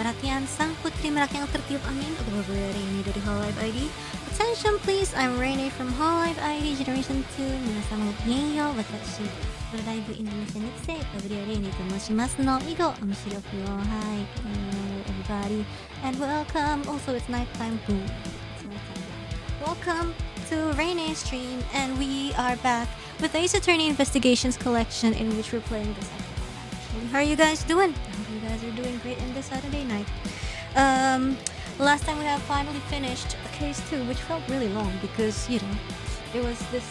Perhatian sang putri merak yang tertiup angin untuk Pavolia Reine dari holoID ID. Attention please, I'm Reine from holoID ID Generation 2. Minasan mo genyo, watashi hololive Indonesia Nixie Pavolia Reine to moshimasu no Igo. Amishiro yo. Hi, everybody, and welcome. Also, it's nighttime. Boom. It's nighttime. Welcome to Reine's stream, and we are back with the Ace Attorney Investigations collection, in which we're playing this episode. Actually, how are you guys doing? I hope you guys are doing great in this Saturday night. Last time we have finally finished case 2, which felt really long because, you know, there was this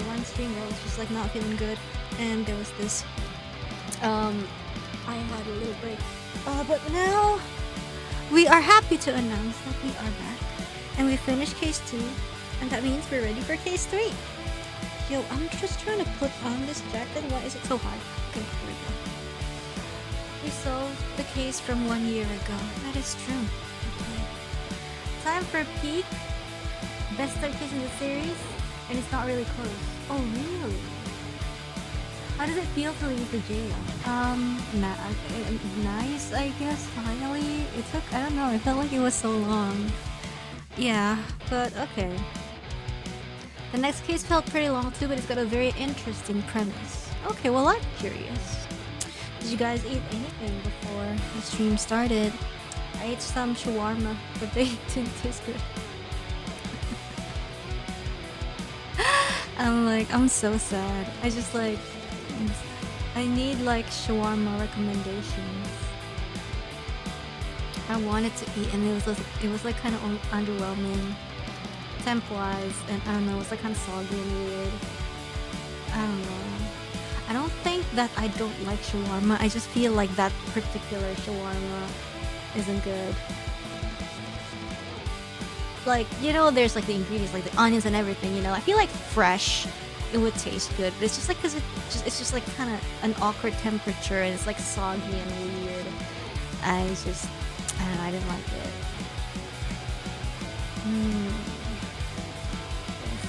one stream where I was just like not feeling good, and there was this I had a little break, but now we are happy to announce that we are back and we finished case 2, and that means we're ready for case 3. Yo, I'm just trying to put on this jacket. Why is it so hard? Okay, here we go. We solved the case from 1 year ago. That is true. Okay. Time for a peek. Best third case in the series, and it's not really close. Oh, really? How does it feel to leave the jail? Nice, I guess. Finally, it took, I don't know, it felt like it was so long. Yeah, but okay. The next case felt pretty long too, but it's got a very interesting premise. Okay, well, I'm curious. Did you guys eat anything before the stream started? I ate some shawarma, but they didn't taste good. I'm so sad. I need like shawarma recommendations. I wanted to eat, and it was like kind of underwhelming temp-wise, and I don't know, it was like kind of soggy and weird. I don't know. I don't think that I don't like shawarma. I just feel like that particular shawarma isn't good. Like, you know, there's like the ingredients, like the onions and everything, you know. I feel like fresh, it would taste good, but it's just like because it's just like kind of an awkward temperature, and it's like soggy and weird. I don't know, I didn't like it.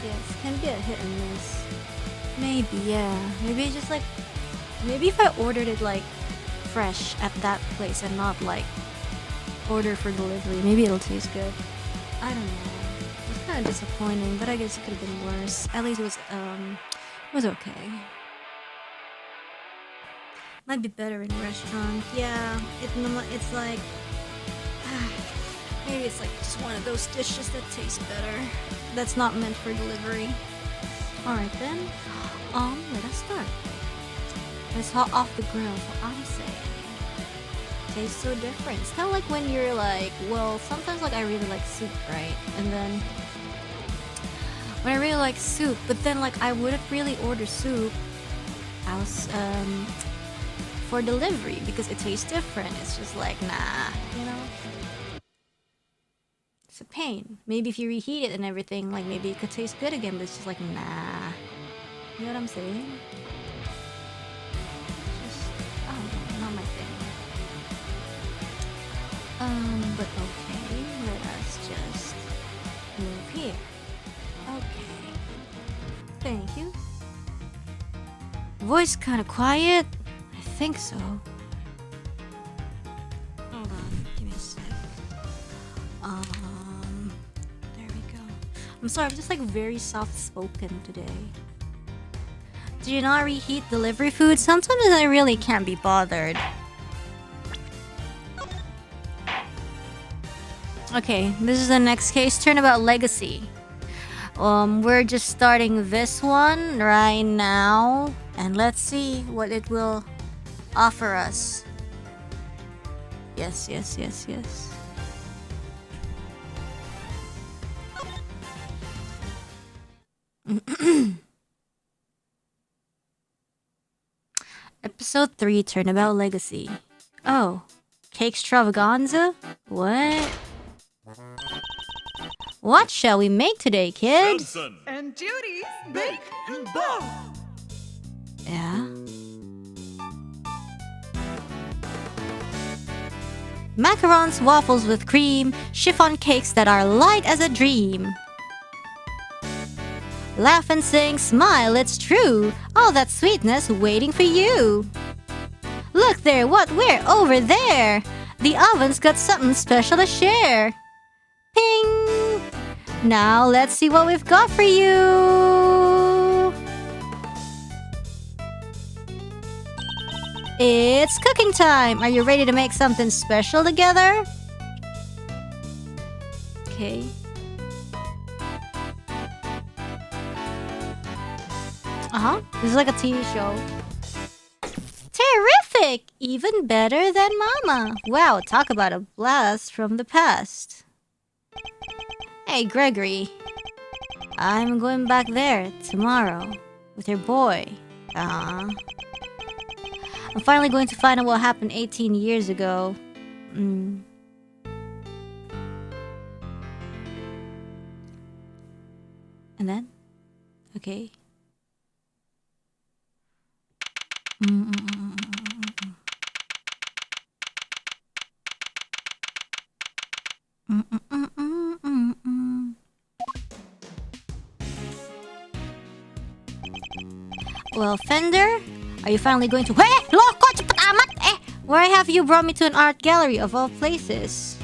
Yes, can be a hit and miss. Maybe, yeah. Maybe just like, maybe if I ordered it like fresh at that place and not like order for delivery, maybe it'll taste good. I don't know. It's kind of disappointing, but I guess it could have been worse. At least it was okay. Might be better in a restaurant. Yeah, it's like maybe it's like just one of those dishes that tastes better. That's not meant for delivery. Alright then, let us start. It's hot off the grill, so I'm saying tastes so different. It's kind of like when you're like, well, sometimes like I really like soup, right? And then when I really like soup, but then like I wouldn't really order soup for delivery because it tastes different. It's just like, nah, you know? It's a pain. Maybe if you reheat it and everything, like maybe it could taste good again, but it's just like, nah. You know what I'm saying? It's just, I don't know, not my thing. But okay, let us just move here. Okay. Thank you. Voice kinda quiet? I think so. Hold on, give me a sec. There we go. I'm sorry, I'm just like very soft-spoken today. Do you not reheat delivery food? Sometimes I really can't be bothered. Okay, this is the next case. Turnabout Legacy. We're just starting this one right now, and let's see what it will offer us. Yes. Episode 3, Turnabout Legacy. Oh, cake extravaganza? What shall we make today, kid? Samson and Judy's Bake and Bake. Yeah? Macarons, waffles with cream, chiffon cakes that are light as a dream. Laugh and sing, smile, it's true. All that sweetness waiting for you. Look there, what we're over there. the oven's got something special to share. Ping! Now let's see what we've got for you. It's cooking time. Are you ready to make something special together? Okay. This is like a TV show. Terrific! Even better than Mama. Wow, talk about a blast from the past. Hey, Gregory. I'm going back there tomorrow with your boy. I'm finally going to find out what happened 18 years ago. And then? Okay. Well, Fender, are you finally going to... Hey! Loko! Cepat amat! Why have you brought me to an art gallery of all places?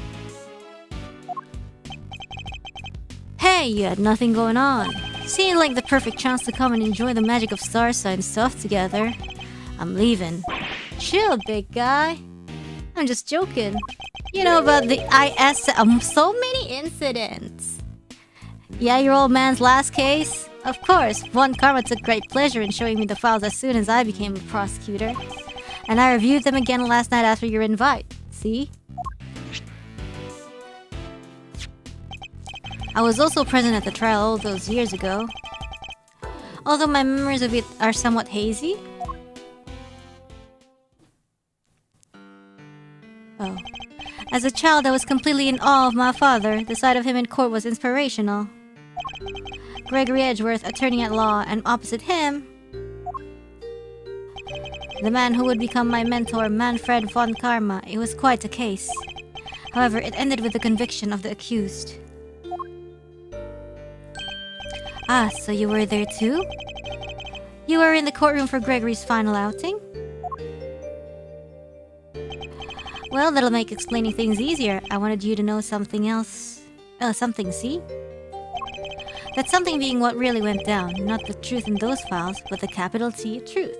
Hey, you had nothing going on. Seemed like the perfect chance to come and enjoy the magic of star sign stuff together. I'm leaving. Chill, big guy. I'm just joking. You know about the IS... so many incidents. Yeah, your old man's last case? Of course, Von Karma took great pleasure in showing me the files as soon as I became a prosecutor. And I reviewed them again last night after your invite. See? I was also present at the trial all those years ago. Although my memories of it are somewhat hazy. Oh. As a child, I was completely in awe of my father. The sight of him in court was inspirational. Gregory Edgeworth, attorney at law, and opposite him, the man who would become my mentor, Manfred von Karma. It was quite a case. However, it ended with the conviction of the accused. Ah, so you were there too? You were in the courtroom for Gregory's final outing? Well, that'll make explaining things easier. I wanted you to know something else. Something, see? That something being what really went down. Not the truth in those files, but the capital T truth.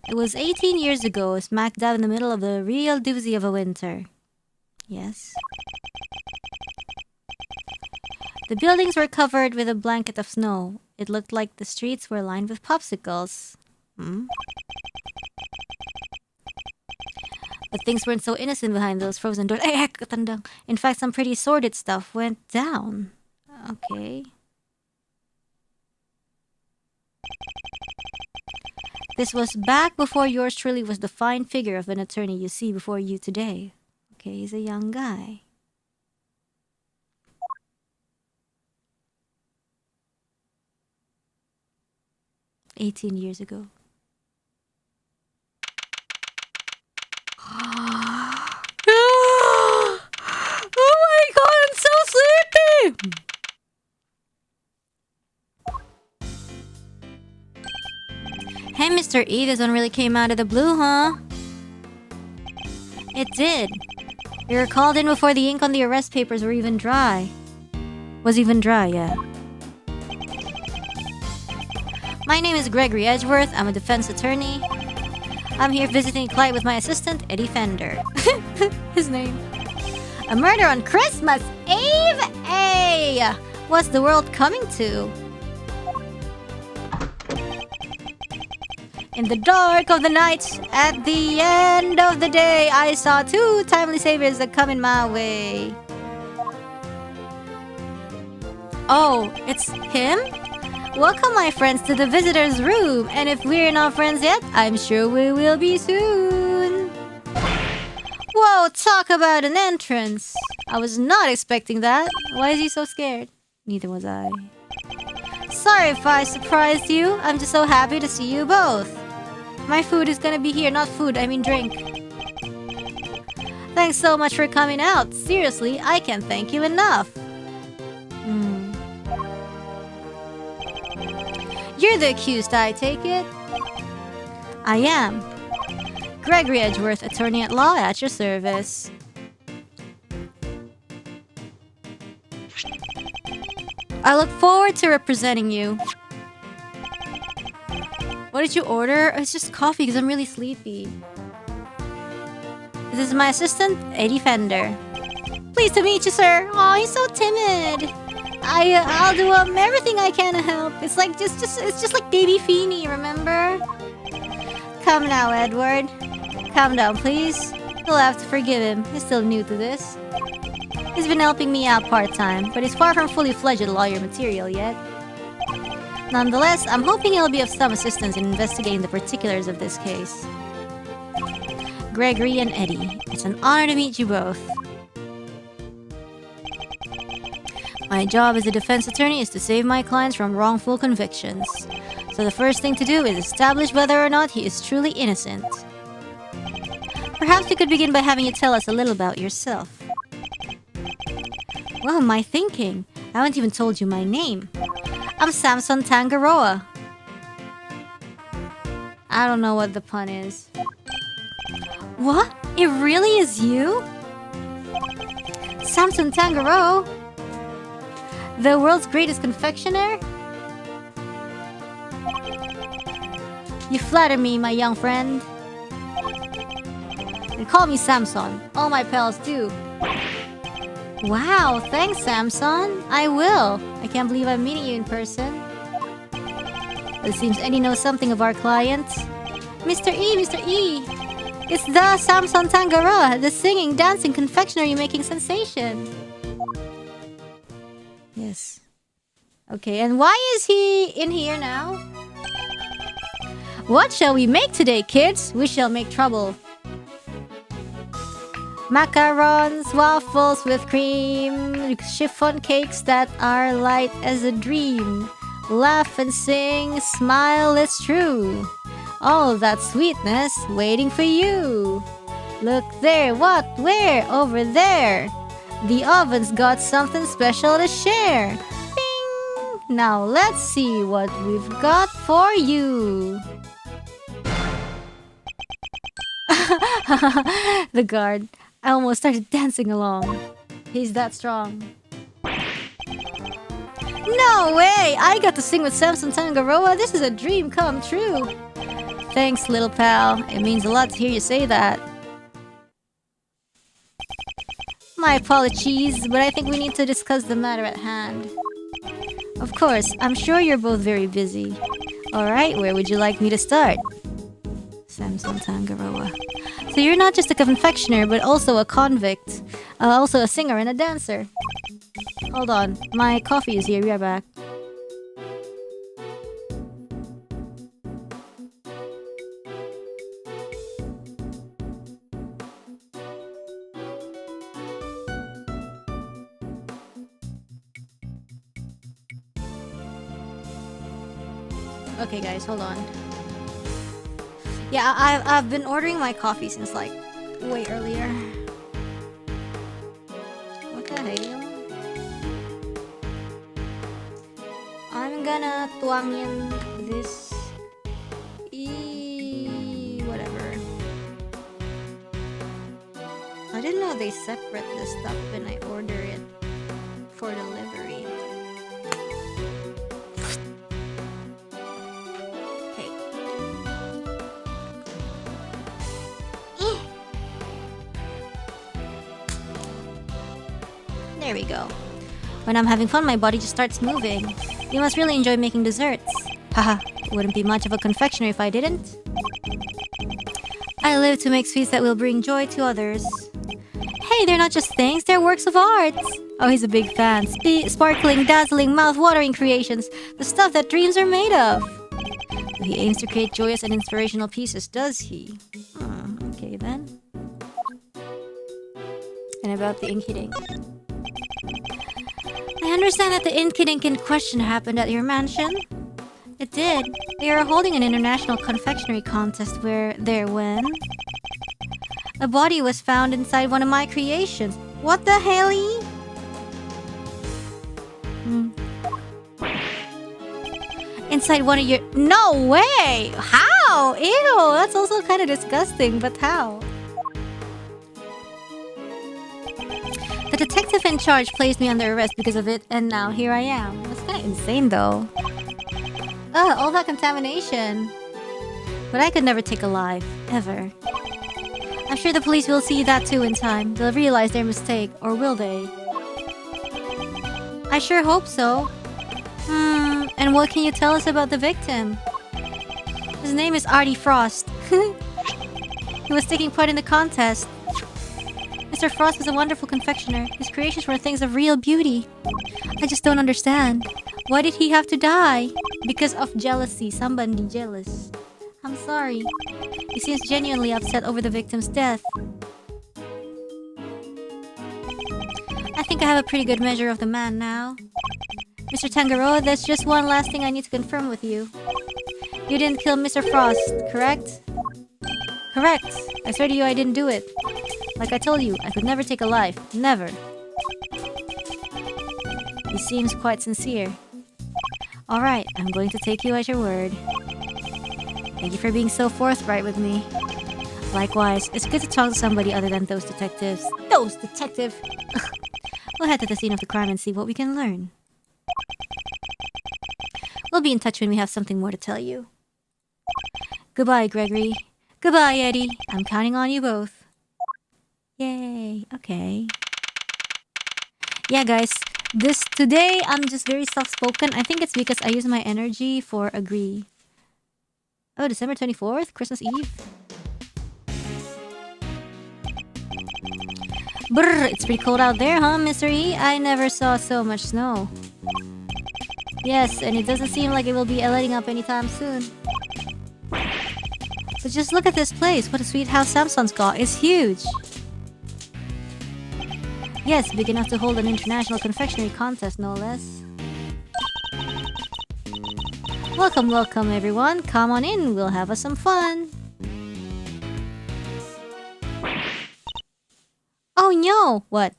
It was 18 years ago, smack dab in the middle of the real doozy of a winter. Yes. The buildings were covered with a blanket of snow. It looked like the streets were lined with popsicles. But things weren't so innocent behind those frozen doors. In fact, some pretty sordid stuff went down. Okay. This was back before yours truly was the fine figure of an attorney you see before you today. Okay, he's a young guy. "18 years ago. Oh my god, I'm so sleepy! Hey, Mr. E, this one really came out of the blue, huh? It did. You were called in before the ink on the arrest papers were even dry. Was even dry, yeah. My name is Gregory Edgeworth. I'm a defense attorney. I'm here visiting a client with my assistant, Eddie Fender. His name. A murder on Christmas Eve? Hey! What's the world coming to? In the dark of the night, at the end of the day, I saw two timely saviors that come in my way. Oh, it's him? Welcome, my friends, to the visitor's room. And if we're not friends yet, I'm sure we will be soon. Whoa, talk about an entrance. I was not expecting that. Why is he so scared? Neither was I. Sorry if I surprised you. I'm just so happy to see you both. My food is gonna be here. Not food, I mean drink. Thanks so much for coming out. Seriously, I can't thank you enough. You're the accused, I take it? I am. Gregory Edgeworth, attorney at law, at your service. I look forward to representing you. What did you order? It's just coffee because I'm really sleepy. This is my assistant, Eddie Fender. Pleased to meet you, sir. Oh, he's so timid. I'll do everything I can to help. It's just like baby Feeny, remember? Come now, Edward. Calm down, please. You'll have to forgive him. He's still new to this. He's been helping me out part-time, but he's far from fully fledged lawyer material yet. Nonetheless, I'm hoping he'll be of some assistance in investigating the particulars of this case. Gregory and Eddie, it's an honor to meet you both. My job as a defense attorney is to save my clients from wrongful convictions. So the first thing to do is establish whether or not he is truly innocent. Perhaps we could begin by having you tell us a little about yourself. What am I thinking? I haven't even told you my name. I'm Samson Tangaroa. I don't know what the pun is. What? It really is you? Samson Tangaroa? The world's greatest confectioner? You flatter me, my young friend. And call me Samson. All my pals do. Wow, thanks, Samson. I will. I can't believe I'm meeting you in person. It seems Eddie knows something of our client. Mr. E! It's the Samson Tangaroa, the singing, dancing confectionery making sensation. Yes. Okay, and why is he in here now? What shall we make today, kids? We shall make trouble. Macarons, waffles with cream, chiffon cakes that are light as a dream. Laugh and sing, smile, it's true. All of that sweetness waiting for you. Look there, what, where, over there. The oven's got something special to share. Bing! Now let's see what we've got for you. The guard. I almost started dancing along. He's that strong. No way! I got to sing with Samson Tangaroa. This is a dream come true. Thanks, little pal. It means a lot to hear you say that. My apologies, but I think we need to discuss the matter at hand. Of course, I'm sure you're both very busy. Alright, where would you like me to start? Samson Tangaroa. So you're not just a confectioner, but also a convict. Also a singer and a dancer. Hold on, my coffee is here, we are back. Okay guys, hold on. Yeah, I've been ordering my coffee since like way earlier. What the hell? I'm gonna tuangin this whatever. I didn't know they separate this stuff when I order it for delivery. There we go. When I'm having fun, my body just starts moving. You must really enjoy making desserts. Haha, wouldn't be much of a confectioner if I didn't. I live to make sweets that will bring joy to others. Hey, they're not just things, they're works of art. Oh, he's a big fan. Sparkling, dazzling, mouth-watering creations. The stuff that dreams are made of. He aims to create joyous and inspirational pieces, does he? Okay then. And about the Inky Dink. I understand that the Inky Dink question happened at your mansion. It did. They are holding an international confectionery contest when a body was found inside one of my creations. What the hell? Inside one of your... No way! How? How? Ew, that's also kind of disgusting, but how? The detective in charge placed me under arrest because of it, and now here I am. That's kind of insane, though. Ugh, all that contamination. But I could never take a life, ever. I'm sure the police will see that too in time. They'll realize their mistake, or will they? I sure hope so. And what can you tell us about the victim? His name is Artie Frost. He was taking part in the contest. Mr. Frost was a wonderful confectioner. His creations were things of real beauty. I just don't understand. Why did he have to die? Because of jealousy. Somebody jealous. I'm sorry. He seems genuinely upset over the victim's death. I think I have a pretty good measure of the man now. Mr. Tangaroa, there's just one last thing I need to confirm with you. You didn't kill Mr. Frost, correct? Correct. I swear to you I didn't do it. Like I told you, I could never take a life. Never. He seems quite sincere. Alright, I'm going to take you at your word. Thank you for being so forthright with me. Likewise, it's good to talk to somebody other than those detectives. Those detectives! We'll head to the scene of the crime and see what we can learn. We'll be in touch when we have something more to tell you. Goodbye, Gregory. Goodbye, Eddie. I'm counting on you both. Yay. Okay. Yeah, guys. Today, I'm just very soft-spoken. I think it's because I use my energy for agree. Oh, December 24th? Christmas Eve? Brrr, it's pretty cold out there, huh, Mr. E? I never saw so much snow. Yes, and it doesn't seem like it will be letting up anytime soon. So just look at this place. What a sweet house Samson's got. It's huge. Yes, big enough to hold an international confectionery contest, no less. Welcome, welcome, everyone. Come on in. We'll have us some fun. Oh no! What?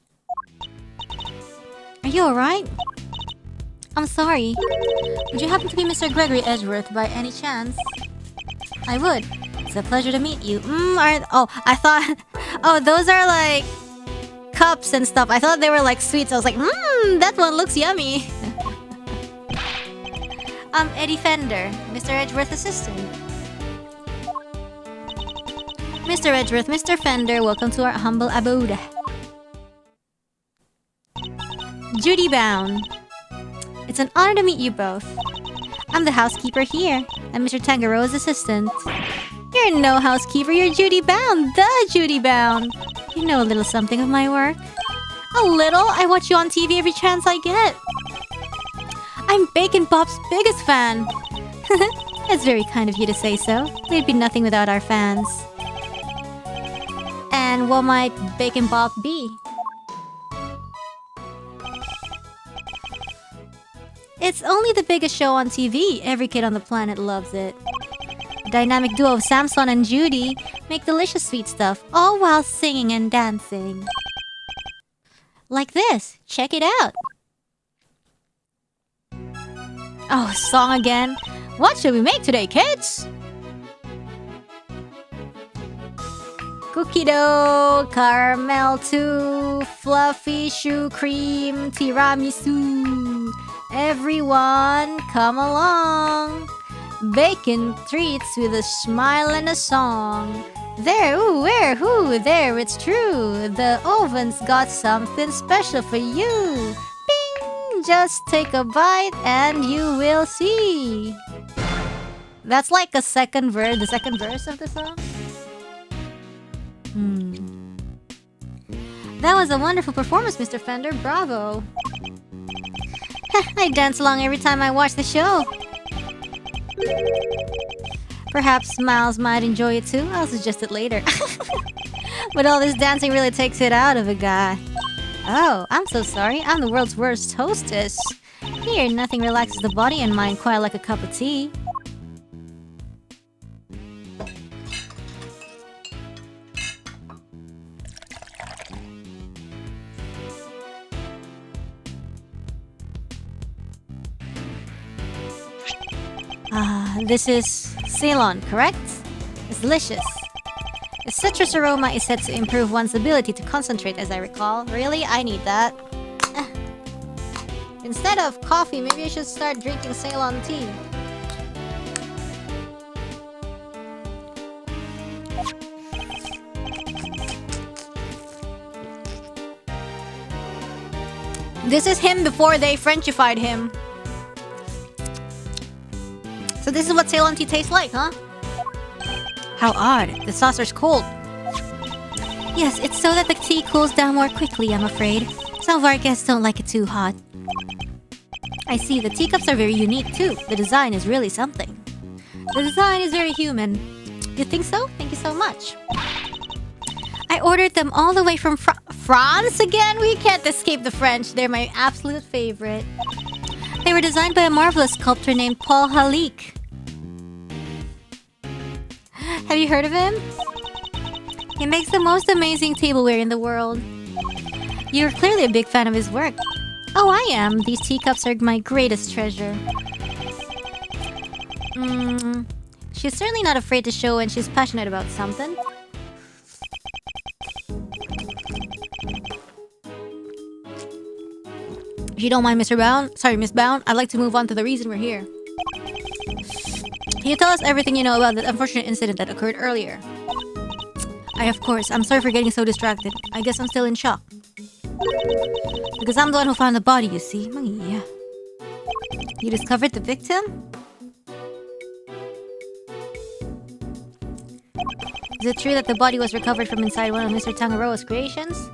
Are you alright? I'm sorry. Would you happen to be Mr. Gregory Edgeworth by any chance? I would. It's a pleasure to meet you. I thought... Oh, those are like... cups and stuff. I thought they were like sweets. I was like, that one looks yummy. I'm Eddie Fender, Mr. Edgeworth's assistant. Mr. Edgeworth, Mr. Fender, welcome to our humble abode. Judy Bound. It's an honor to meet you both. I'm the housekeeper here. I'm Mr. Tangaroa's assistant. You're no housekeeper, you're Judy Bound, the Judy Bound. You know a little something of my work. A little? I watch you on TV every chance I get. I'm Bacon Bop's biggest fan. It's very kind of you to say so. We'd be nothing without our fans. And what might Bacon Bop be? It's only the biggest show on TV. Every kid on the planet loves it. The dynamic duo of Samson and Judy make delicious sweet stuff, all while singing and dancing. Like this. Check it out. Oh, song again. What should we make today, kids? Cookie dough, caramel too, fluffy shoe cream, tiramisu. Everyone, come along. Bacon treats with a smile and a song. There, ooh, where, who, there, it's true. The oven's got something special for you. Bing! Just take a bite and you will see. That's like the second verse of the song. That was a wonderful performance, Mr. Fender. Bravo. I dance along every time I watch the show. Perhaps Miles might enjoy it too. I'll suggest it later. But all this dancing really takes it out of a guy. Oh, I'm so sorry. I'm the world's worst hostess. Here, nothing relaxes the body and mind quite like a cup of tea. this is Ceylon, correct? It's delicious. Its citrus aroma is said to improve one's ability to concentrate, as I recall. Really? I need that. Instead of coffee, maybe I should start drinking Ceylon tea. This is him before they Frenchified him. So this is what Ceylon tea tastes like, huh? How odd. The saucer's cold. Yes, it's so that the tea cools down more quickly, I'm afraid. Some of our guests don't like it too hot. I see, the teacups are very unique too. The design is really something. The design is very human. You think so? Thank you so much. I ordered them all the way from France again? We can't escape the French. They're my absolute favorite. They were designed by a marvelous sculptor named Paul Halik. Have you heard of him? He makes the most amazing tableware in the world. You're clearly a big fan of his work. Oh, I am. These teacups are my greatest treasure. She's certainly not afraid to show when she's passionate about something. If you don't mind, Miss Bound, I'd like to move on to the reason we're here. Can you tell us everything you know about the unfortunate incident that occurred earlier? Of course. I'm sorry for getting so distracted. I guess I'm still in shock. Because I'm the one who found the body, you see. Yeah. You discovered the victim? Is it true that the body was recovered from inside one of Mr. Tangaroa's creations?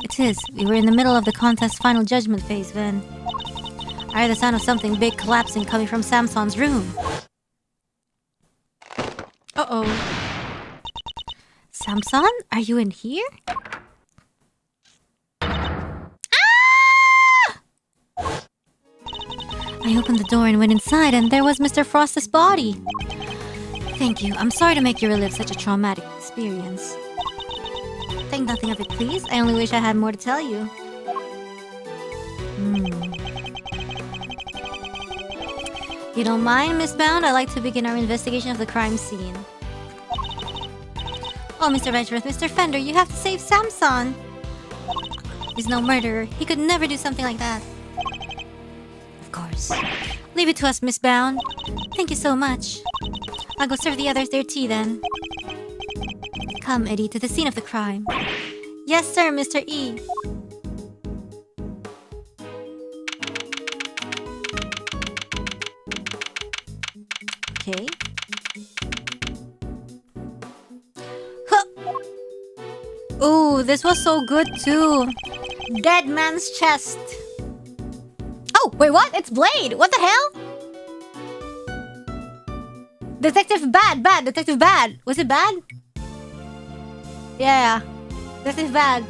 It is. We were in the middle of the contest's final judgment phase when I heard the sound of something big collapsing coming from Samson's room. Uh-oh. Samson? Are you in here? I opened the door and went inside, and there was Mr. Frost's body. Thank you. I'm sorry to make you relive such a traumatic experience. Think nothing of it, please. I only wish I had more to tell you. You don't mind, Miss Bound? I'd like to begin our investigation of the crime scene. Oh, Mr. Wedgeworth, Mr. Fender, you have to save Samson. He's no murderer. He could never do something like that. Of course. Leave it to us, Miss Bound. Thank you so much. I'll go serve the others their tea then. Come, Eddie, to the scene of the crime. Yes, sir, Mr. E. Okay. Huh. Ooh, this was so good too. Dead man's chest. Oh, wait, what? It's Blade. What the hell? Detective Bad. Detective Bad. Was it bad? Yeah. Detective Bad.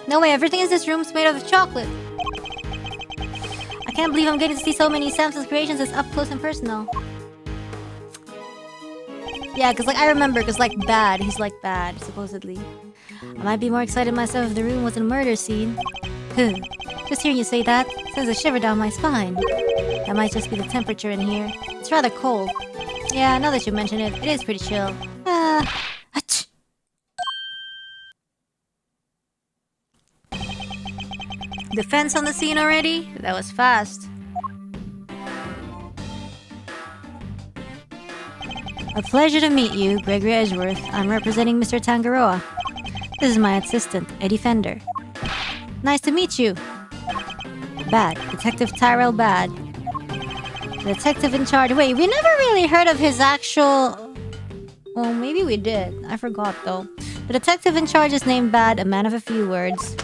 No way, everything in this room's made out of chocolate. I can't believe I'm getting to see so many Samson's creations as up close and personal. Yeah, because I remember, because Bad, he's bad, supposedly. I might be more excited myself if the room was a murder scene. Just hearing you say that sends a shiver down my spine. That might just be the temperature in here. It's rather cold. Yeah, now that you mention it, it is pretty chill. Defense on the scene already? That was fast. A pleasure to meet you, Gregory Edgeworth. I'm representing Mr. Tangaroa. This is my assistant, Eddie Fender. Nice to meet you. Bad. Detective Tyrell Bad. The detective in charge. Wait, we never really heard of his actual... Well, maybe we did. I forgot, though. The detective in charge is named Bad, a man of a few words.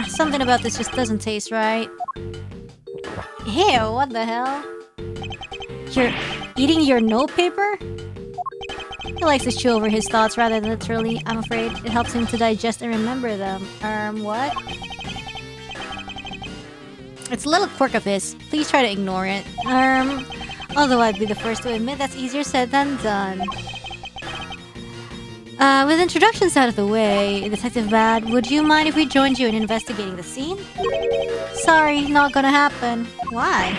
Something about this just doesn't taste right. Ew, what the hell? You're eating your notepaper? He likes to chew over his thoughts rather than literally, I'm afraid. It helps him to digest and remember them. What? It's a little quirk of his. Please try to ignore it. Although I'd be the first to admit that's easier said than done. With introductions out of the way, Detective Bad, would you mind if we joined you in investigating the scene? Sorry, not gonna happen. Why?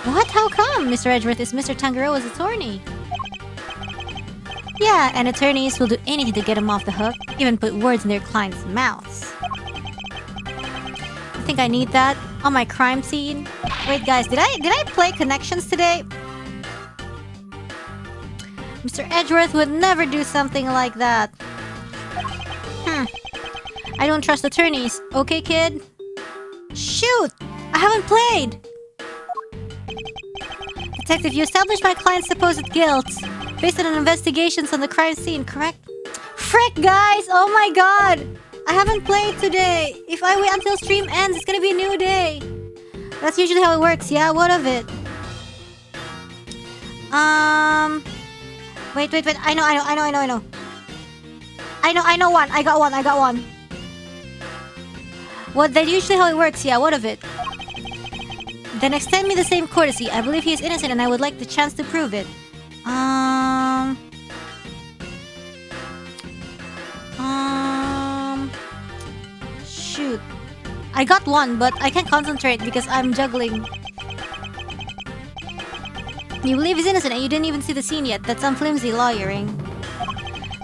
What? How come? Mr. Edgeworth is Mr. Tangaroa's attorney. Yeah, and attorneys will do anything to get him off the hook, even put words in their clients' mouths. I think I need that on my crime scene. Wait, guys, did I play Connections today? Mr. Edgeworth would never do something like that. I don't trust attorneys. Okay, kid? Shoot! I haven't played! Detective, you established my client's supposed guilt based on investigations on the crime scene, correct? Frick, guys! Oh my god! I haven't played today. If I wait until stream ends, it's gonna be a new day. That's usually how it works, yeah? What of it? Wait. I know one. I got one. Well, that's usually how it works, yeah? What of it? Then extend me the same courtesy. I believe he is innocent and I would like the chance to prove it. Shoot. I got one, but I can't concentrate because I'm juggling. You believe he's innocent and you didn't even see the scene yet. That's some flimsy lawyering.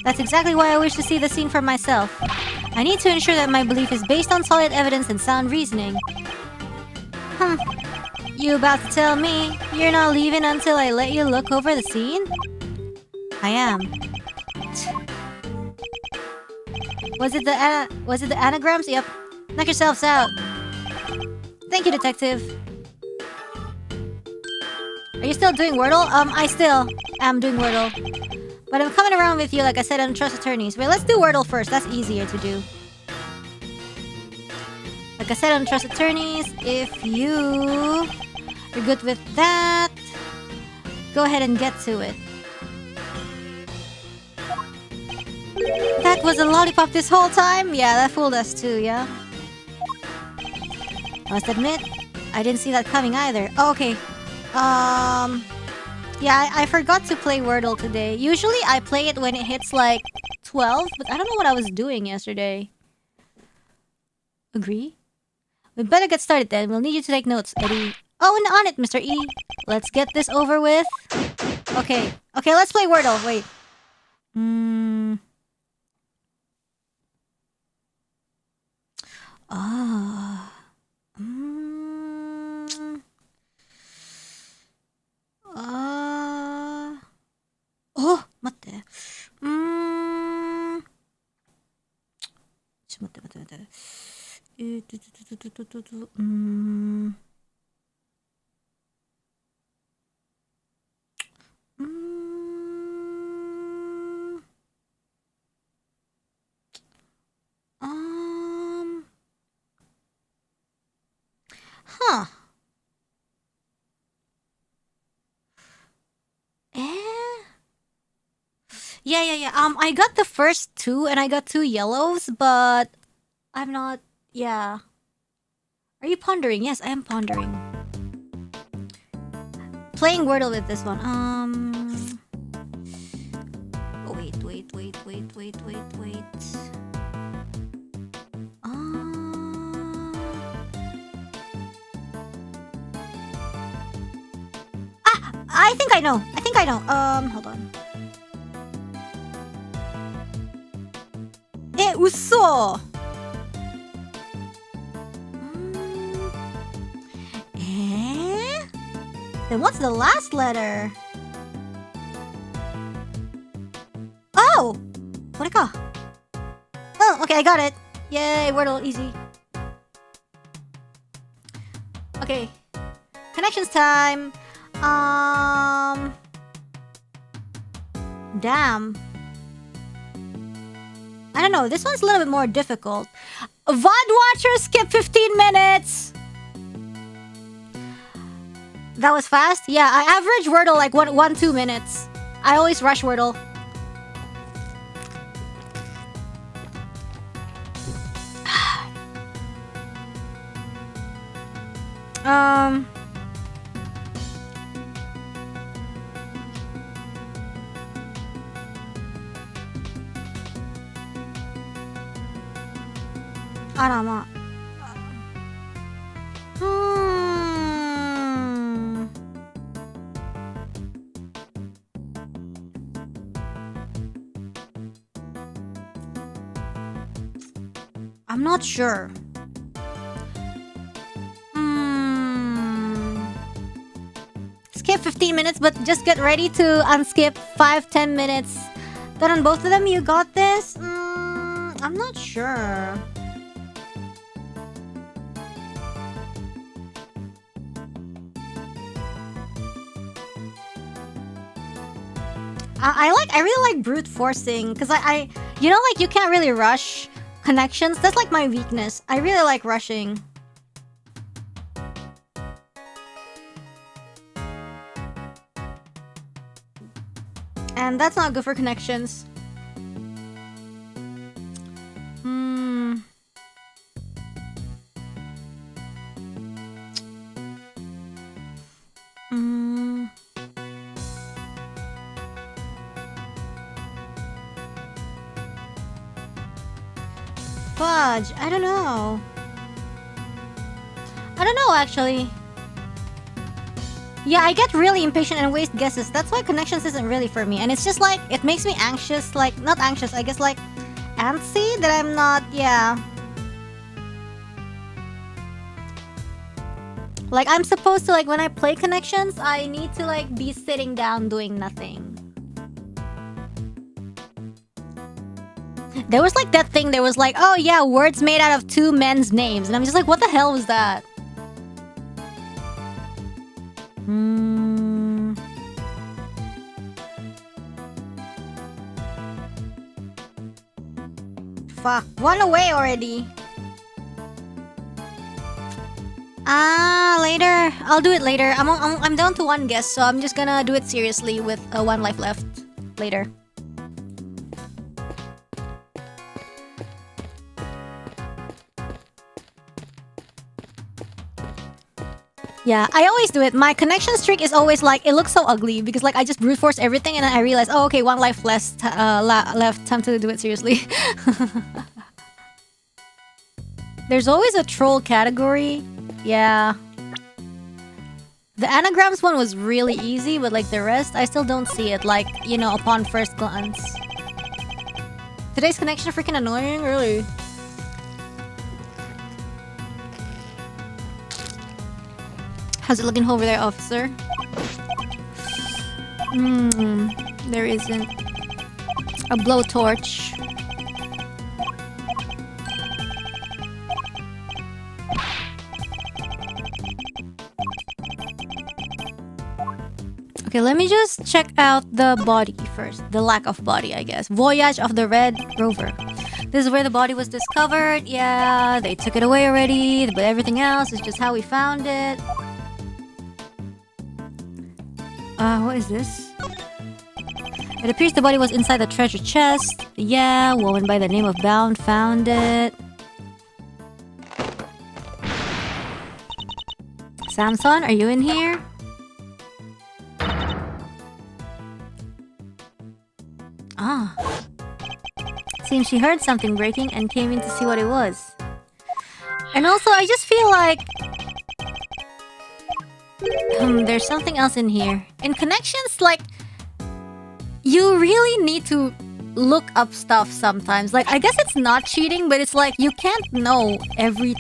That's exactly why I wish to see the scene for myself. I need to ensure that my belief is based on solid evidence and sound reasoning. You about to tell me you're not leaving until I let you look over the scene? I am. Was it the anagrams? Yep. Knock yourselves out. Thank you, detective. Are you still doing Wordle? I still am doing Wordle. But I'm coming around with you, like I said, I don't trust attorneys. Wait, let's do Wordle first. That's easier to do. Like I said, I don't trust attorneys. If you are good with that, go ahead and get to it. That was a lollipop this whole time? Yeah, that fooled us too, yeah? I must admit, I didn't see that coming either. Oh, okay. Yeah, I forgot to play Wordle today. Usually I play it when it hits like 12, but I don't know what I was doing yesterday. Agree? We better get started then. We'll need you to take notes, Eddie. Oh, and on it, Mr. E. Let's get this over with. Okay. Okay, let's play Wordle. Wait. Oh, 待って。ちょっと待って。Huh. Yeah. I got the first two and I got 2 yellows, but I'm not... Yeah. Are you pondering? Yes, I am pondering. Playing Wordle with this one. Oh, wait. I think I know. Hold on. Uso! Then what's the last letter? Oh! What it call? Oh, okay, I got it. Yay, Wordle, easy. Okay. Connections time. Damn. I don't know, this one's a little bit more difficult. VOD watchers, skip 15 minutes! That was fast? Yeah, I average Wordle like 1-2 minutes. I always rush Wordle. あらま。I'm not sure. Skip 15 minutes, but just get ready to unskip 5-10 minutes. Then on both of them, you got this? I'm not sure. I really like brute forcing because I you know, like you can't really rush connections. That's like my weakness. I really like rushing. And that's not good for connections. Fudge, I don't know. I don't know actually. Yeah, I get really impatient and waste guesses. That's why connections isn't really for me. And it's just like, it makes me anxious, like, not anxious, I guess like antsy that I'm not, yeah. Like I'm supposed to, like when I play connections, I need to like be sitting down doing nothing. There was like that thing, there was like, oh yeah, words made out of two men's names. And I'm just like, what the hell was that? Fuck, one away already. Later. I'll do it later. I'm down to one guess, so I'm just gonna do it seriously with one life left later. Yeah, I always do it. My connection streak is always like, it looks so ugly because like I just brute force everything and then I realize, oh okay, one life left, time to do it seriously. There's always a troll category. Yeah. The anagrams one was really easy, but like the rest, I still don't see it, like, you know, upon first glance. Today's connection freaking annoying, really. How's it looking over there, officer? There isn't. A blowtorch. Okay, let me just check out the body first. The lack of body, I guess. Voyage of the Red Rover. This is where the body was discovered. Yeah, they took it away already, but everything else is just how we found it. What is this? It appears the body was inside the treasure chest. Yeah, woman by the name of Bound found it. Samson, are you in here? Ah. Seems she heard something breaking and came in to see what it was. And also, I just feel like... there's something else in here. In connections, like... You really need to look up stuff sometimes. Like, I guess it's not cheating, but it's like you can't know every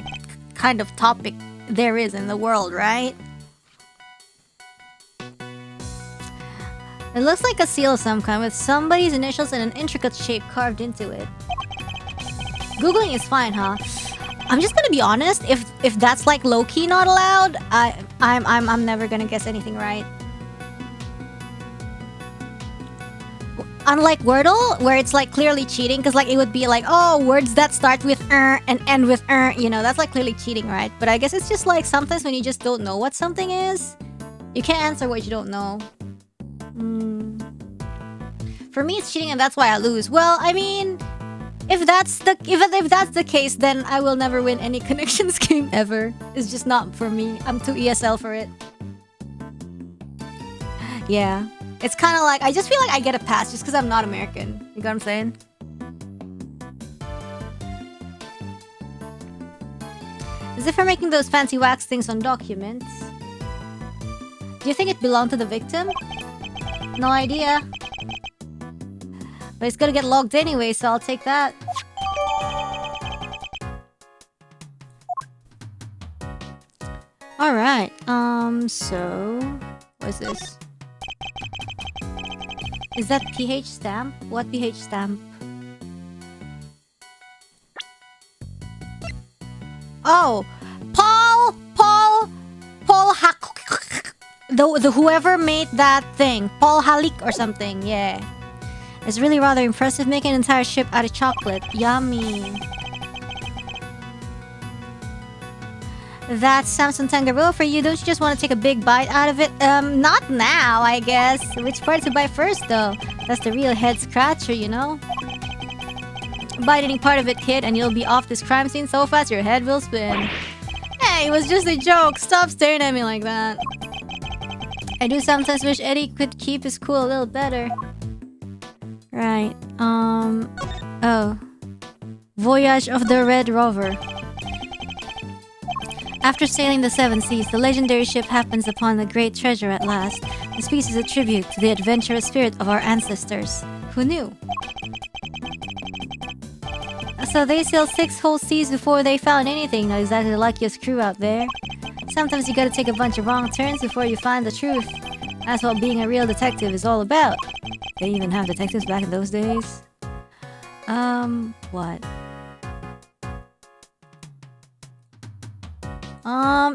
kind of topic there is in the world, right? It looks like a seal of some kind with somebody's initials and an intricate shape carved into it. Googling is fine, huh? I'm just gonna be honest. If that's like low-key not allowed, I'm never gonna guess anything right. Unlike Wordle, where it's like clearly cheating, because like it would be like, oh, words that start with and end with you know, that's like clearly cheating, right? But I guess it's just like sometimes when you just don't know what something is, you can't answer what you don't know. For me, it's cheating, and that's why I lose. Well, I mean, if that's the case, then I will never win any connections game ever. It's just not for me. I'm too ESL for it. Yeah. It's kind of like, I just feel like I get a pass just because I'm not American. You know what I'm saying? if we're making those fancy wax things on documents. Do you think it belonged to the victim? No idea. But it's gonna get logged anyway, so I'll take that. Alright, so... What's this? Is that PH stamp? What PH stamp? Oh! Paul the whoever made that thing. Paul Halik or something, yeah. It's really rather impressive making an entire ship out of chocolate. Yummy. That's Samsung Tangaroo for you. Don't you just want to take a big bite out of it? Not now, I guess. Which part to buy first, though? That's the real head scratcher, you know? Bite any part of it, kid, and you'll be off this crime scene so fast your head will spin. Hey, it was just a joke. Stop staring at me like that. I do sometimes wish Eddie could keep his cool a little better. Right, oh. Voyage of the Red Rover. After sailing the seven seas, the legendary ship happens upon the great treasure at last. This piece is a tribute to the adventurous spirit of our ancestors. Who knew? So they sailed 6 whole seas before they found anything. Not exactly the luckiest crew out there. Sometimes you gotta take a bunch of wrong turns before you find the truth. That's what being a real detective is all about. They even have detectives back in those days. What?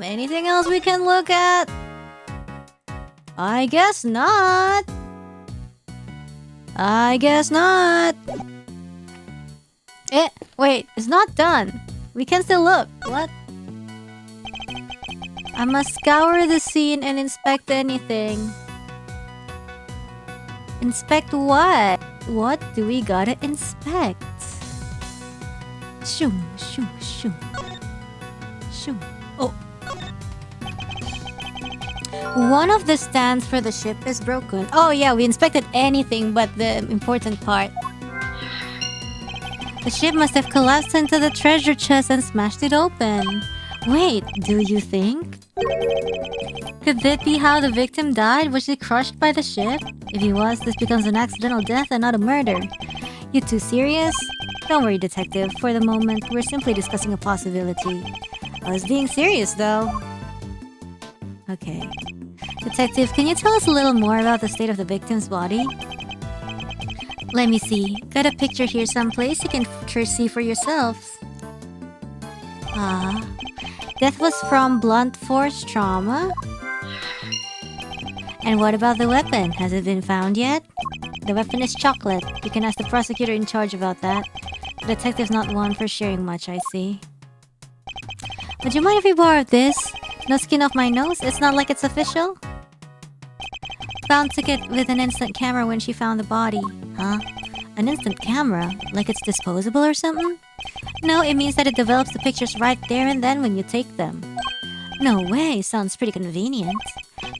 Anything else we can look at? I guess not. I guess not. Wait, it's not done. We can still look. What? I must scour the scene and inspect anything. Inspect what? What do we gotta inspect? Shoo, shoo, shoo. Shoo. Oh. One of the stands for the ship is broken. Oh yeah, we inspected anything but the important part. The ship must have collapsed into the treasure chest and smashed it open. Wait, do you think? Could that be how the victim died? Was she crushed by the ship? If he was, this becomes an accidental death and not a murder. You too serious? Don't worry, detective. For the moment, we're simply discussing a possibility. I was being serious, though. Okay. Detective, can you tell us a little more about the state of the victim's body? Let me see. Got a picture here someplace you can see for yourselves. Death was from blunt force trauma? And what about the weapon? Has it been found yet? The weapon is chocolate. You can ask the prosecutor in charge about that. The detective's not one for sharing much, I see. Would you mind if we borrowed this? No skin off my nose? It's not like it's official? Found took it with an instant camera when she found the body. Huh? An instant camera? Like it's disposable or something? No, it means that it develops the pictures right there and then when you take them. No way, sounds pretty convenient.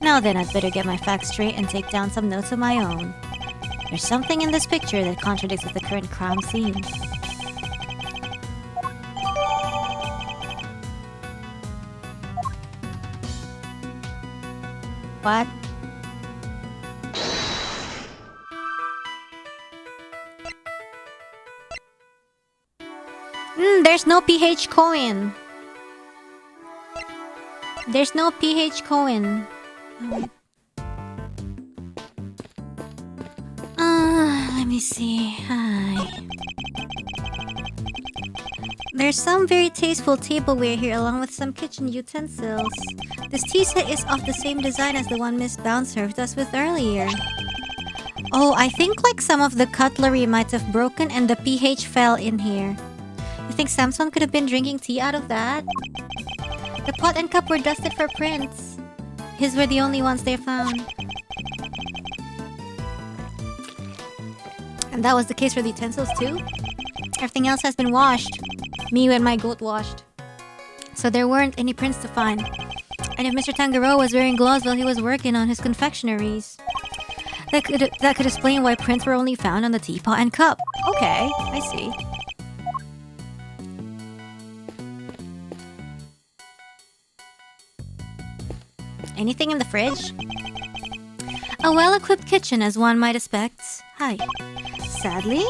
Now then, I'd better get my facts straight and take down some notes of my own. There's something in this picture that contradicts with the current crime scene. What? There's no PH coin. There's no PH coin. Let me see. Hi. There's some very tasteful tableware here along with some kitchen utensils. This tea set is of the same design as the one Miss Bound served us with earlier. Oh, I think like some of the cutlery might have broken and the PH fell in here. You think Samson could have been drinking tea out of that? The pot and cup were dusted for prints. His were the only ones they found. And that was the case for the utensils too? Everything else has been washed. Me and my goat washed. So there weren't any prints to find. And if Mr. Tangaroo was wearing gloves while he was working on his confectionaries, that could explain why prints were only found on the teapot and cup. Okay, I see. Anything in the fridge? A well-equipped kitchen, as one might expect. Hi. Sadly,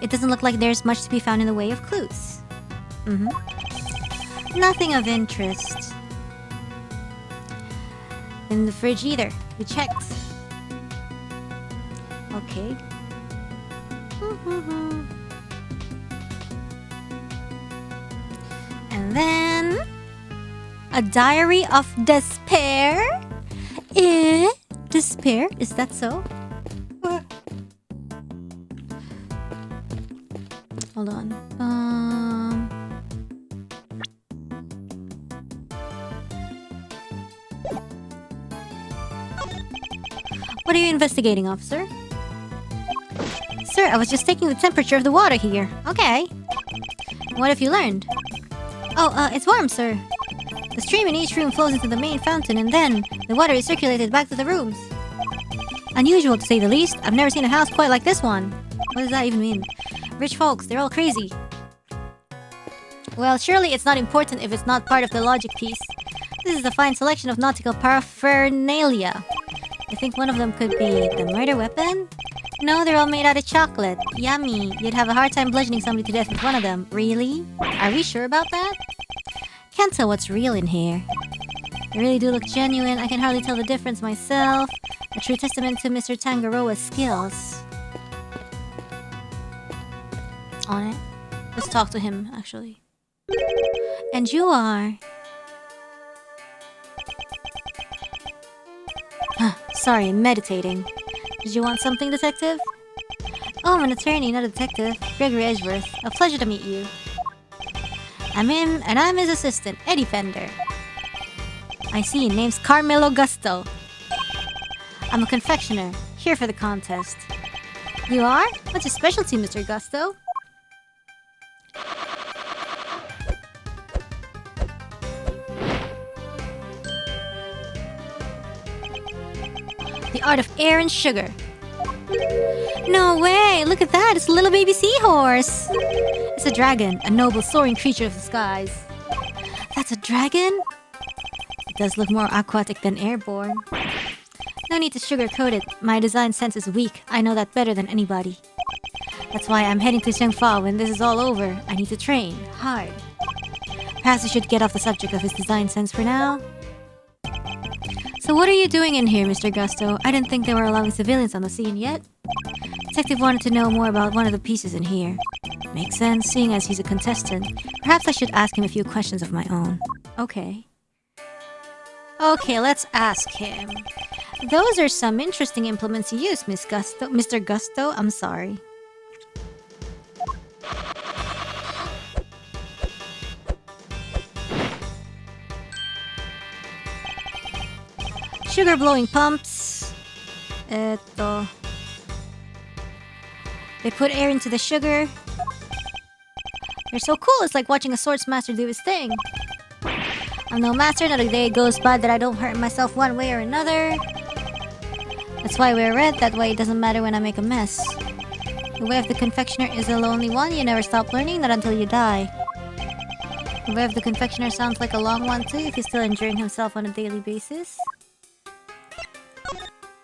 it doesn't look like there's much to be found in the way of clues. Nothing of interest. In the fridge either. We checked. Okay. And then... a diary of despair? Despair? Is that so? Hold on. What are you investigating, officer? Sir, I was just taking the temperature of the water here. Okay. What have you learned? Oh, it's warm, sir. The stream in each room flows into the main fountain, and then the water is circulated back to the rooms. Unusual, to say the least. I've never seen a house quite like this one. What does that even mean? Rich folks, they're all crazy. Well, surely it's not important if it's not part of the logic piece. This is a fine selection of nautical paraphernalia. I think one of them could be the murder weapon? No, they're all made out of chocolate. Yummy. You'd have a hard time bludgeoning somebody to death with one of them. Really? Are we sure about that? Can't tell what's real in here. They really do look genuine. I can hardly tell the difference myself. A true testament to Mr. Tangaroa's skills. On it. Let's talk to him, actually. And you are... Sorry, meditating. Did you want something, detective? Oh, I'm an attorney, not a detective. Gregory Edgeworth. A pleasure to meet you. I'm him, and I'm his assistant, Eddie Fender. I see, name's Carmelo Gusto. I'm a confectioner, here for the contest. You are? What's your specialty, Mr. Gusto? The art of air and sugar. No way! Look at that! It's a little baby seahorse! It's a dragon, a noble soaring creature of the skies. That's a dragon? It does look more aquatic than airborne. No need to sugarcoat it. My design sense is weak. I know that better than anybody. That's why I'm heading to Xiangfa when this is all over. I need to train hard. Perhaps we should get off the subject of his design sense for now. So what are you doing in here, Mr. Gusto? I didn't think they were allowing civilians on the scene yet. Detective wanted to know more about one of the pieces in here. Makes sense, seeing as he's a contestant. Perhaps I should ask him a few questions of my own. Okay. Okay, let's ask him. Those are some interesting implements you use, Miss Gusto. Mr. Gusto, I'm sorry. Sugar blowing pumps. They put air into the sugar. They're so cool, it's like watching a swords master do his thing. I'm no master, not a day goes by that I don't hurt myself one way or another. That's why I wear red, that way it doesn't matter when I make a mess. The way of the confectioner is a lonely one, you never stop learning, not until you die. The way of the confectioner sounds like a long one too, if he's still enduring himself on a daily basis.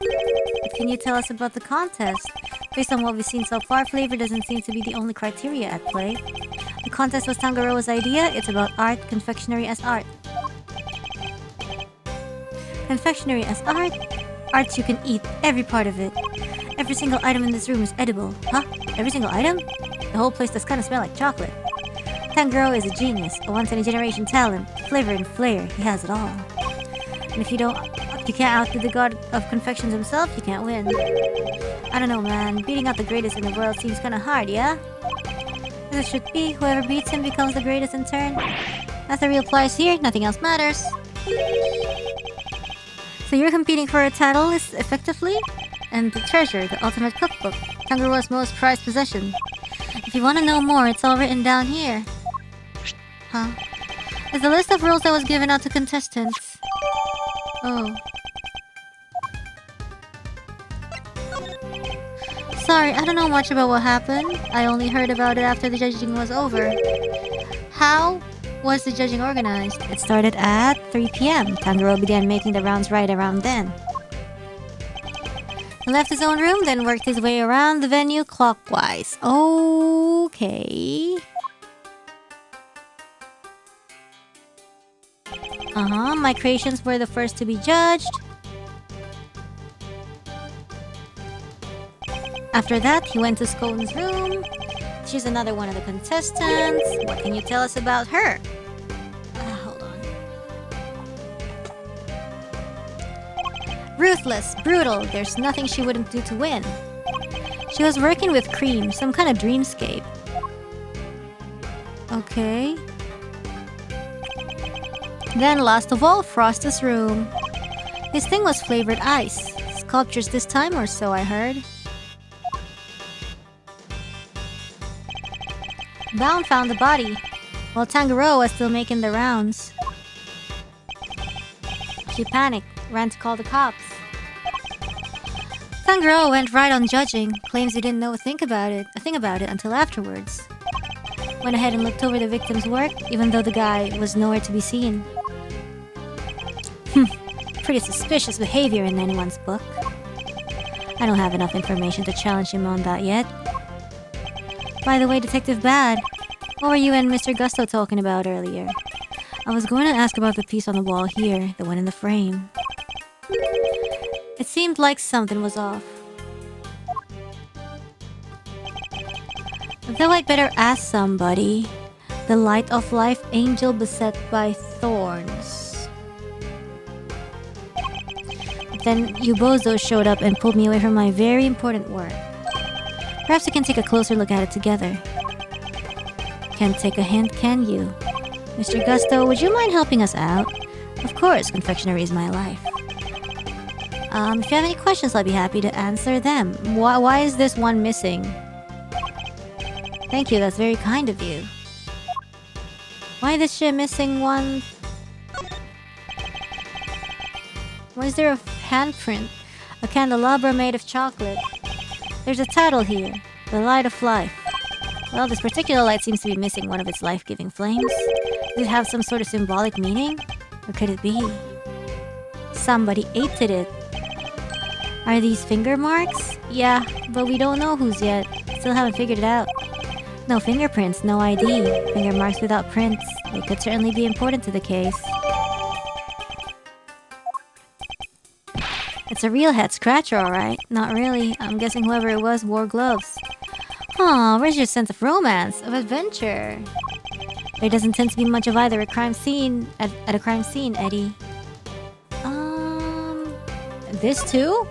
What can you tell us about the contest? Based on what we've seen so far, flavor doesn't seem to be the only criteria at play. The contest was Tangaroa's idea, it's about art, confectionery as art. Confectionery as art? Arts you can eat, every part of it. Every single item in this room is edible. Huh? Every single item? The whole place does kind of smell like chocolate. Tangaroa is a genius, a once-in-a-generation talent. Flavor and flair, he has it all. And if you can't outdo the god of confections himself, you can't win. I don't know, man. Beating out the greatest in the world seems kinda hard, yeah? As it should be, whoever beats him becomes the greatest in turn. That's the real prize here, nothing else matters. So you're competing for a title, effectively? And the treasure, the ultimate cookbook, Tangaroa's most prized possession. If you want to know more, it's all written down here. Huh? It's a list of rules that was given out to contestants. Oh. Sorry, I don't know much about what happened. I only heard about it after the judging was over. How was the judging organized? It started at 3 p.m. Tanjiro began making the rounds right around then. He left his own room, then worked his way around the venue clockwise. Okay. My creations were the first to be judged. After that, he went to Scone's room. She's another one of the contestants. What can you tell us about her? Hold on. Ruthless, brutal, there's nothing she wouldn't do to win. She was working with Cream, some kind of dreamscape. Okay. Then last of all, Frost's room. His thing was flavored ice. Sculptures this time or so, I heard. Bound found the body, while Tanjiro was still making the rounds. She panicked, ran to call the cops. Tanjiro went right on judging, claims he didn't know a thing about it until afterwards. Went ahead and looked over the victim's work, even though the guy was nowhere to be seen. Pretty suspicious behavior in anyone's book. I don't have enough information to challenge him on that yet. By the way, Detective Bad, what were you and Mr. Gusto talking about earlier? I was going to ask about the piece on the wall here, the one in the frame. It seemed like something was off. Though I'd better ask somebody. The light of life angel beset by thorns. Then Ubozo showed up and pulled me away from my very important work. Perhaps we can take a closer look at it together. Can't take a hint, can you? Mr. Gusto, would you mind helping us out? Of course, confectionery is my life. If you have any questions, I'll be happy to answer them. Why is this one missing? Thank you, that's very kind of you. Why is she missing one? Why is there a handprint? A candelabra made of chocolate. There's a title here, The Light of Life. Well, this particular light seems to be missing one of its life-giving flames. Does it have some sort of symbolic meaning? Or could it be somebody ate it? Are these finger marks? Yeah, but we don't know whose yet. Still haven't figured it out. No fingerprints, no ID. Finger marks without prints. They could certainly be important to the case. It's a real head scratcher, alright. Not really. I'm guessing whoever it was wore gloves. Aw, where's your sense of romance, of adventure? There doesn't tend to be much of either a crime scene at a crime scene, Eddie. This too?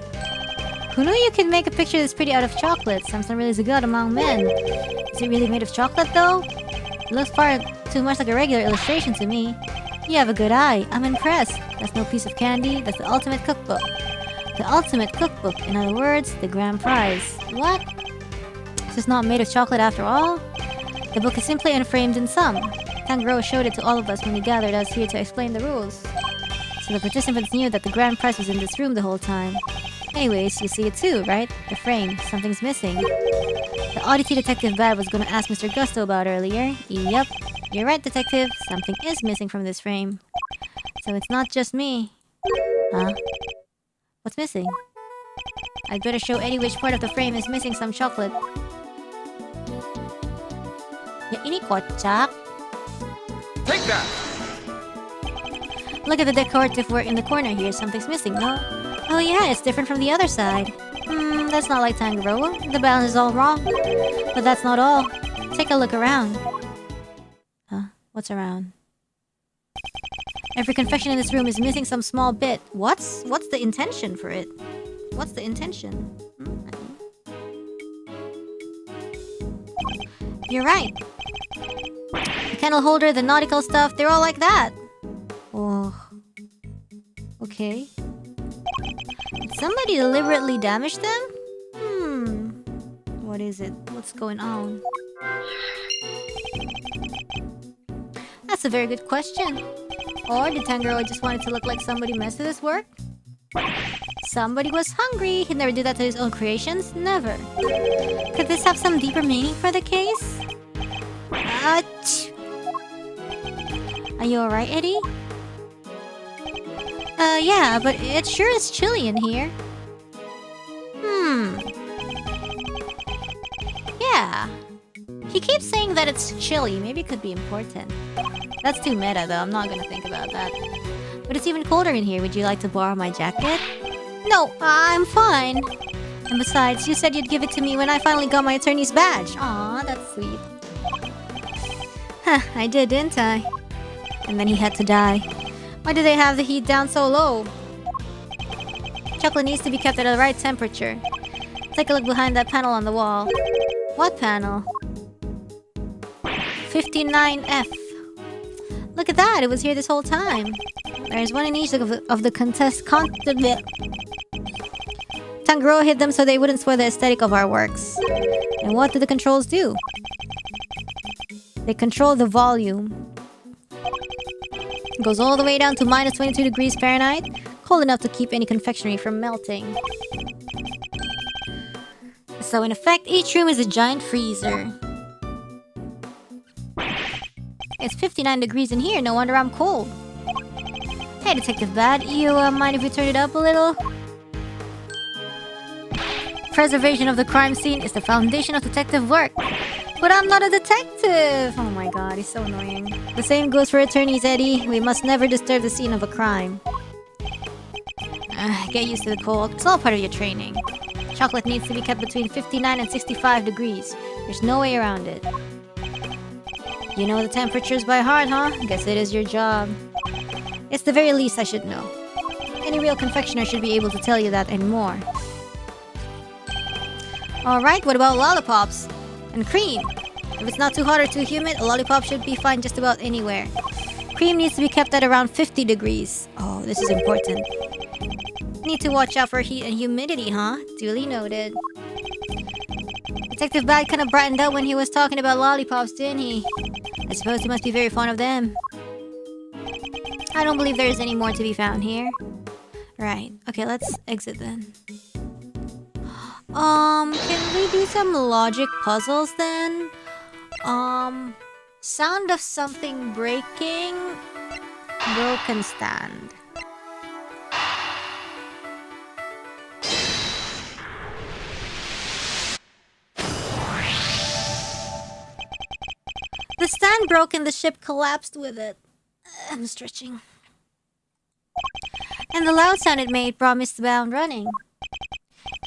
Who knew you could make a picture this pretty out of chocolate? Something really is good among men. Is it really made of chocolate though? It looks far too much like a regular illustration to me. You have a good eye. I'm impressed. That's no piece of candy. That's the ultimate cookbook. The ultimate cookbook. In other words, the grand prize. What? This is not made of chocolate after all? The book is simply unframed in some. Tanjiro showed it to all of us when he gathered us here to explain the rules. So the participants knew that the grand prize was in this room the whole time. Anyways, you see it too, right? The frame. Something's missing. The oddity Detective Bad was gonna ask Mr. Gusto about earlier. Yep. You're right, Detective. Something is missing from this frame. So it's not just me. Huh? What's missing? I'd better show Eddie which part of the frame is missing some chocolate. Ya ini kocak. Take that! Look at the decorative work in the corner here. Something's missing, no? Oh yeah, it's different from the other side. That's not like Tanjiro. The balance is all wrong. But that's not all. Take a look around. Huh? What's around? Every confection in this room is missing some small bit. What's the intention for it? What's the intention? You're right. The candle holder, the nautical stuff, they're all like that. Oh. Okay. Did somebody deliberately damage them? What is it? What's going on? That's a very good question. Or did Tanjiro just want it to look like somebody messed with his work? Somebody was hungry. He'd never do that to his own creations. Never. Could this have some deeper meaning for the case? Are you alright, Eddie? Yeah, but it sure is chilly in here. Yeah. He keeps saying that it's chilly. Maybe it could be important. That's too meta, though. I'm not gonna think about that. But it's even colder in here. Would you like to borrow my jacket? No, I'm fine. And besides, you said you'd give it to me when I finally got my attorney's badge. Aw, that's sweet. Huh, I did, didn't I? And then he had to die. Why do they have the heat down so low? Chocolate needs to be kept at the right temperature. Take a look behind that panel on the wall. What panel? 59F. Look at that, it was here this whole time. There's one in each of the contest Tanjiro hid them so they wouldn't spoil the aesthetic of our works. And what do the controls do? They control the volume. It goes all the way down to minus 22 degrees Fahrenheit, cold enough to keep any confectionery from melting. So in effect, each room is a giant freezer. It's 59 degrees in here, no wonder I'm cold. Hey, Detective Bad, you mind if we turn it up a little? Preservation of the crime scene is the foundation of detective work. But I'm not a detective! Oh my god, he's so annoying. The same goes for attorneys, Eddie. We must never disturb the scene of a crime. Get used to the cold. It's all part of your training. Chocolate needs to be kept between 59 and 65 degrees. There's no way around it. You know the temperatures by heart, huh? Guess it is your job. It's the very least I should know. Any real confectioner should be able to tell you that and more. Alright, what about lollipops? And cream? If it's not too hot or too humid, a lollipop should be fine just about anywhere. Cream needs to be kept at around 50 degrees. Oh, this is important. Need to watch out for heat and humidity, huh? Duly noted. Detective Bad kind of brightened up when he was talking about lollipops, didn't he? I suppose he must be very fond of them. I don't believe there is any more to be found here. Right. Okay, let's exit then. Can we do some logic puzzles then? Sound of something breaking. Broken stand. The stand broke and the ship collapsed with it. I'm stretching. And the loud sound it made brought Miss Bound running.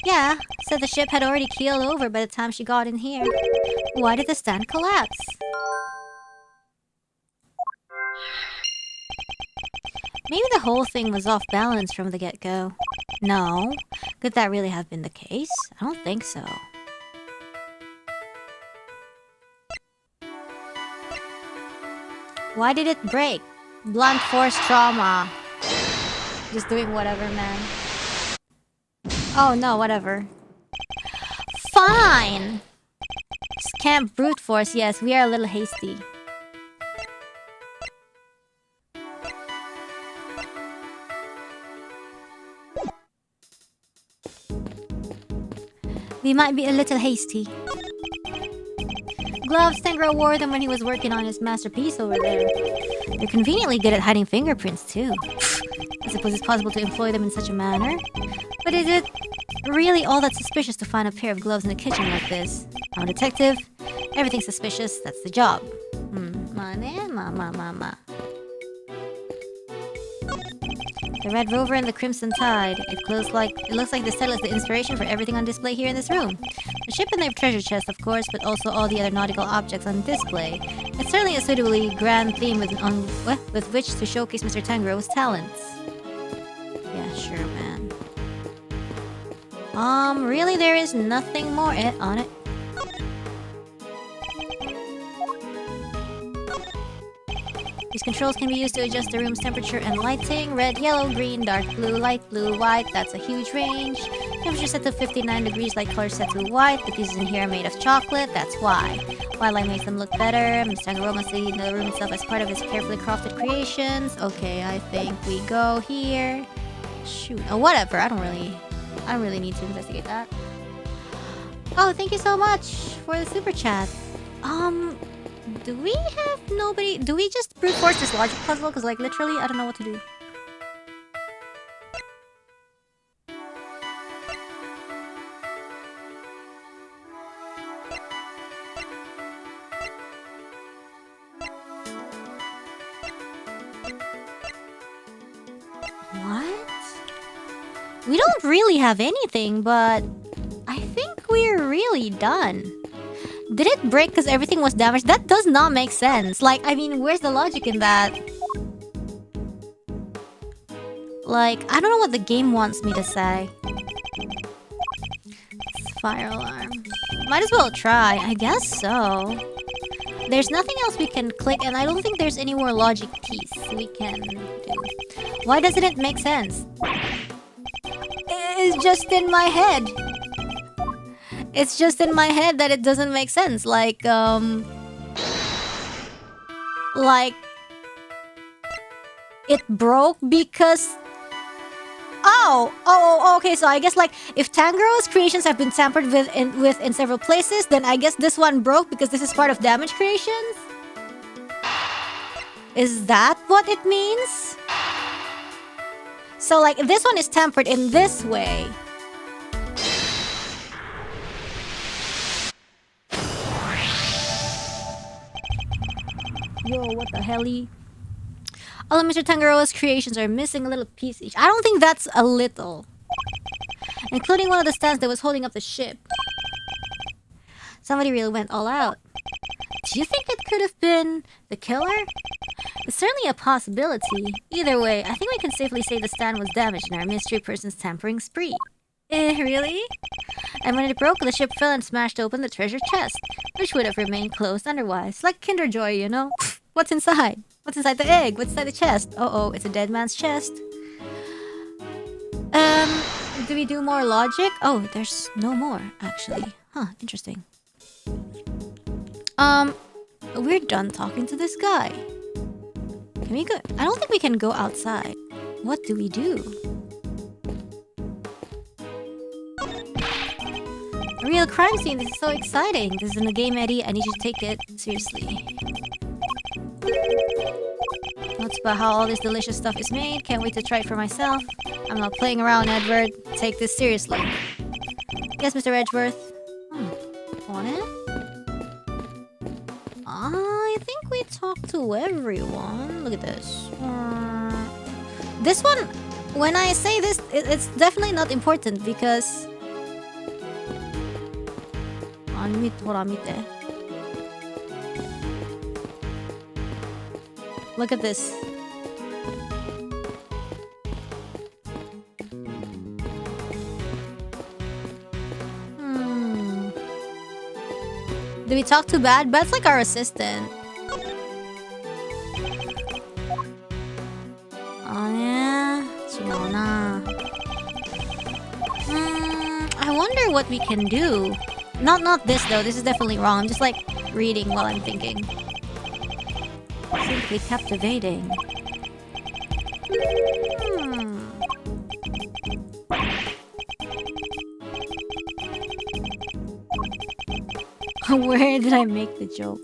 Yeah, said the ship had already keeled over by the time she got in here. Why did the stand collapse? Maybe the whole thing was off balance from the get-go. No. Could that really have been the case? I don't think so. Why did it break? Blunt force trauma. Just doing whatever, man. Oh no, whatever. Fine! Scamp brute force, yes, we are a little hasty. We might be a little hasty. Gloves, Tanjiro wore them when he was working on his masterpiece over there. They're conveniently good at hiding fingerprints, too. I suppose it's possible to employ them in such a manner. But is it really all that suspicious to find a pair of gloves in the kitchen like this? I'm a detective. Everything's suspicious. That's the job. The Red Rover and the Crimson Tide. It looks like this title is the inspiration for everything on display here in this room. The ship and their treasure chest, of course, but also all the other nautical objects on display. It's certainly a suitably grand theme with which to showcase Mr. Tanjiro's talents. Yeah, sure, man. Really, there is nothing more on it. These controls can be used to adjust the room's temperature and lighting. Red, yellow, green, dark blue, light blue, white. That's a huge range. Temperature set to 59 degrees, light color set to white. The pieces in here are made of chocolate. That's why. White light makes them look better. Mr. Tanjiro must see the room itself as part of his carefully crafted creations. Okay, I think we go here. Shoot. Oh, whatever. I don't really need to investigate that. Oh, thank you so much for the super chat. Do we have nobody? Do we just brute force this logic puzzle? Because, like, literally, I don't know what to do. What? We don't really have anything, but I think we're really done. Did it break because everything was damaged? That does not make sense. Like, I mean, where's the logic in that? Like, I don't know what the game wants me to say. Fire alarm. Might as well try. I guess so. There's nothing else we can click, and I don't think there's any more logic piece we can do. Why doesn't it make sense? It's just in my head. It's just in my head that it doesn't make sense. Like, it broke because... Oh, okay, so I guess, like, if Tangaro's creations have been tampered with in several places, then I guess this one broke because this is part of damaged creations? Is that what it means? So, like, this one is tampered in this way. Yo, what the helly? All of Mr. Tangaroa's creations are missing a little piece each. I don't think that's a little. Including one of the stands that was holding up the ship. Somebody really went all out. Do you think it could have been the killer? It's certainly a possibility. Either way, I think we can safely say the stand was damaged in our mystery person's tampering spree. Really? And when it broke, the ship fell and smashed open the treasure chest, which would have remained closed otherwise. Like Kinder Joy, you know? What's inside? What's inside the egg? What's inside the chest? Uh-oh, it's a dead man's chest. Do we do more logic? Oh, there's no more, actually. Huh, interesting. We're done talking to this guy. Can we go? I don't think we can go outside. What do we do? A real crime scene. This is so exciting. This is in the game, Eddie. I need you to take it seriously. Notes about how all this delicious stuff is made. Can't wait to try it for myself. I'm not playing around, Edward. Take this seriously. Yes, Mr. Edgeworth. Want it? I think we talked to everyone. Look at this. This one, when I say this, it's definitely not important because... Look at this. Do we talk to Bad? Bad's like our assistant. Oh yeah? I wonder what we can do. Not this though, this is definitely wrong. I'm just like reading while I'm thinking. Simply captivating. Where did I make the joke?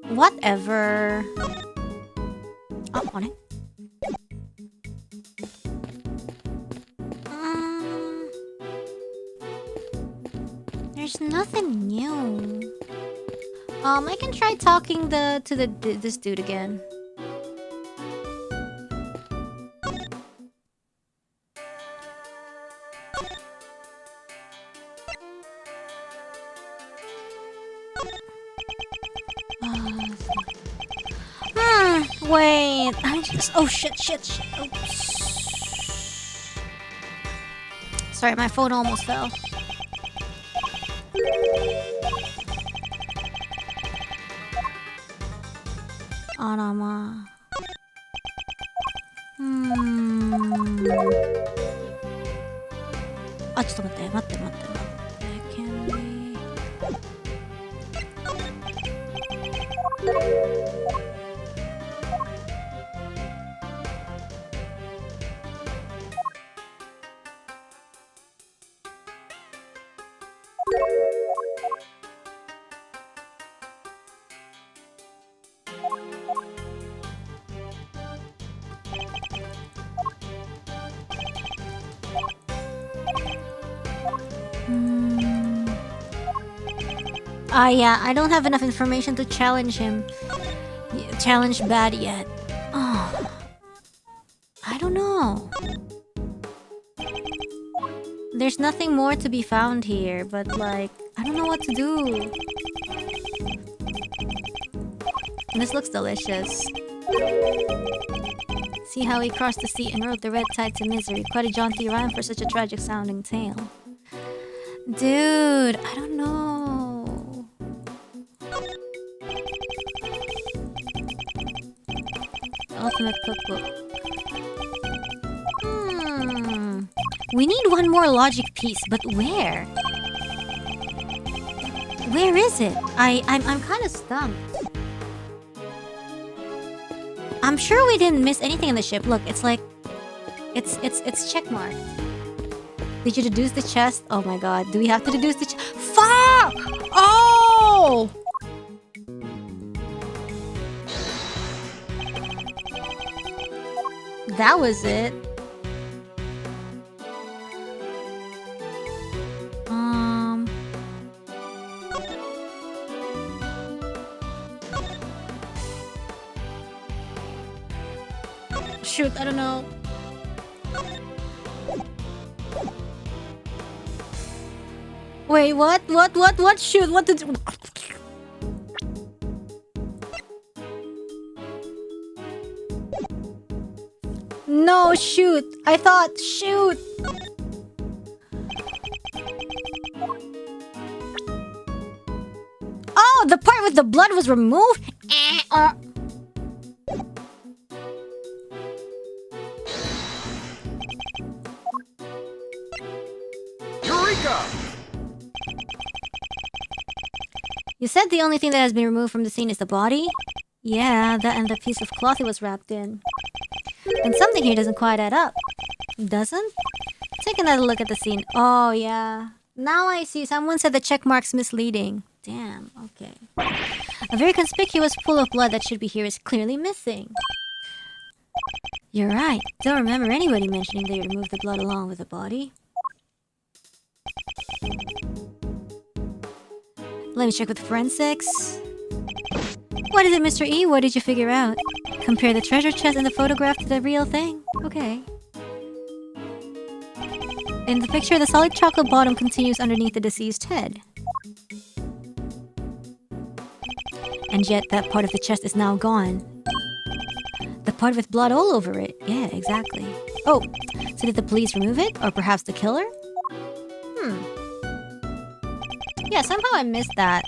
Whatever. Oh, on it. There's nothing new. I can try talking to this dude again. Wait, I just... Oh, shit. Oops. Sorry, my phone almost fell. Hanamaru. Ah, ちょっと待って。Can we... Yeah, I don't have enough information to challenge him. Challenge bad yet. Oh. I don't know. There's nothing more to be found here, but like, I don't know what to do. This looks delicious. See how he crossed the sea and rode the red tide to misery. Quite a jaunty rhyme for such a tragic sounding tale. Dude, I don't know. Ultimate cookbook. We need one more logic piece, but where? Where is it? I'm kind of stumped. I'm sure we didn't miss anything in the ship. Look, it's like it's checkmarked. Did you deduce the chest? Oh my god, do we have to deduce the chest? Fuck! Oh! That was it. Shoot, I don't know. Wait, what? What? Shoot, what did... No, shoot. I thought, shoot. Oh, the part with the blood was removed? You said the only thing that has been removed from the scene is the body? Yeah, that and the piece of cloth it was wrapped in. And something here doesn't quite add up. Doesn't? Take another look at the scene. Oh, yeah. Now I see. Someone said the check mark's misleading. Damn, okay. A very conspicuous pool of blood that should be here is clearly missing. You're right. Don't remember anybody mentioning they removed the blood along with the body. Let me check with forensics. What is it, Mr. E? What did you figure out? Compare the treasure chest in the photograph to the real thing. Okay. In the picture, the solid chocolate bottom continues underneath the deceased head. And yet, that part of the chest is now gone. The part with blood all over it. Yeah, exactly. Oh, so did the police remove it? Or perhaps the killer? Yeah, somehow I missed that.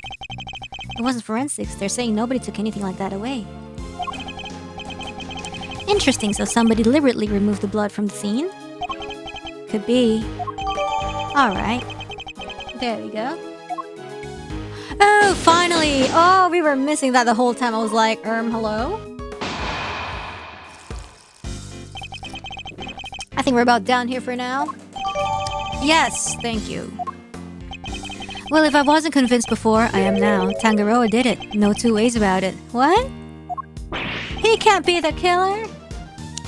It wasn't forensics. They're saying nobody took anything like that away. Interesting, so somebody deliberately removed the blood from the scene? Could be. Alright. There we go. Oh, finally! Oh, we were missing that the whole time. I was like, hello? I think we're about done here for now. Yes, thank you. Well, if I wasn't convinced before, I am now. Tangaroa did it. No two ways about it. What? He can't be the killer?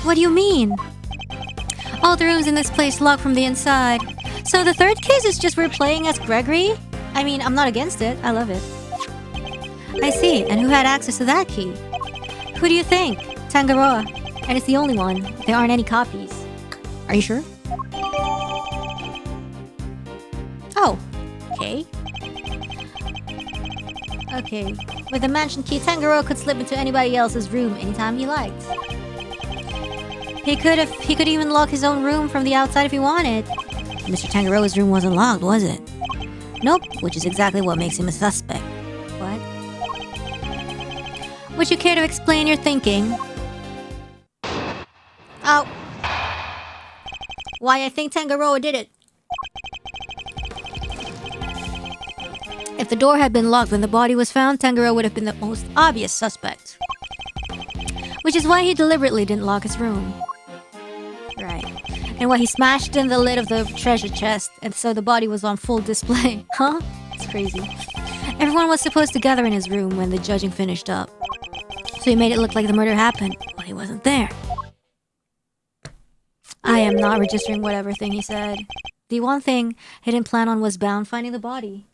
What do you mean? All the rooms in this place locked from the inside. So the third case is just we're playing as Gregory? I mean, I'm not against it. I love it. I see. And who had access to that key? Who do you think? Tangaroa. And it's the only one. There aren't any copies. Are you sure? Oh. Okay. Okay. With the mansion key, Tangaroa could slip into anybody else's room anytime he liked. He could even lock his own room from the outside if he wanted. Mr. Tangaroa's room wasn't locked, was it? Nope, which is exactly what makes him a suspect. What? Would you care to explain your thinking? Oh. Why I think Tangaroa did it. If the door had been locked when the body was found, Tangaroa would have been the most obvious suspect. Which is why he deliberately didn't lock his room. Right. And why he smashed in the lid of the treasure chest, and so the body was on full display. Huh? It's crazy. Everyone was supposed to gather in his room when the judging finished up. So he made it look like the murder happened when he wasn't there. I am not registering whatever thing he said. The one thing he didn't plan on was Bound finding the body.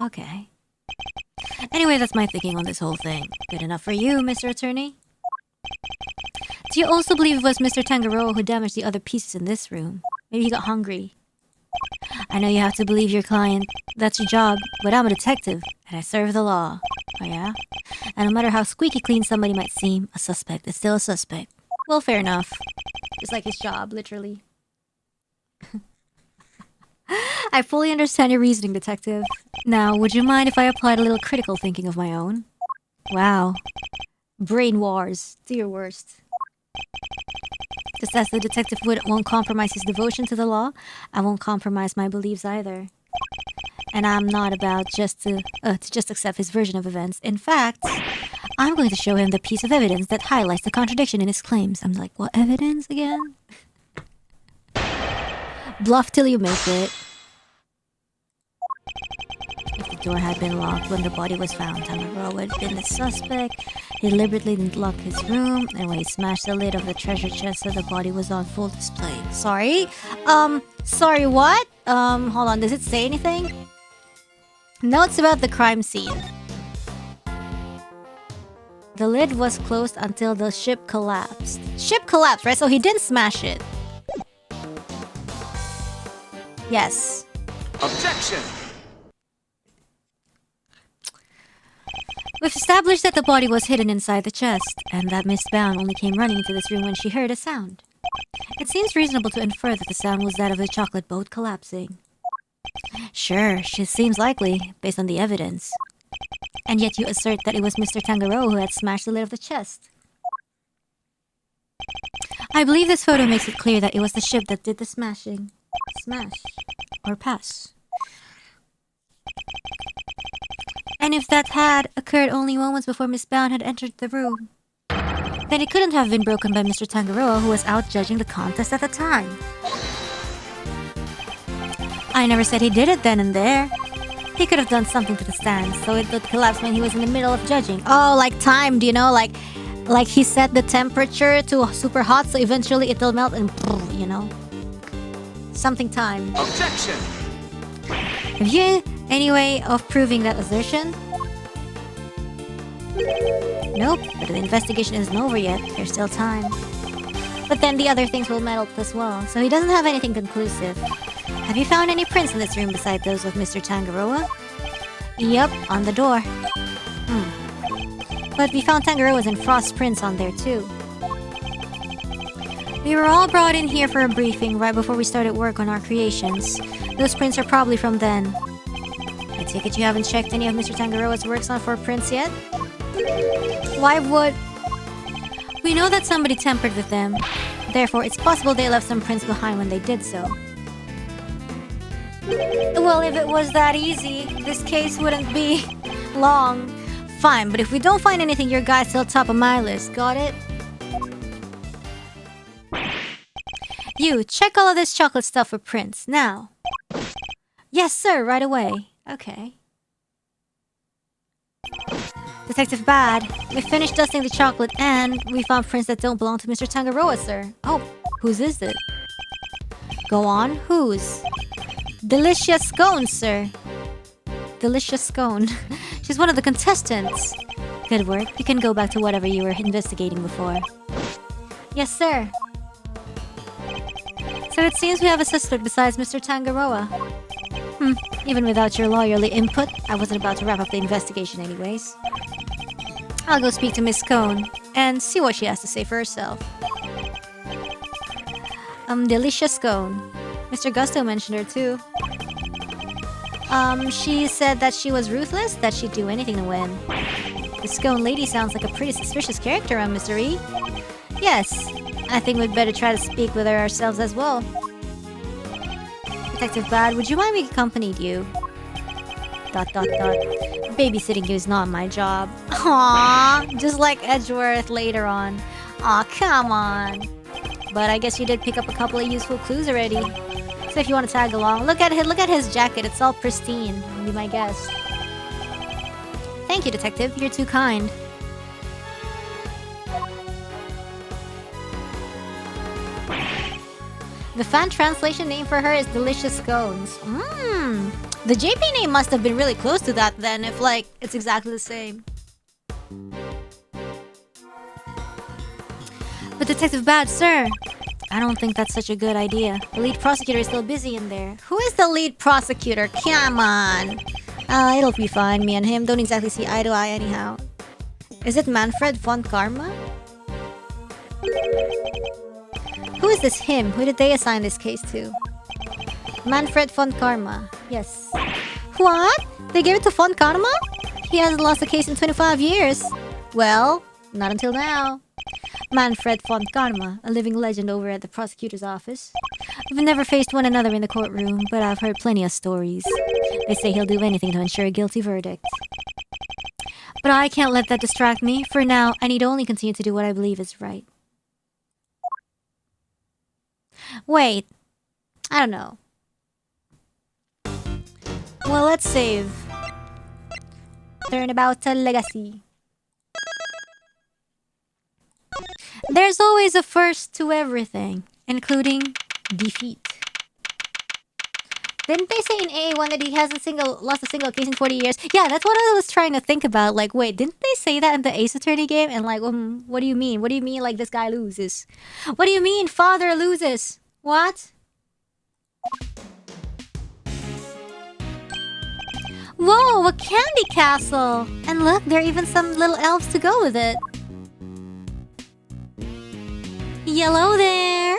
Okay. Anyway, that's my thinking on this whole thing. Good enough for you, Mr. Attorney? Do you also believe it was Mr. Tangaroa who damaged the other pieces in this room? Maybe he got hungry. I know you have to believe your client. That's your job. But I'm a detective, and I serve the law. Oh yeah? And no matter how squeaky clean somebody might seem, a suspect is still a suspect. Well, fair enough. Just like his job, literally. I fully understand your reasoning, detective. Now, would you mind if I applied a little critical thinking of my own? Wow. Brain wars. Do your worst. Just as the detective won't compromise his devotion to the law, I won't compromise my beliefs either. And I'm not about to just accept his version of events. In fact, I'm going to show him the piece of evidence that highlights the contradiction in his claims. I'm like, what evidence again? Bluff till you make it. If the door had been locked when the body was found, Hanamaru would have been the suspect. He deliberately didn't lock his room, and when he smashed the lid of the treasure chest so the body was on full display. Sorry? Sorry, what? Hold on, does it say anything? Notes about the crime scene. The lid was closed until the ship collapsed. Ship collapsed, right? So he didn't smash it. Yes. Objection! We've established that the body was hidden inside the chest, and that Miss Bound only came running into this room when she heard a sound. It seems reasonable to infer that the sound was that of the chocolate boat collapsing. Sure, she seems likely, based on the evidence. And yet you assert that it was Mr. Tangaroa who had smashed the lid of the chest. I believe this photo makes it clear that it was the ship that did the smashing. Smash. Or pass. And if that had occurred only moments before Miss Bound had entered the room, then it couldn't have been broken by Mr. Tangaroa, who was out judging the contest at the time. I never said he did it then and there. He could have done something to the stand, so it would collapse when he was in the middle of judging. Oh, like timed, you know, like he set the temperature to super hot, so eventually it'll melt and, you know, something timed. Objection! Have you any way of proving that assertion? Nope, but the investigation isn't over yet. There's still time. But then the other things will melt as well, so he doesn't have anything conclusive. Have you found any prints in this room beside those of Mr. Tangaroa? Yep, on the door. But we found Tangaroa's and Frost's prints on there too. We were all brought in here for a briefing right before we started work on our creations. Those prints are probably from then. I take it you haven't checked any of Mr. Tangaroa's works on for prints yet? Why would... We know that somebody tampered with them. Therefore, it's possible they left some prints behind when they did so. Well, if it was that easy, this case wouldn't be long. Fine, but if we don't find anything, your guy's still top of my list. Got it? You, check all of this chocolate stuff for prints, now. Yes, sir, right away. Okay. Detective Bad, we finished dusting the chocolate and we found prints that don't belong to Mr. Tangaroa, sir. Oh, whose is it? Go on, whose? Delicious Scone, sir. Delicious Scone. She's one of the contestants. Good work. You can go back to whatever you were investigating before. Yes, sir. So it seems we have a suspect besides Mr. Tangaroa. Even without your lawyerly input, I wasn't about to wrap up the investigation anyways. I'll go speak to Miss Cone and see what she has to say for herself. Delicious Scone. Mr. Gusto mentioned her too. She said that she was ruthless, that she'd do anything to win. The Scone lady sounds like a pretty suspicious character, Mr. E. Yes, I think we'd better try to speak with her ourselves as well. Detective Bad, would you mind me accompanied you? ... Babysitting you is not my job. Aww, just like Edgeworth later on. Aw, come on. But I guess you did pick up a couple of useful clues already. So if you want to tag along, look at his jacket. It's all pristine. Be my guest. Thank you, Detective. You're too kind. The fan translation name for her is Delicious Scones. Mmm. The JP name must have been really close to that then, if like, it's exactly the same. But Detective Bad, sir, I don't think that's such a good idea. The lead prosecutor is still busy in there. Who is the lead prosecutor? Come on. It'll be fine. Me and him don't exactly see eye to eye anyhow. Is it Manfred von Karma? Who is this him? Who did they assign this case to? Manfred von Karma. Yes. What? They gave it to von Karma? He hasn't lost a case in 25 years. Well, not until now. Manfred von Karma, a living legend over at the prosecutor's office. We've never faced one another in the courtroom, but I've heard plenty of stories. They say he'll do anything to ensure a guilty verdict. But I can't let that distract me. For now, I need to only continue to do what I believe is right. Wait. I don't know. Well, let's save. Turnabout legacy. There's always a first to everything, including defeat. Didn't they say in AA1 that he hasn't lost a single case in 40 years? Yeah, that's what I was trying to think about. Like, wait, didn't they say that in the Ace Attorney game? And like, what do you mean? What do you mean like this guy loses? What do you mean father loses? What? Whoa, a candy castle! And look, there are even some little elves to go with it. Hello there!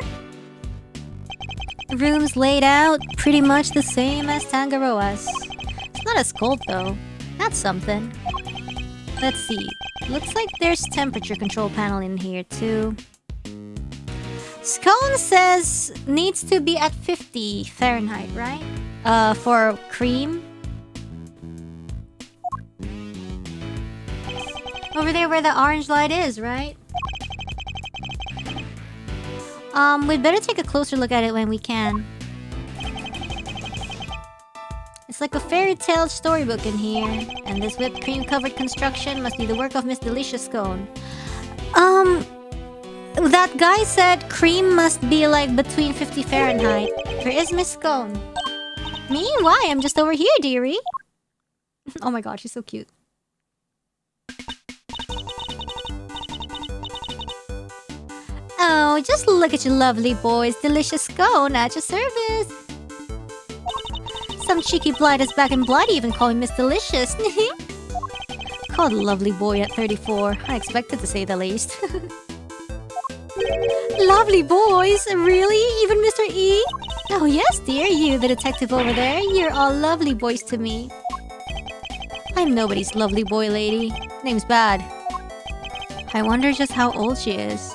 The room's laid out pretty much the same as Tangaroa's. It's not as cold though. That's something. Let's see. Looks like there's temperature control panel in here too. Scone says needs to be at 50 Fahrenheit, right? For cream. Over there where the orange light is, right? We'd better take a closer look at it when we can. It's like a fairy tale storybook in here. And this whipped cream covered construction must be the work of Miss Delicious Scone. That guy said cream must be like between 50 Fahrenheit. Where is Miss Scone? Me? Why? I'm just over here, dearie. Oh my god, she's so cute. Oh, just look at you lovely boys. Delicious Scone at your service. Some cheeky blight is back in blood even calling Miss Delicious. Called lovely boy at 34. Unexpected to say the least. Lovely boys? Really? Even Mr. E? Oh yes, dear. You, the detective over there. You're all lovely boys to me. I'm nobody's lovely boy lady. Name's Bad. I wonder just how old she is.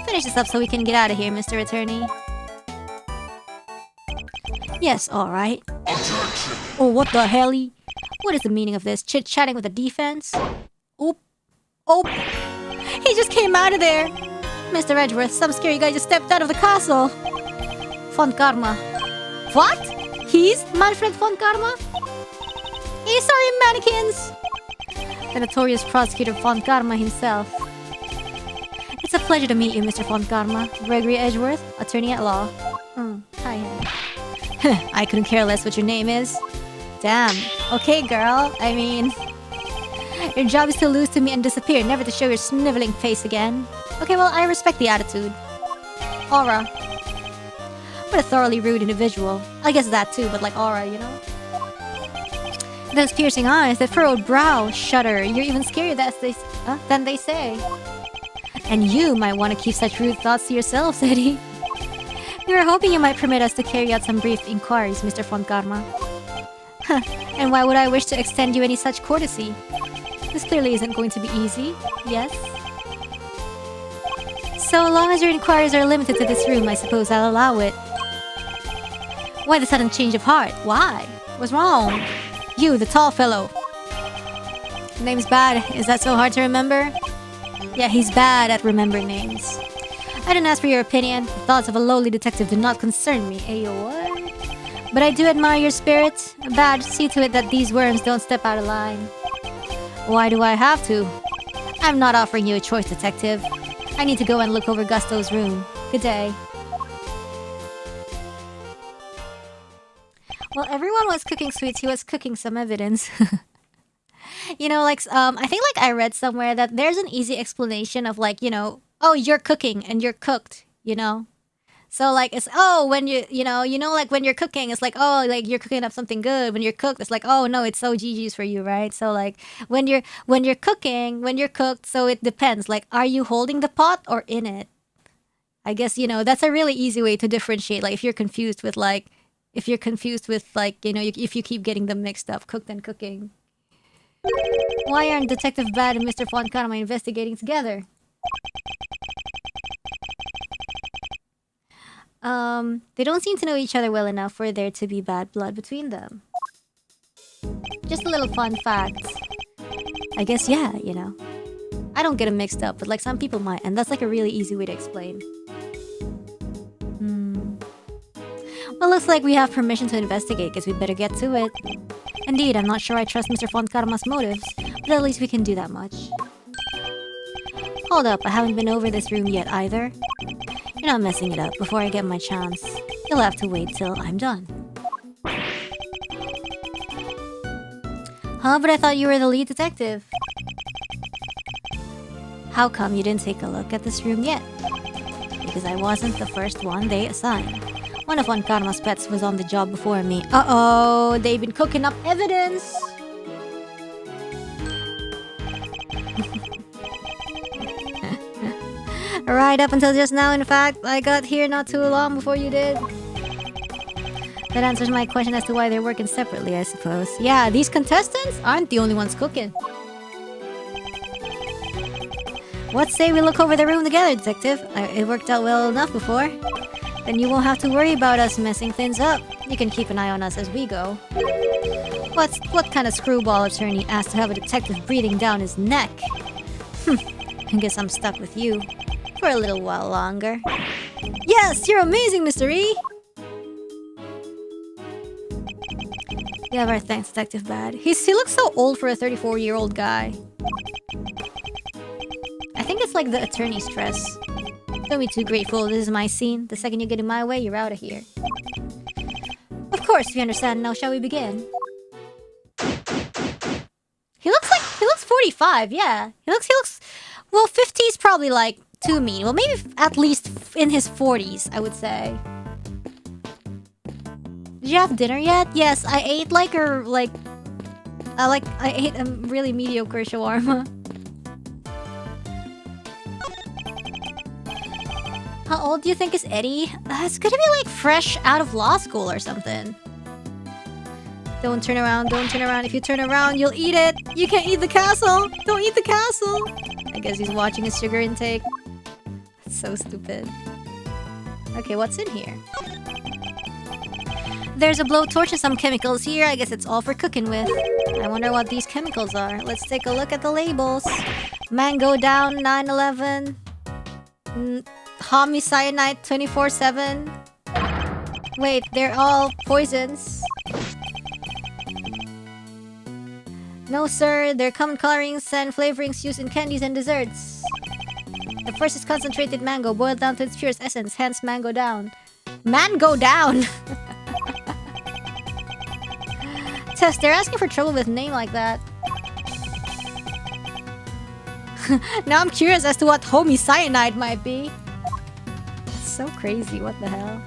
Finish this up so we can get out of here, Mr. Attorney. Yes, alright. Oh, what the helly? What is the meaning of this? Chit-chatting with the defense? Oop. Oh. He just came out of there. Mr. Edgeworth, some scary guy just stepped out of the castle. Von Karma. What? He's Manfred von Karma? He's sorry, mannequins. The notorious prosecutor von Karma himself. It's a pleasure to meet you, Mr. von Karma. Gregory Edgeworth, attorney at law. Hi. I couldn't care less what your name is. Damn. Okay, girl. I mean... Your job is to lose to me and disappear, never to show your sniveling face again. Okay, well, I respect the attitude. Aura. What a thoroughly rude individual. I guess that too, but like aura, you know? Those piercing eyes, that furrowed brow, shudder. You're even scarier than they say. And you might want to keep such rude thoughts to yourself, Eddie. We were hoping you might permit us to carry out some brief inquiries, Mr. von Karma. And why would I wish to extend you any such courtesy? This clearly isn't going to be easy, yes? So long as your inquiries are limited to this room, I suppose I'll allow it. Why the sudden change of heart? Why? What's wrong? You, the tall fellow. Name's Bad. Is that so hard to remember? Yeah, he's bad at remembering names. I didn't ask for your opinion. The thoughts of a lowly detective do not concern me. Ayo, what? But I do admire your spirit. Bad, see to it that these worms don't step out of line. Why do I have to? I'm not offering you a choice, detective. I need to go and look over Gusto's room. Good day. Well, everyone was cooking sweets. He was cooking some evidence. You know, like I think like I read somewhere that there's an easy explanation of like, you know, oh, you're cooking and you're cooked, you know. So like it's oh when you know like when you're cooking it's like oh like you're cooking up something good. When you're cooked it's like oh no it's so GG's for you, right? So like when you're cooking, when you're cooked, so it depends, like are you holding the pot or in it? I guess you know that's a really easy way to differentiate, like if you're confused with like you know if you keep getting them mixed up, cooked and cooking. Why aren't Detective Bad and Mr. Fonkanama investigating together? They don't seem to know each other well enough for there to be bad blood between them. Just a little fun fact. I guess, yeah, you know. I don't get them mixed up, but like some people might, and that's like a really easy way to explain. Well, looks like we have permission to investigate, guess we better get to it. Indeed, I'm not sure I trust Mr. Fonkarama's motives, but at least we can do that much. Hold up, I haven't been over this room yet either. You're not messing it up before I get my chance. You'll have to wait till I'm done. Huh, but I thought you were the lead detective. How come you didn't take a look at this room yet? Because I wasn't the first one they assigned. One of Karma's pets was on the job before me. Uh-oh, they've been cooking up evidence. Right up until just now, in fact, I got here not too long before you did. That answers my question as to why they're working separately, I suppose. Yeah, these contestants aren't the only ones cooking. What say we look over the room together, detective? It worked out well enough before. Then you won't have to worry about us messing things up. You can keep an eye on us as we go. What kind of screwball attorney asked to have a detective breathing down his neck? I guess I'm stuck with you. For a little while longer. Yes, you're amazing, Mr. E! You have our thanks, Detective Bad. He looks so old for a 34-year-old guy. I think it's like the attorney stress. Don't be too grateful, this is my scene. The second you get in my way, you're out of here. Of course, if you understand, now shall we begin? He looks 45, yeah. He looks, well, 50 is probably like too mean. Well, maybe at least in his 40s, I would say. Did you have dinner yet? Yes, I ate I ate a really mediocre shawarma. How old do you think is Eddie? It's gonna be like fresh out of law school or something. Don't turn around, don't turn around. If you turn around, you'll eat it. You can't eat the castle. Don't eat the castle. I guess he's watching his sugar intake. So stupid. Okay, what's in here? There's a blowtorch and some chemicals here. I guess it's all for cooking with. I wonder what these chemicals are. Let's take a look at the labels. Mango down 911. Homicyanide 24/7. Wait, they're all poisons. No sir, they're common colorings and flavorings used in candies and desserts. The first is concentrated mango, boiled down to its purest essence, hence mango down. Mango down! Tess, they're asking for trouble with a name like that. Now I'm curious as to what homicyanide might be. It's so crazy, what the hell?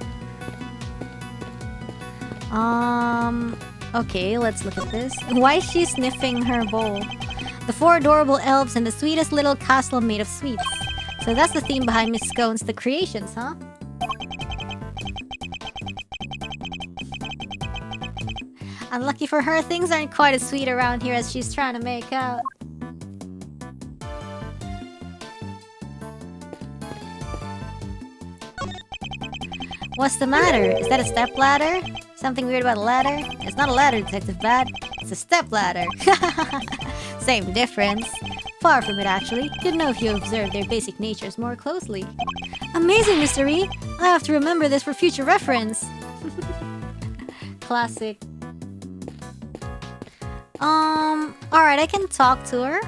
Okay, let's look at this. Why is she sniffing her bowl? The 4 adorable elves and the sweetest little castle made of sweets. So that's the theme behind Miss Scone's The Creations, huh? Unlucky for her, things aren't quite as sweet around here as she's trying to make out. What's the matter? Is that a step ladder? Something weird about a ladder? It's not a ladder, Detective Bad. It's a step ladder. Same difference. Far from it, actually. You'd know if you observed their basic natures more closely. Amazing, Mr. E! I have to remember this for future reference. Classic. Alright, I can talk to her.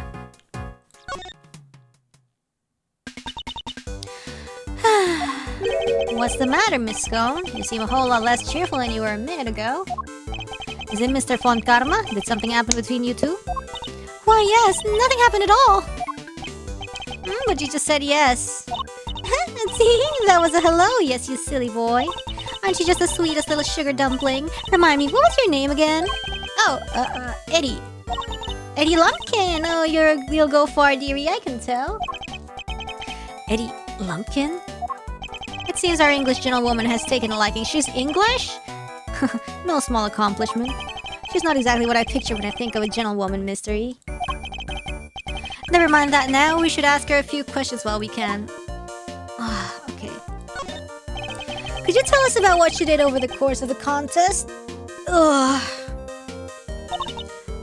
What's the matter, Miss Scone? You seem a whole lot less cheerful than you were a minute ago. Is it Mr. Font Karma? Did something happen between you two? Why, yes, nothing happened at all. But you just said yes. See, that was a hello, yes, you silly boy. Aren't you just the sweetest little sugar dumpling? Remind me, what was your name again? Oh, Eddie. Eddie Lumpkin. Oh, you'll go far, dearie, I can tell. Eddie Lumpkin? It seems our English gentlewoman has taken a liking. She's English? No small accomplishment. She's not exactly what I picture when I think of a gentlewoman, mystery. Never mind that now. We should ask her a few questions while we can. Okay. Could you tell us about what she did over the course of the contest? Ugh.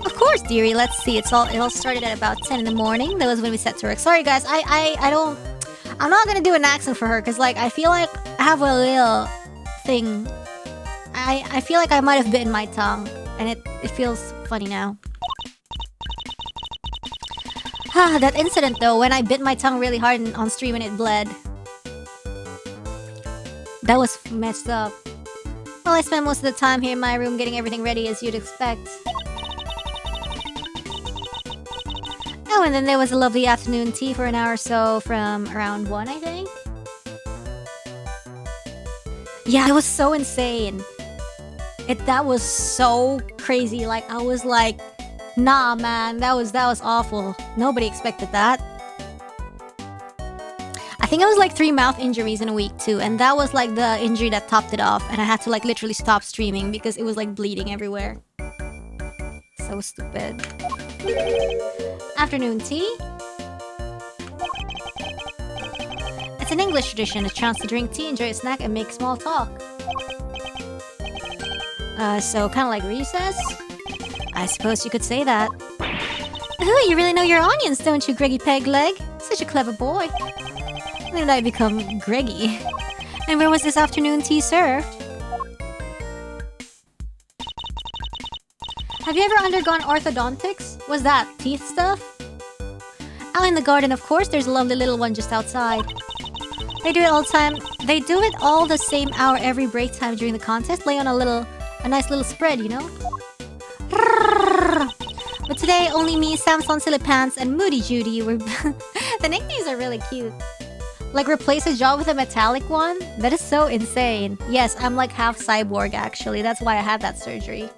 Of course, dearie. Let's see. It all started at about 10 in the morning. That was when we set to work. Sorry, guys. I'm not gonna do an accent for her because, like, I feel like I have a little thing. I feel like I might have bitten my tongue, and it feels funny now. That incident though, when I bit my tongue really hard on stream and it bled. That was messed up. Well, I spent most of the time here in my room getting everything ready as you'd expect. Oh, and then there was a lovely afternoon tea for an hour or so from around 1, I think. Yeah, it was so insane. That was so crazy. Like, I was like, nah, man, that was awful. Nobody expected that. I think it was like 3 mouth injuries in a week too, and that was like the injury that topped it off, and I had to like literally stop streaming because it was like bleeding everywhere. So stupid. Afternoon tea. It's an English tradition, a chance to drink tea, enjoy a snack, and make small talk. So kind of like recess? I suppose you could say that. Oh, you really know your onions, don't you, Greggy Pegleg? Such a clever boy. When did I become Greggy? And where was this afternoon tea served? Have you ever undergone orthodontics? What's that, teeth stuff? Out in the garden, of course, there's a lovely little one just outside. They do it all the time. They do it all the same hour every break time during the contest. Lay on a nice little spread, you know? But today, only me, Samson Silly Pants, and Moody Judy were... The nicknames are really cute. Like, replace a jaw with a metallic one? That is so insane. Yes, I'm like half cyborg, actually. That's why I had that surgery.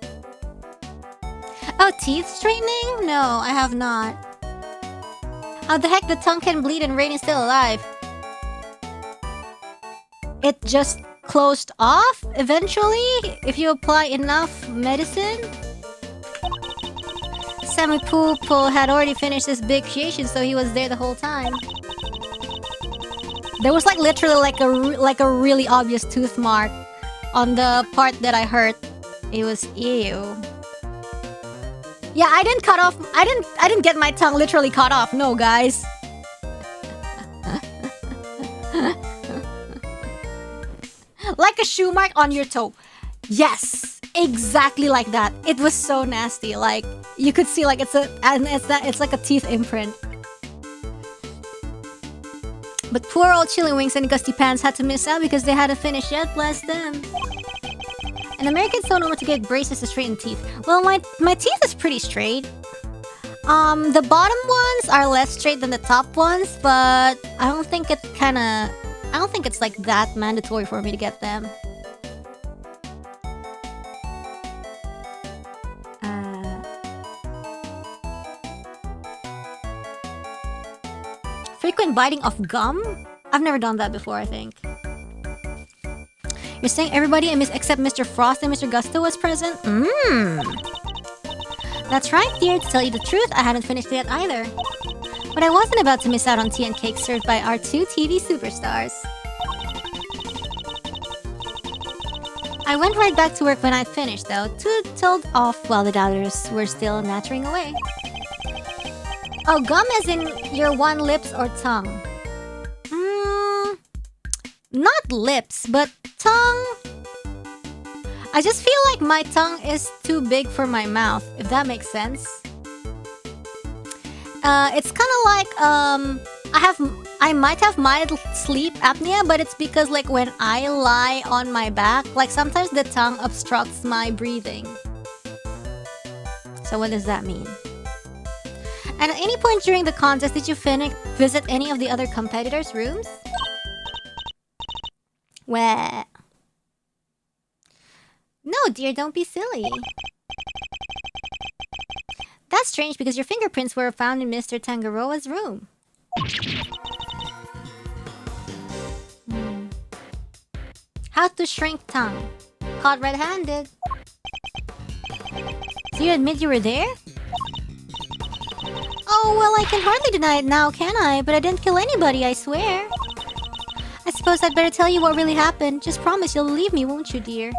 Oh, teeth straightening? No, I have not. How the heck the tongue can bleed and Rain is still alive? It just closed off eventually if you apply enough medicine? Sammy Poo had already finished his big creation, so he was there the whole time. There was like literally like a really obvious tooth mark on the part that I hurt. It was ew. Yeah, I didn't cut off. I didn't get my tongue literally cut off. No, guys. Like a shoe mark on your toe. Yes, exactly like that. It was so nasty. Like you could see, like it's like a teeth imprint. But poor old Chili Wings and Gusty Pants had to miss out because they hadn't finished yet. Bless them. And Americans don't know what to get braces to straighten teeth. Well, my teeth is pretty straight. The bottom ones are less straight than the top ones, but I don't think it's like that mandatory for me to get them. Frequent biting of gum? I've never done that before, I think. You're saying everybody except Mr. Frost and Mr. Gusto was present? That's right, dear. To tell you the truth, I hadn't finished yet either. But I wasn't about to miss out on tea and cake served by our 2 TV superstars. I went right back to work when I'd finished, though, told off while the doubters were still nattering away. Oh, gum as in your one lips or tongue? Not lips, but tongue. I just feel like my tongue is too big for my mouth, if that makes sense. It's kind of like I might have mild sleep apnea, but it's because like when I lie on my back, like sometimes the tongue obstructs my breathing. So what does that mean? And at any point during the contest, did you visit any of the other competitors' rooms? Well, no, dear, don't be silly. That's strange because your fingerprints were found in Mr. Tangaroa's room. How to shrink tongue. Caught red-handed. So you admit you were there? Oh, well, I can hardly deny it now, can I? But I didn't kill anybody, I swear. I suppose I'd better tell you what really happened. Just promise you'll leave me, won't you, dear?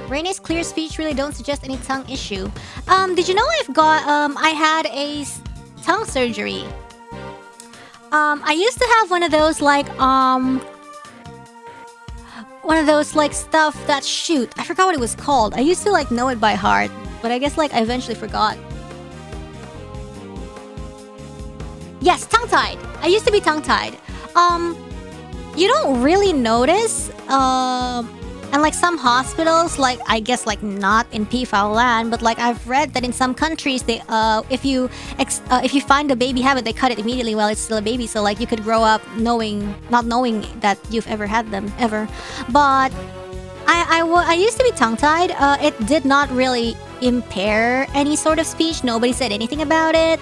Reine's clear speech really don't suggest any tongue issue. Did you know I had a tongue surgery? I used to have one of those stuff that shoot. I forgot what it was called. I used to know it by heart, but I guess I eventually forgot. Yes, tongue-tied. I used to be tongue-tied. You don't really notice, and some hospitals, I guess not in PFAL land, but I've read that in some countries they if you find a baby habit, they cut it immediately while it's still a baby, so you could grow up not knowing that you've ever had them ever. But I used to be tongue-tied. It did not really impair any sort of speech. Nobody said anything about it.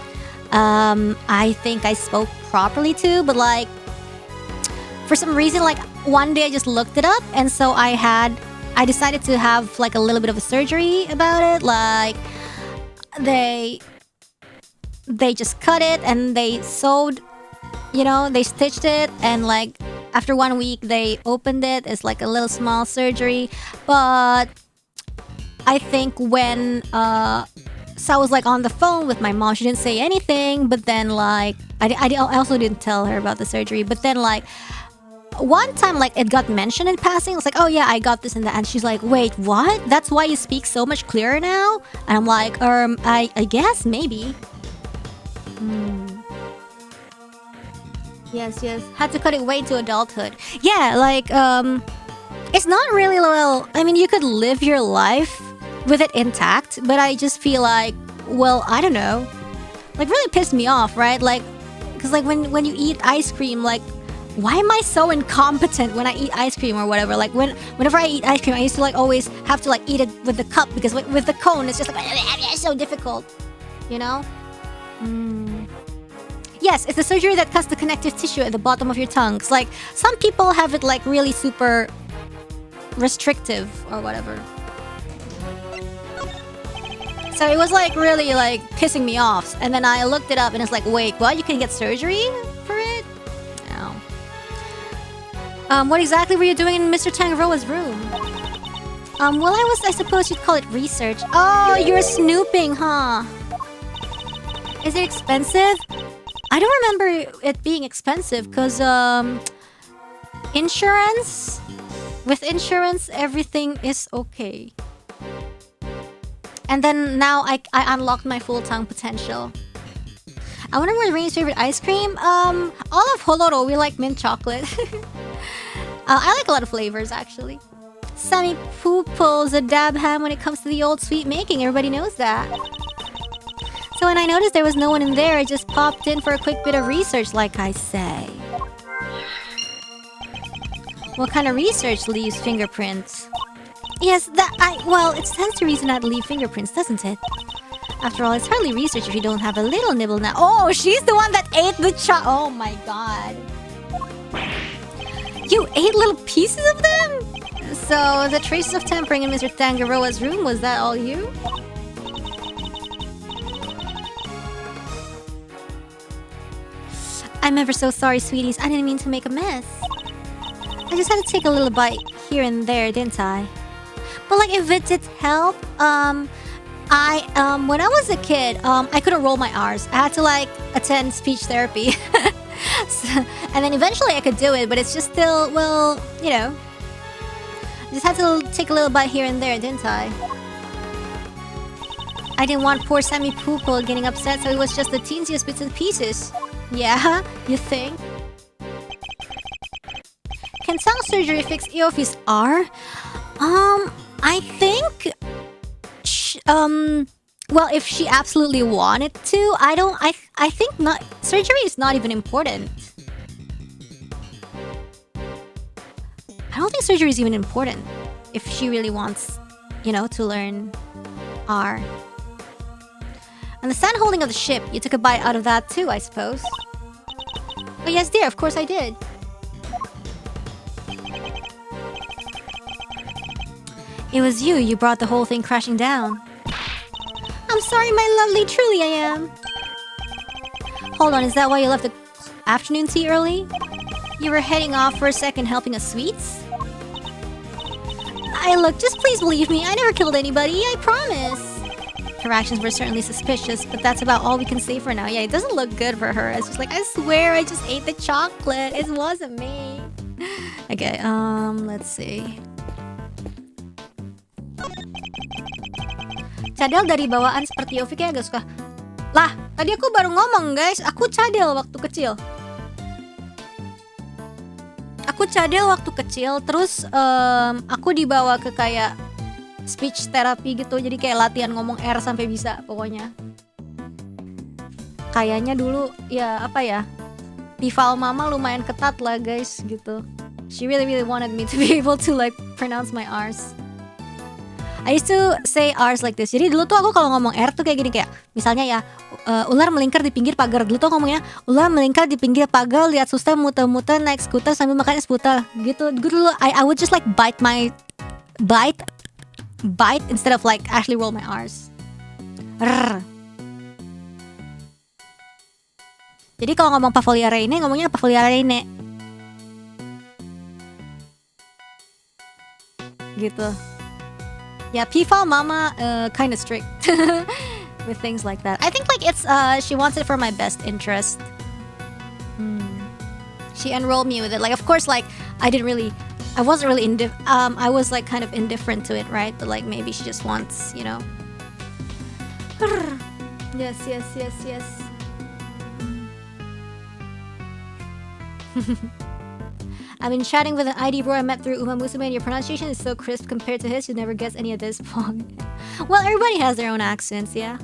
I think I spoke properly too, but for some reason, one day I just looked it up, and so I decided to have a little bit of a surgery about it. They just cut it and they sewed, they stitched it, and after 1 week they opened it. It's a little small surgery, but I think when so I was on the phone with my mom, she didn't say anything, but then I also didn't tell her about the surgery, but then one time it got mentioned in passing. It's oh yeah, I got this and that, and she's wait, what? That's why you speak so much clearer now? And I'm I guess maybe. Yes, had to cut it way to adulthood. Yeah, it's not really, well, I mean, you could live your life with it intact, but I just feel well, I don't know, really pissed me off, right? Because when you eat ice cream, why am I so incompetent when I eat ice cream or whatever? Whenever I eat ice cream, I used to always have to eat it with the cup, because with the cone, it's just it's so difficult, Yes, it's the surgery that cuts the connective tissue at the bottom of your tongue. Some people have it really super restrictive or whatever. So it was really pissing me off, and then I looked it up and it's wait, what? You can get surgery for it? What exactly were you doing in Mr. Tangaroa's room? Well, I suppose you'd call it research. Oh, you're snooping, huh? Is it expensive? I don't remember it being expensive, because, insurance? With insurance, everything is okay. And then now I unlocked my full tongue potential. I wonder what Reine's favorite ice cream? All of Holoro, we like mint chocolate. I like a lot of flavors, actually. Sammy Poopo's a dab ham when it comes to the old sweet making. Everybody knows that. So when I noticed there was no one in there, I just popped in for a quick bit of research, like I say. What kind of research leaves fingerprints? Yes, well, it stands to reason I'd leave fingerprints, doesn't it? After all, it's hardly research if you don't have a little nibble now. Oh, she's the one that ate the oh my god. You ate little pieces of them? So, the traces of tampering in Mr. Tangaroa's room, was that all you? I'm ever so sorry, sweeties. I didn't mean to make a mess. I just had to take a little bite here and there, didn't I? But if it did help, when I was a kid, I couldn't roll my R's. I had to attend speech therapy. And then eventually I could do it, but it's just still, well, I just had to take a little bite here and there, didn't I? I didn't want poor Sammy Poople getting upset, so it was just the teensiest bits and pieces. Yeah, you think? Can tongue surgery fix Eoffi's R? I think, well, if she absolutely wanted to, I think not. Surgery is not even important. I don't think surgery is even important if she really wants, to learn R. And the sand holding of the ship, you took a bite out of that too, I suppose. Oh yes, dear, of course I did. It was you brought the whole thing crashing down. I'm sorry, my lovely, truly I am. Hold on, is that why you left the afternoon tea early? You were heading off for a second helping us sweets? Look, just please believe me, I never killed anybody, I promise. Her actions were certainly suspicious, but that's about all we can say for now. Yeah, it doesn't look good for her. It's just like, I swear I just ate the chocolate. It wasn't me. Okay, let's see. Cadel dari bawaan seperti Yofi kayak agak suka. Lah, tadi aku baru ngomong guys, aku cadel waktu kecil. Aku cadel waktu kecil, terus aku dibawa ke kayak speech therapy gitu, jadi kayak latihan ngomong R sampai bisa pokoknya. Kayaknya dulu ya apa ya, rival mama lumayan ketat lah guys gitu. She really wanted me to be able to like pronounce my R's. I used to say R's like this. Jadi dulu tuh aku kalau ngomong R tuh kayak gini, kayak misalnya ya ular melingkar di pinggir pagar. Dulu tuh ngomongnya ular melingkar di pinggir pagar, lihat suster muter-muter naik skuter sambil makan es putar gitu. Dulu I would just like bite instead of like actually roll my R's. Rrr. Jadi kalau ngomong Pavolia Reine, ngomongnya Pavolia Reine. Gitu. Yeah, Pifal Mama kind of strict with things like that. I think like it's she wants it for my best interest. She enrolled me with it. Like of course like I wasn't really I was like kind of indifferent to it, right? But like maybe she just wants, Yes. I've been chatting with an ID bro I met through Uma Musume, and your pronunciation is so crisp compared to his, you never guess any of this. Well, everybody has their own accents, yeah.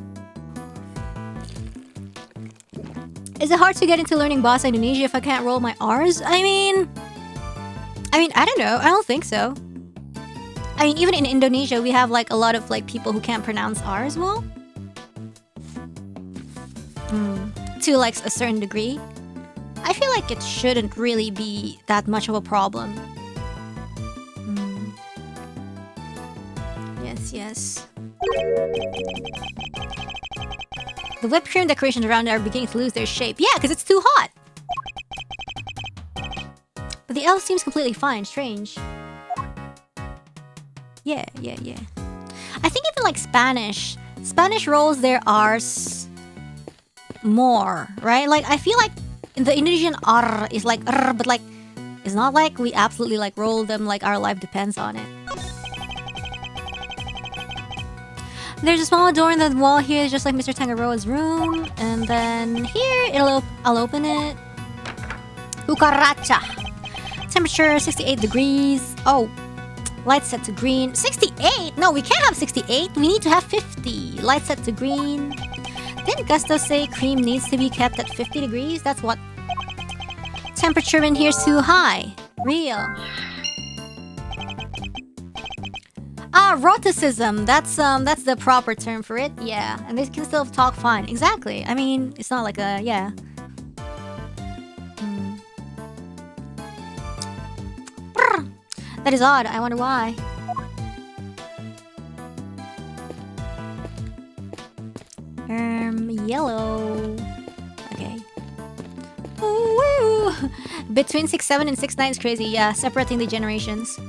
Is it hard to get into learning Bahasa Indonesia if I can't roll my R's? I mean, I don't know. I don't think so. I mean, even in Indonesia, we have like a lot of like people who can't pronounce R's well. To like a certain degree. I feel like it shouldn't really be that much of a problem. Yes. The whipped cream decorations around it are beginning to lose their shape. Yeah, because it's too hot. But the elf seems completely fine. Strange. Yeah. I think even like Spanish rolls their R's more, right? Like I feel like the Indonesian R is like R, but like it's not like we absolutely like roll them like our life depends on it. There's a small door in the wall here, just like Mr. Tangaroa's room, and then here I'll open it. Cucaracha. Temperature 68 degrees. Oh, light set to green. 68? No, we can't have 68. We need to have 50. Light set to green. Didn't Gusto say cream needs to be kept at 50 degrees? That's what? Temperature in here's too high. Real. Roticism. That's the proper term for it. Yeah, and they can still talk fine. Exactly. I mean, it's not like a yeah. That is odd. I wonder why. Yellow. Okay. Ooh. Between 6'7" and 6'9" is crazy. Yeah, separating the generations.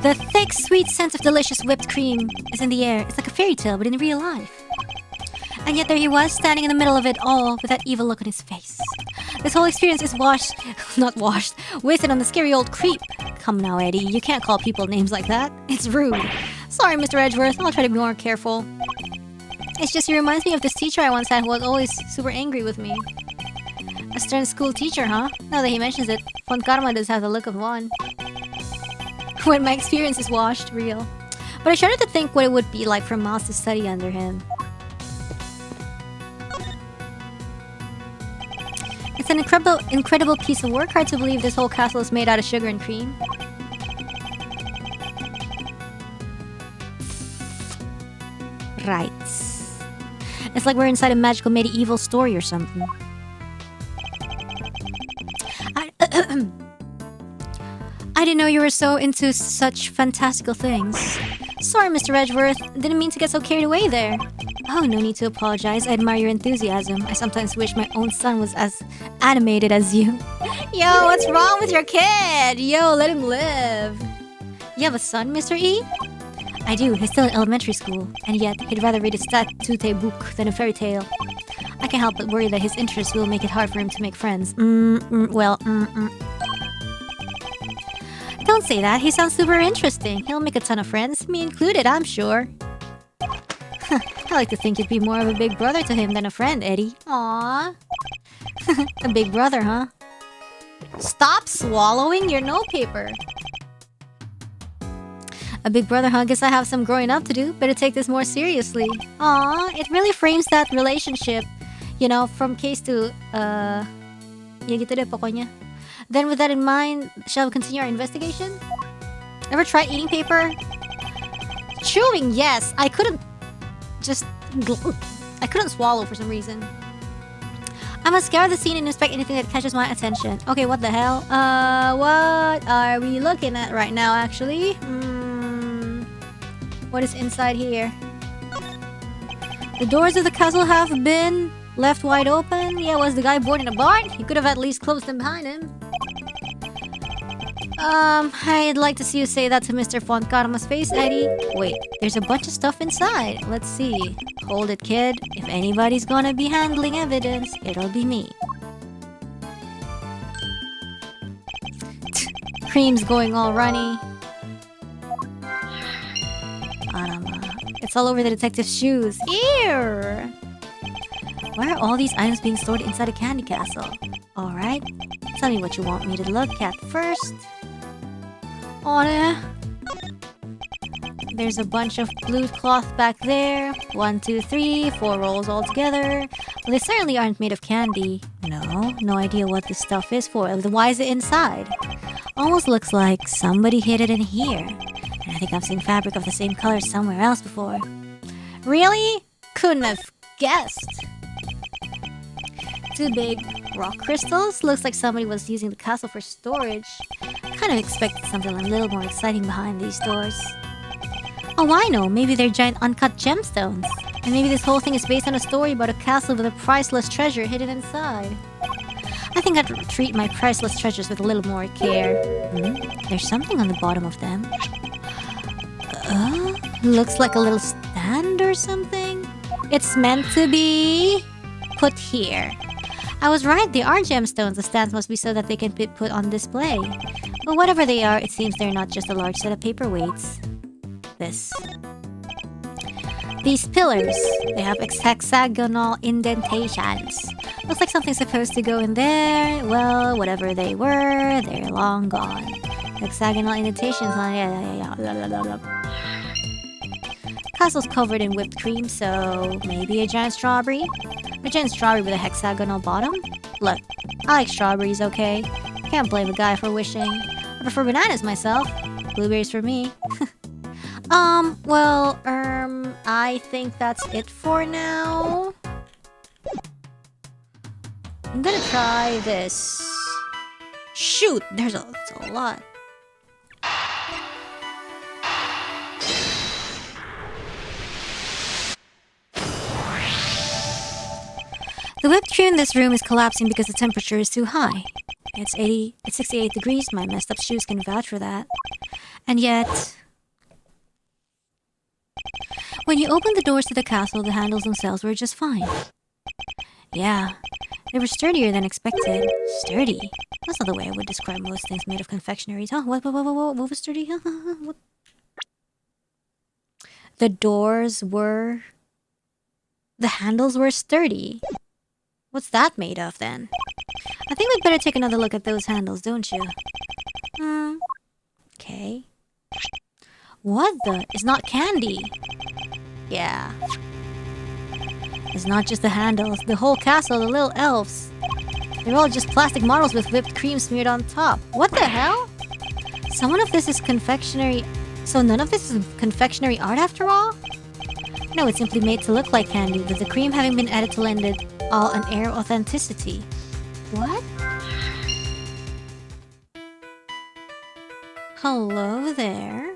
The thick, sweet scent of delicious whipped cream is in the air. It's like a fairy tale, but in real life. And yet there he was, standing in the middle of it all, with that evil look on his face. This whole experience is wasted on the scary old creep. Come now, Eddie, you can't call people names like that. It's rude. Sorry, Mr. Edgeworth, I'll try to be more careful. It's just he reminds me of this teacher I once had who was always super angry with me. A stern school teacher, huh? Now that he mentions it, Font Karma does have the look of one. when my experience is washed, real. But I shudder to think what it would be like for Miles to study under him. It's an incredible piece of work. Hard to believe this whole castle is made out of sugar and cream. Right. It's like we're inside a magical medieval story or something. I didn't know you were so into such fantastical things. Sorry, Mr. Edgeworth. Didn't mean to get so carried away there. Oh, no need to apologize. I admire your enthusiasm. I sometimes wish my own son was as animated as you. Yo, what's wrong with your kid? Yo, let him live. You have a son, Mr. E? I do. He's still in elementary school. And yet, he'd rather read a statute book than a fairy tale. I can't help but worry that his interests will make it hard for him to make friends. Don't say that. He sounds super interesting. He'll make a ton of friends, me included, I'm sure. I like to think you'd be more of a big brother to him than a friend, Eddie. Aww. A big brother, huh? Stop swallowing your notepaper. A big brother, huh? Guess I have some growing up to do. Better take this more seriously. Aww, it really frames that relationship, you know, from case to, yeah, gitu deh pokoknya. Then with that in mind, shall we continue our investigation? Ever try eating paper? Chewing, yes. I couldn't swallow for some reason. I must scour the scene and inspect anything that catches my attention. Okay, what the hell? What are we looking at right now, actually? What is inside here? The doors of the castle have been left wide open. Yeah, was the guy born in a barn? He could have at least closed them behind him. I'd like to see you say that to Mr. Fontkarma's face, Eddie. Wait, there's a bunch of stuff inside. Let's see. Hold it, kid. If anybody's gonna be handling evidence, it'll be me. Cream's going all runny. It's all over the detective's shoes. Ew! Why are all these items being stored inside a candy castle? Alright, tell me what you want me to look at first. There's a bunch of blue cloth back there. 1, 2, 3, 4 rolls all together. Well, they certainly aren't made of candy. No idea what this stuff is for. Then why is it inside? Almost looks like somebody hid it in here. And I think I've seen fabric of the same color somewhere else before. Really? Couldn't have guessed. 2 big rock crystals. Looks like somebody was using the castle for storage. Kind of expected something a little more exciting behind these doors. Oh, I know. Maybe they're giant uncut gemstones. And maybe this whole thing is based on a story about a castle with a priceless treasure hidden inside. I think I'd treat my priceless treasures with a little more care. There's something on the bottom of them. Looks like a little stand or something. It's meant to be put here. I was right, they are gemstones. The stands must be so that they can be put on display. But whatever they are, it seems they're not just a large set of paperweights. These pillars, they have hexagonal indentations. Looks like something's supposed to go in there. Well, whatever they were, they're long gone. Hexagonal indentations on Castle's covered in whipped cream, so maybe a giant strawberry? A giant strawberry with a hexagonal bottom? Look, I like strawberries, okay? Can't blame a guy for wishing. I prefer bananas myself. Blueberries for me. I think that's it for now. I'm gonna try this. Shoot, that's a lot. The whipped cream in this room is collapsing because the temperature is too high. It's 68 degrees. My messed up shoes can vouch for that. And yet, when you opened the doors to the castle, the handles themselves were just fine. Yeah, they were sturdier than expected. Sturdy? That's not the way I would describe most things made of confectionery. Huh? What was sturdy? What? The handles were sturdy. What's that made of, then? I think we'd better take another look at those handles, don't you? Okay. What the? It's not candy. Yeah. It's not just the handles, the whole castle, the little elves. They're all just plastic models with whipped cream smeared on top. What the hell? So none of this is confectionery art after all? No, it's simply made to look like candy, with the cream having been added to lend it all an air of authenticity. What? Hello there.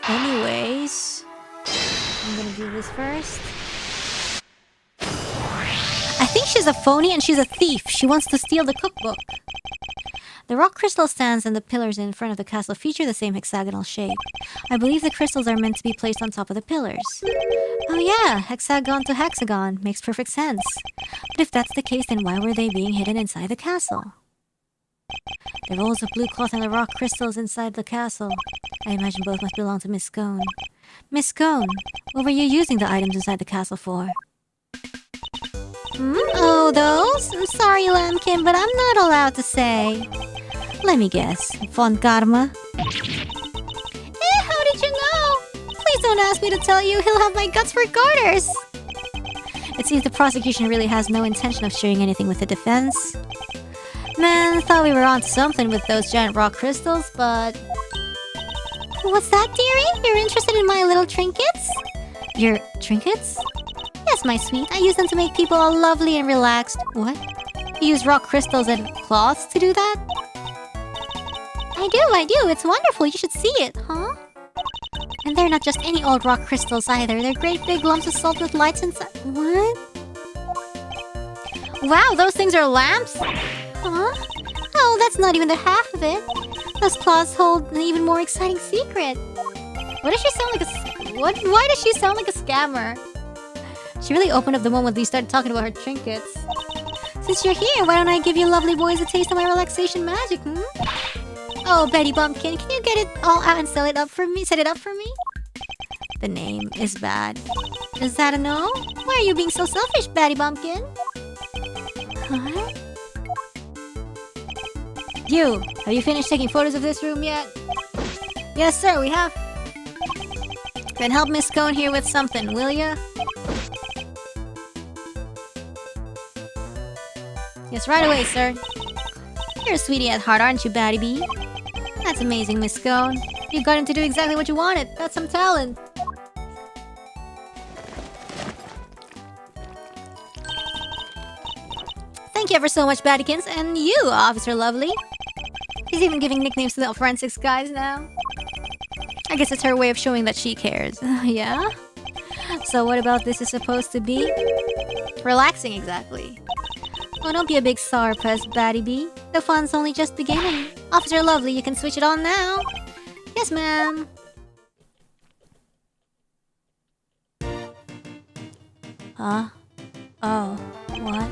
Anyways, I'm gonna do this first. I think she's a phony and she's a thief. She wants to steal the cookbook. The rock crystal stands and the pillars in front of the castle feature the same hexagonal shape. I believe the crystals are meant to be placed on top of the pillars. Oh yeah, hexagon to hexagon. Makes perfect sense. But if that's the case, then why were they being hidden inside the castle? The rolls of blue cloth and the rock crystals inside the castle. I imagine both must belong to Miss Scone. Miss Scone, what were you using the items inside the castle for? Oh, those? I'm sorry, Lambkin, but I'm not allowed to say. Let me guess. Von Karma? How did you know? Please don't ask me to tell you. He'll have my guts for garters. It seems the prosecution really has no intention of sharing anything with the defense. Man, thought we were onto something with those giant rock crystals, but... What's that, dearie? You're interested in my little trinkets? Your trinkets? Yes, my sweet. I use them to make people all lovely and relaxed. What? You use rock crystals and cloths to do that? I do. It's wonderful. You should see it, huh? And they're not just any old rock crystals either. They're great big lumps of salt with lights inside. What? Wow, those things are lamps? Huh? Oh, that's not even the half of it. Those cloths hold an even more exciting secret. Why does she sound like a... Why does she sound like a scammer? She really opened up the moment we started talking about her trinkets. Since you're here, why don't I give you lovely boys a taste of my relaxation magic, Oh, Betty Bumpkin, can you get it all out and set it up for me? The name is bad. Is that a no? Why are you being so selfish, Betty Bumpkin? Huh? You, have you finished taking photos of this room yet? Yes, sir, we have. Then help Miss Scone here with something, will ya? Yes, right away, sir. You're a sweetie at heart, aren't you, Batty Bee? That's amazing, Miss Scone. You got him to do exactly what you wanted. That's some talent. Thank you ever so much, Battykins, and you, Officer Lovely. She's even giving nicknames to the forensics guys now. I guess it's her way of showing that she cares. Yeah? So what about this is supposed to be? Relaxing, exactly. Oh, don't be a big sourpuss, Batty Bee. The fun's only just beginning. Officer Lovely, you can switch it on now. Yes, ma'am. Huh? Oh, what?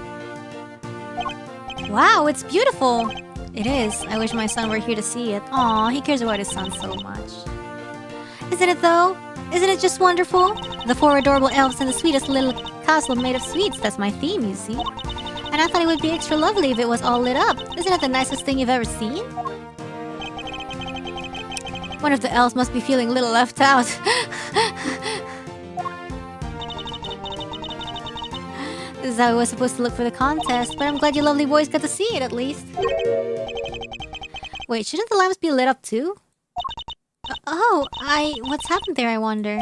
Wow, it's beautiful! It is. I wish my son were here to see it. Aw, he cares about his son so much. Isn't it though? Isn't it just wonderful? The 4 adorable elves and the sweetest little castle made of sweets. That's my theme, you see. And I thought it would be extra lovely if it was all lit up. Isn't it the nicest thing you've ever seen? One of the elves must be feeling a little left out. This is how it was supposed to look for the contest, but I'm glad you lovely boys got to see it at least. Wait, shouldn't the lamps be lit up too? What's happened there, I wonder?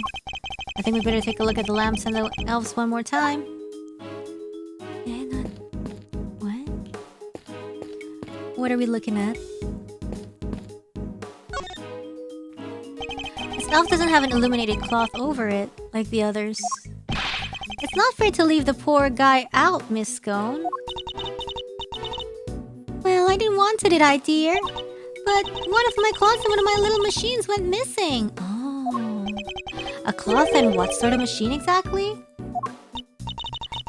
I think we better take a look at the lamps and the elves one more time. What? What are we looking at? This elf doesn't have an illuminated cloth over it, like the others. It's not fair to leave the poor guy out, Miss Scone. Well, I didn't want to, did I, dear? But one of my cloths and one of my little machines went missing. Oh. A cloth and what sort of machine exactly?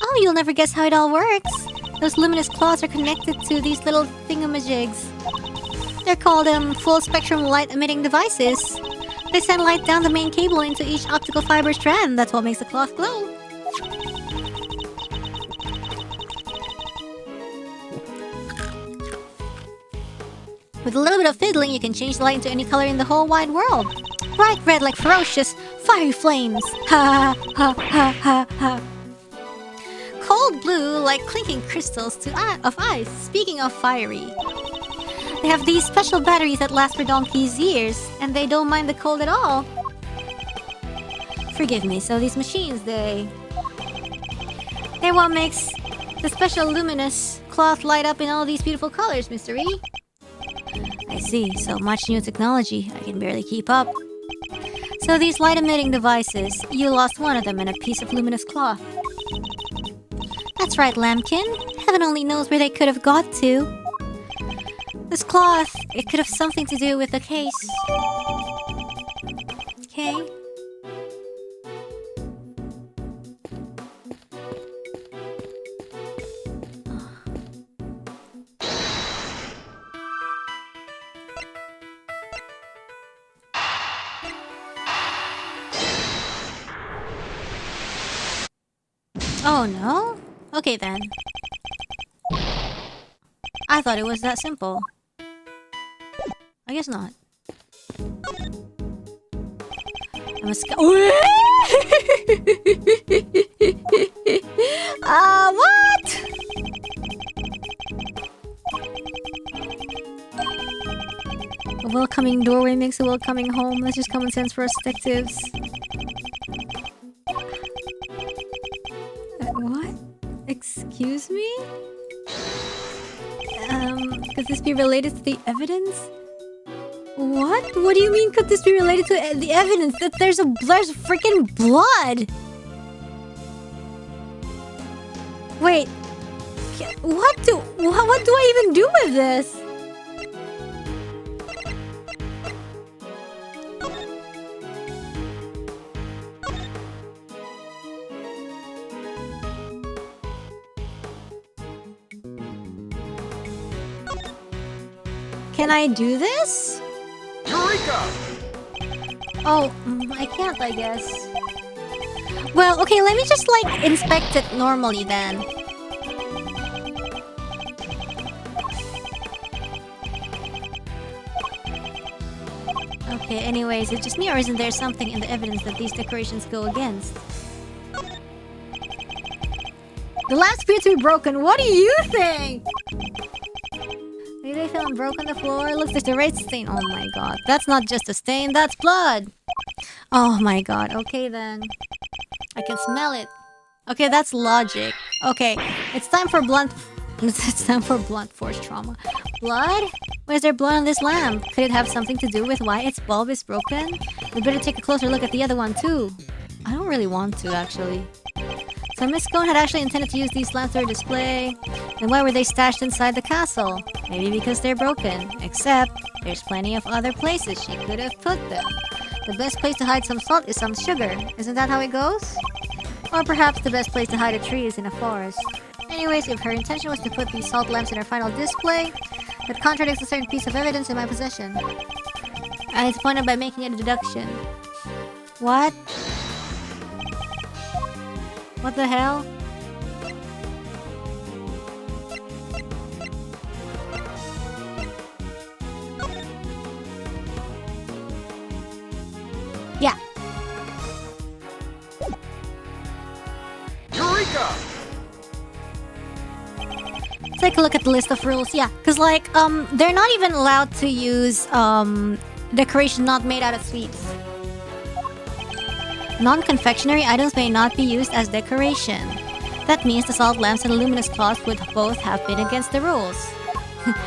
Oh, you'll never guess how it all works. Those luminous cloths are connected to these little thingamajigs. They're called, full spectrum light emitting devices. They send light down the main cable into each optical fiber strand. That's what makes the cloth glow. With a little bit of fiddling, you can change the light into any color in the whole wide world. Bright red like ferocious, fiery flames. Ha ha ha ha ha. Cold blue like clinking crystals of ice. Speaking of fiery. They have these special batteries that last for donkey's years, and they don't mind the cold at all. Forgive me, so these machines, they're what makes the special luminous cloth light up in all these beautiful colors, Mr. E. I see, so much new technology, I can barely keep up. So these light-emitting devices, you lost one of them in a piece of luminous cloth. That's right, Lambkin. Heaven only knows where they could have got to. This cloth, it could have something to do with the case. Okay. Oh no? Okay then. I thought it was that simple. I guess not. I must go. What? A welcoming doorway makes a welcoming home. That's just common sense for us detectives. What? Excuse me? Could this be related to the evidence? What? What do you mean could this be related to the evidence? That there's freaking blood! Wait. What do I even do with this? Can I do this? Eureka! Oh, I can't, I guess. Well, okay, let me just, like, inspect it normally then. Okay, anyways, is it just me or isn't there something in the evidence that these decorations go against? The last appear to be broken. What do you think? Maybe they found broke on the floor. Looks like the red stain. Oh my god. That's not just a stain, that's blood. Oh my god. Okay then. I can smell it. Okay, that's logic. Okay, it's time for blunt force trauma. Blood? Why is there blood on this lamp? Could it have something to do with why its bulb is broken? We better take a closer look at the other one too. I don't really want to, actually. So Miss Cone had actually intended to use these lamps for display. Then why were they stashed inside the castle? Maybe because they're broken. Except, there's plenty of other places she could have put them. The best place to hide some salt is some sugar. Isn't that how it goes? Or perhaps the best place to hide a tree is in a forest. Anyways, if her intention was to put these salt lamps in her final display, that contradicts a certain piece of evidence in my possession. I disappointed by making a deduction. What? What the hell? Yeah. Eureka! Take a look at the list of rules. Yeah, because like, they're not even allowed to use, decoration not made out of sweets. Non-confectionery items may not be used as decoration. That means the salt lamps and the luminous cloth would both have been against the rules.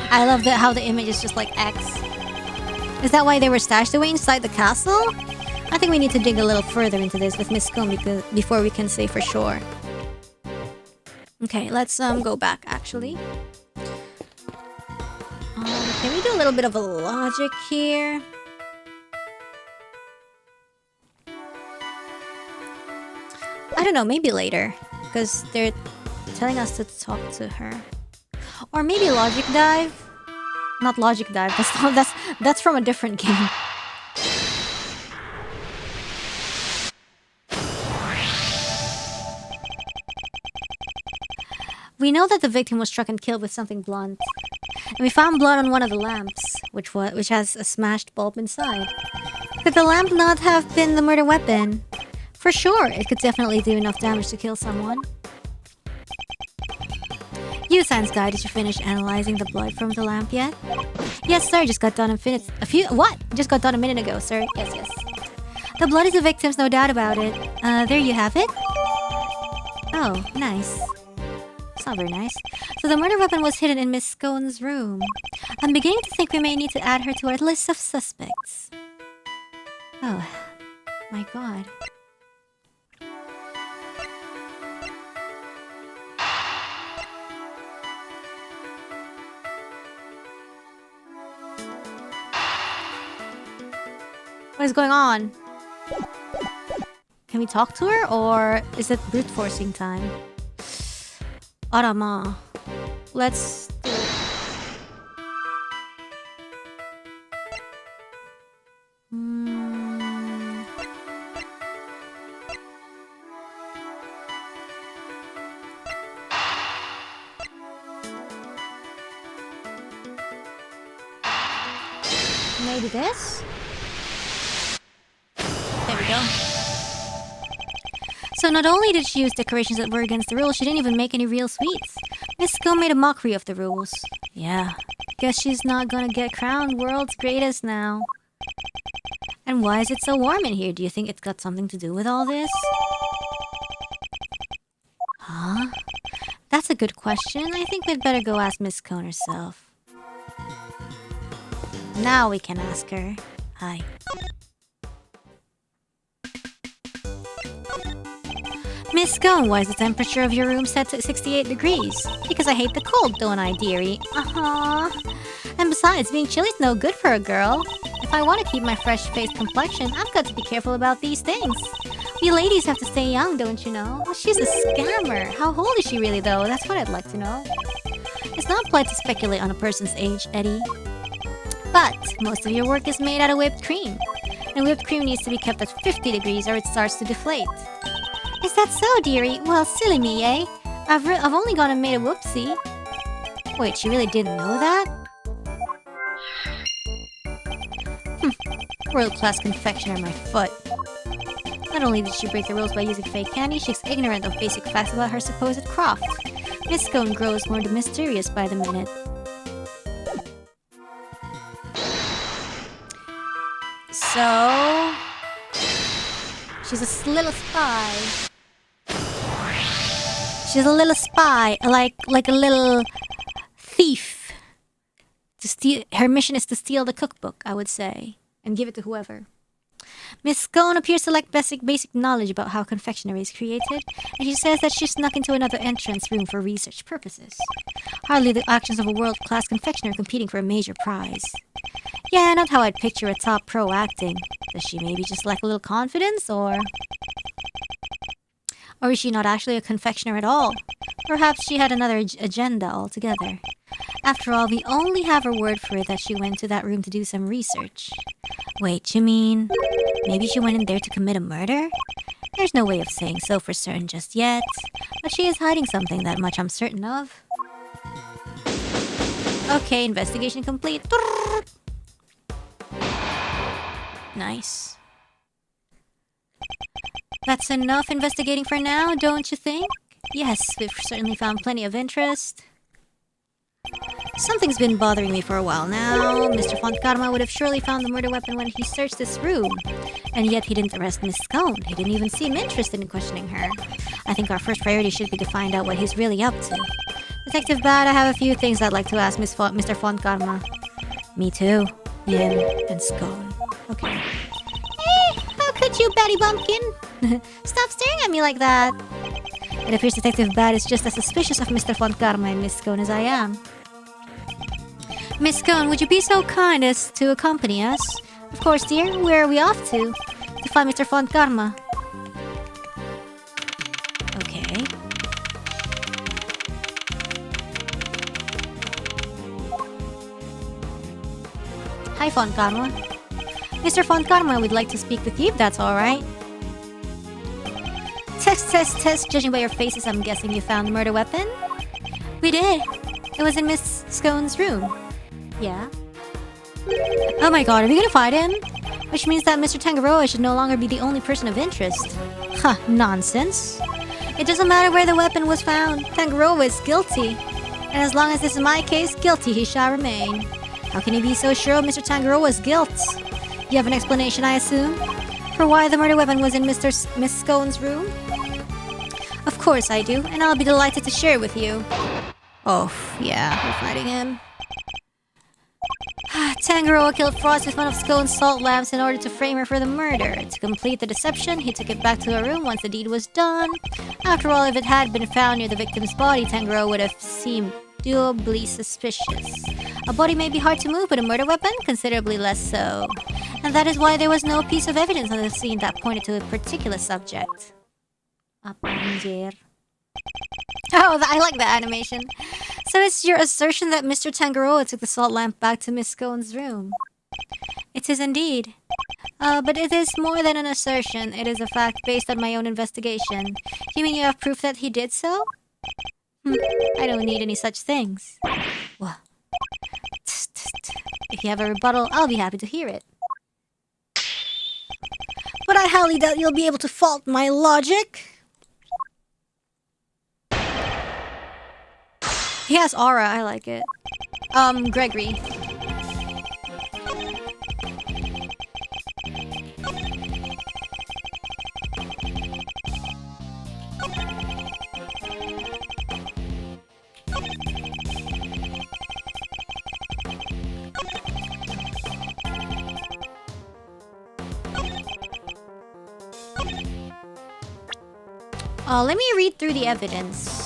I love how the image is just like X. Is that why they were stashed away inside the castle? I think we need to dig a little further into this with Miss Combe before we can say for sure. Okay, let's go back actually. Can we do a little bit of a logic here? I don't know, maybe later. Because they're telling us to talk to her. Or maybe Logic Dive? Not Logic Dive, that's from a different game. We know that the victim was struck and killed with something blunt. And we found blood on one of the lamps. which has a smashed bulb inside. Could the lamp not have been the murder weapon? For sure, it could definitely do enough damage to kill someone. You, science guy, did you finish analyzing the blood from the lamp yet? Yes, sir. Just got done Just got done a minute ago, sir. Yes. The blood is the victim's, no doubt about it. There you have it. Oh, nice. It's not very nice. So the murder weapon was hidden in Miss Scone's room. I'm beginning to think we may need to add her to our list of suspects. Oh, my god. What is going on? Can we talk to her, or is it brute forcing time? Arama. Let's do it. Maybe this? There we go. So not only did she use decorations that were against the rules, she didn't even make any real sweets. Miss Scone made a mockery of the rules. Yeah, guess she's not gonna get crowned world's greatest now. And why is it so warm in here? Do you think it's got something to do with all this? Huh? That's a good question. I think we'd better go ask Miss Scone herself. Now we can ask her. Hi. Miss Scone, why is the temperature of your room set to 68 degrees? Because I hate the cold, don't I, dearie? And besides, being chilly's no good for a girl. If I want to keep my fresh-faced complexion, I've got to be careful about these things. We ladies have to stay young, don't you know? Well, she's a scammer. How old is she really, though? That's what I'd like to know. It's not polite to speculate on a person's age, Eddie. But most of your work is made out of whipped cream. And whipped cream needs to be kept at 50 degrees or it starts to deflate. Is that so, dearie? Well, silly me, eh? I've only gone and made a whoopsie. Wait, she really didn't know that? World-class confectioner, my foot. Not only did she break the rules by using fake candy, she's ignorant of basic facts about her supposed craft. Miss Scone grows more mysterious by the minute. So... she's a little spy. She's a little spy, like a little thief. To steal. Her mission is to steal the cookbook, I would say, and give it to whoever. Miss Scone appears to lack basic knowledge about how confectionery is created, and she says that she snuck into another entrance room for research purposes. Hardly the actions of a world-class confectioner competing for a major prize. Yeah, not how I'd picture a top pro acting. Does she maybe just lack a little confidence, or is she not actually a confectioner at all? Perhaps she had another agenda altogether. After all, we only have her word for it that she went to that room to do some research. Wait, you mean... maybe she went in there to commit a murder? There's no way of saying so for certain just yet. But she is hiding something, that much I'm certain of. Okay, investigation complete. Nice. That's enough investigating for now, don't you think? Yes, we've certainly found plenty of interest. Something's been bothering me for a while now. Mr. Fontkarma would have surely found the murder weapon when he searched this room. And yet he didn't arrest Miss Scone. He didn't even seem interested in questioning her. I think our first priority should be to find out what he's really up to. Detective Bad, I have a few things I'd like to ask Mr. Fontkarma. Me too. Him and Scone. Okay. How could you, Betty Bumpkin? Stop staring at me like that. It appears Detective Bad is just as suspicious of Mr. Fontkarma and Miss Scone as I am. Miss Scone, would you be so kind as to accompany us? Of course, dear. Where are we off to? To find Mr. Fontkarma. Okay. Hi, Fontkarma. Mr. Fontkarma would like to speak with you, if that's alright. Test. Judging by your faces, I'm guessing you found the murder weapon? We did. It was in Miss Scone's room. Yeah? Oh my god, are we gonna fight him? Which means that Mr. Tangaroa should no longer be the only person of interest. Huh, nonsense. It doesn't matter where the weapon was found. Tangaroa is guilty. And as long as this is my case, guilty he shall remain. How can you be so sure of Mr. Tangaroa's guilt? You have an explanation, I assume? For why the murder weapon was in Miss Scone's room? Of course I do, and I'll be delighted to share with you. Oh, yeah, we're fighting him. Tangaroa killed Frost with one of Scone's salt lamps in order to frame her for the murder. To complete the deception, he took it back to her room once the deed was done. After all, if it had been found near the victim's body, Tangaroa would have seemed doubly suspicious. A body may be hard to move, but a murder weapon? Considerably less so. And that is why there was no piece of evidence on the scene that pointed to a particular subject. Oh, I like that animation. So it's your assertion that Mr. Tangaroa took the salt lamp back to Miss Scone's room. It is indeed. But it is more than an assertion. It is a fact based on my own investigation. You mean you have proof that he did so? I don't need any such things. Well, if you have a rebuttal, I'll be happy to hear it. But I highly doubt you'll be able to fault my logic. He has aura, I like it. Gregory. Let me read through the evidence.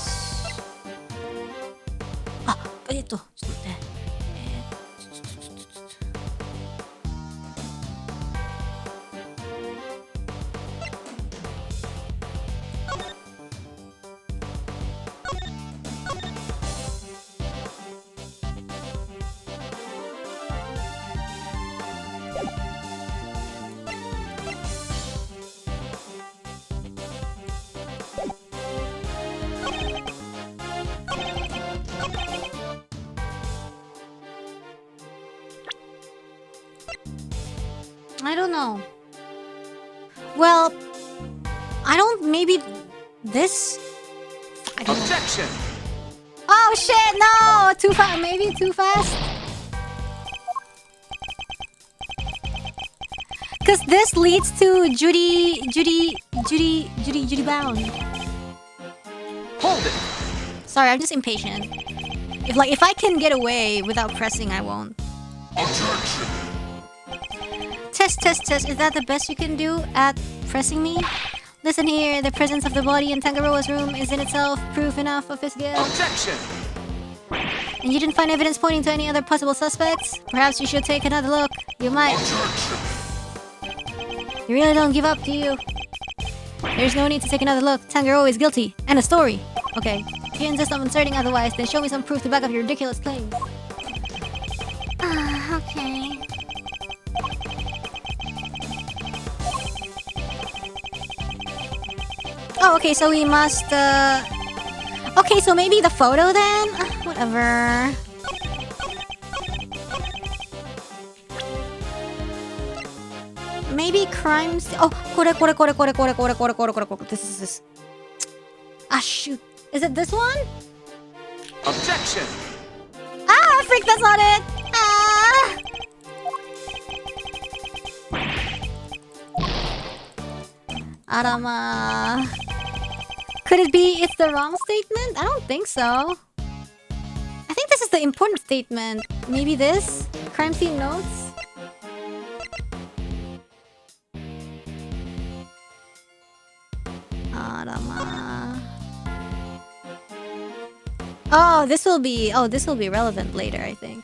I don't know. Well, I don't. Maybe this. Objection! Oh shit! No, too fast. Maybe too fast. Cause this leads to Judy bound. Hold it. Sorry, I'm just impatient. If I can get away without pressing, I won't. Objection! Test. Is that the best you can do at pressing me? Listen here, the presence of the body in Tangaroa's room is in itself proof enough of his guilt. Objection! And you didn't find evidence pointing to any other possible suspects? Perhaps you should take another look. You might. Objection! You really don't give up, do you? There's no need to take another look. Tangaroa is guilty. And a story. Okay. If you insist on asserting otherwise, then show me some proof to back up your ridiculous claims. Okay. Oh, okay, so we must, Okay, so maybe the photo then? Whatever. Maybe crimes... Oh, kore. This is this. Ah, shoot. Is it this one? Objection! Ah, freak, that's not it! Ah! Arama. Could it be it's the wrong statement? I don't think so. I think this is the important statement. Maybe this? Crime scene notes? Arama. Oh, this will be relevant later, I think.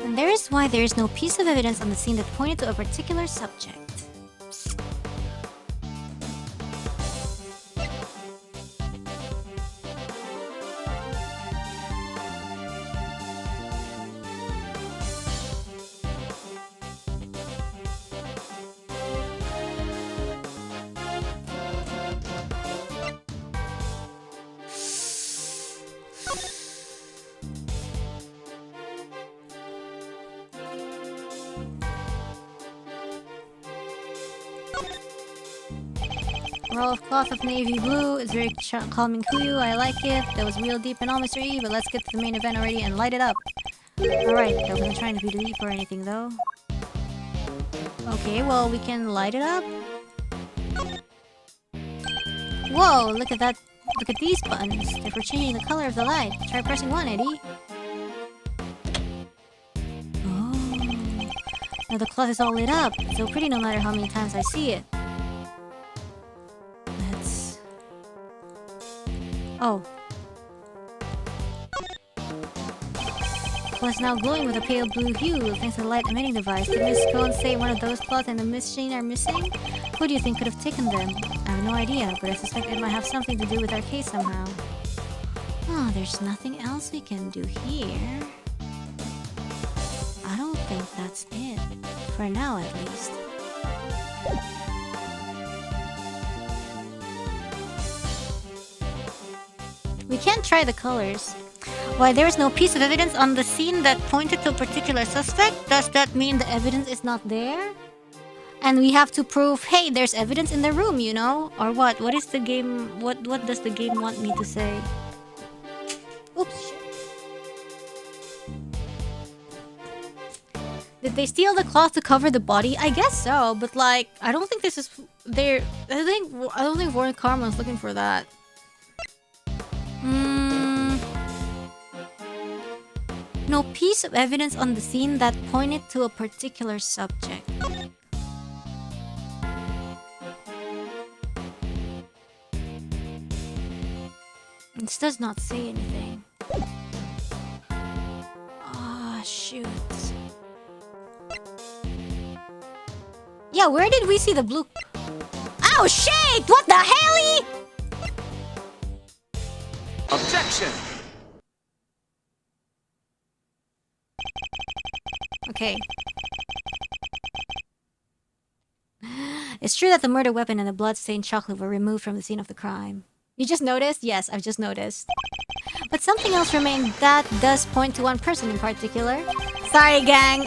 And there is why there is no piece of evidence on the scene that pointed to a particular subject. Roll of cloth of navy blue. It's very calming kuyu. I like it. That was real deep and all mystery, but let's get to the main event already and light it up. Alright, I wasn't trying to be deep or anything though. Okay, well, we can light it up. Whoa, look at that. Look at these buttons. They're for changing the color of the light. Try pressing 1, Eddie. Oh. Now the cloth is all lit up. It's so pretty no matter how many times I see it. Let's... Oh. The cloth is now glowing with a pale blue hue thanks to the light emitting device. Did Miss Cone say one of those cloths and the machine are missing? Who do you think could have taken them? I have no idea, but I suspect it might have something to do with our case somehow. Oh, there's nothing else we can do here. I don't think that's it. For now, at least. We can't try the colors. Why, there is no piece of evidence on the scene that pointed to a particular suspect? Does that mean the evidence is not there? And we have to prove, hey, there's evidence in the room, you know? Or what? What is the game... What does the game want me to say? Oops, shit. Did they steal the cloth to cover the body? I guess so, but like, I don't think this is... I don't think Warren Karma's looking for that. No piece of evidence on the scene that pointed to a particular subject. This does not say anything. Ah, shoot. Yeah, where did we see the blue... Oh, shit! What the hell? Objection! Okay. It's true that the murder weapon and the blood-stained chocolate were removed from the scene of the crime. You just noticed? Yes, I've just noticed. But something else remained that does point to one person in particular. Sorry, gang,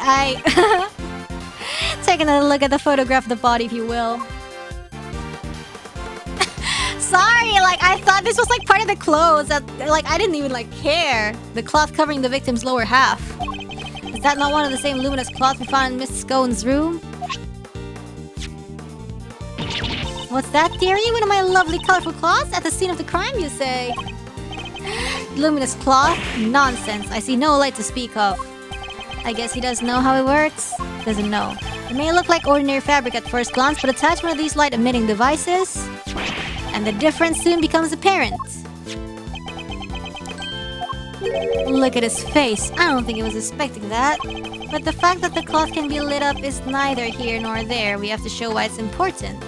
Take another look at the photograph of the body, if you will. Sorry, like, I thought this was like part of the clothes. That, like, I didn't even like care. The cloth covering the victim's lower half. Is that not one of the same luminous cloths we found in Miss Scone's room? What's that, dearie? One of my lovely colorful cloths at the scene of the crime, you say? Luminous cloth? Nonsense. I see no light to speak of. I guess he doesn't know how it works? Doesn't know. It may look like ordinary fabric at first glance, but attach one of these light-emitting devices, and the difference soon becomes apparent. Look at his face. I don't think he was expecting that. But the fact that the cloth can be lit up is neither here nor there. We have to show why it's important.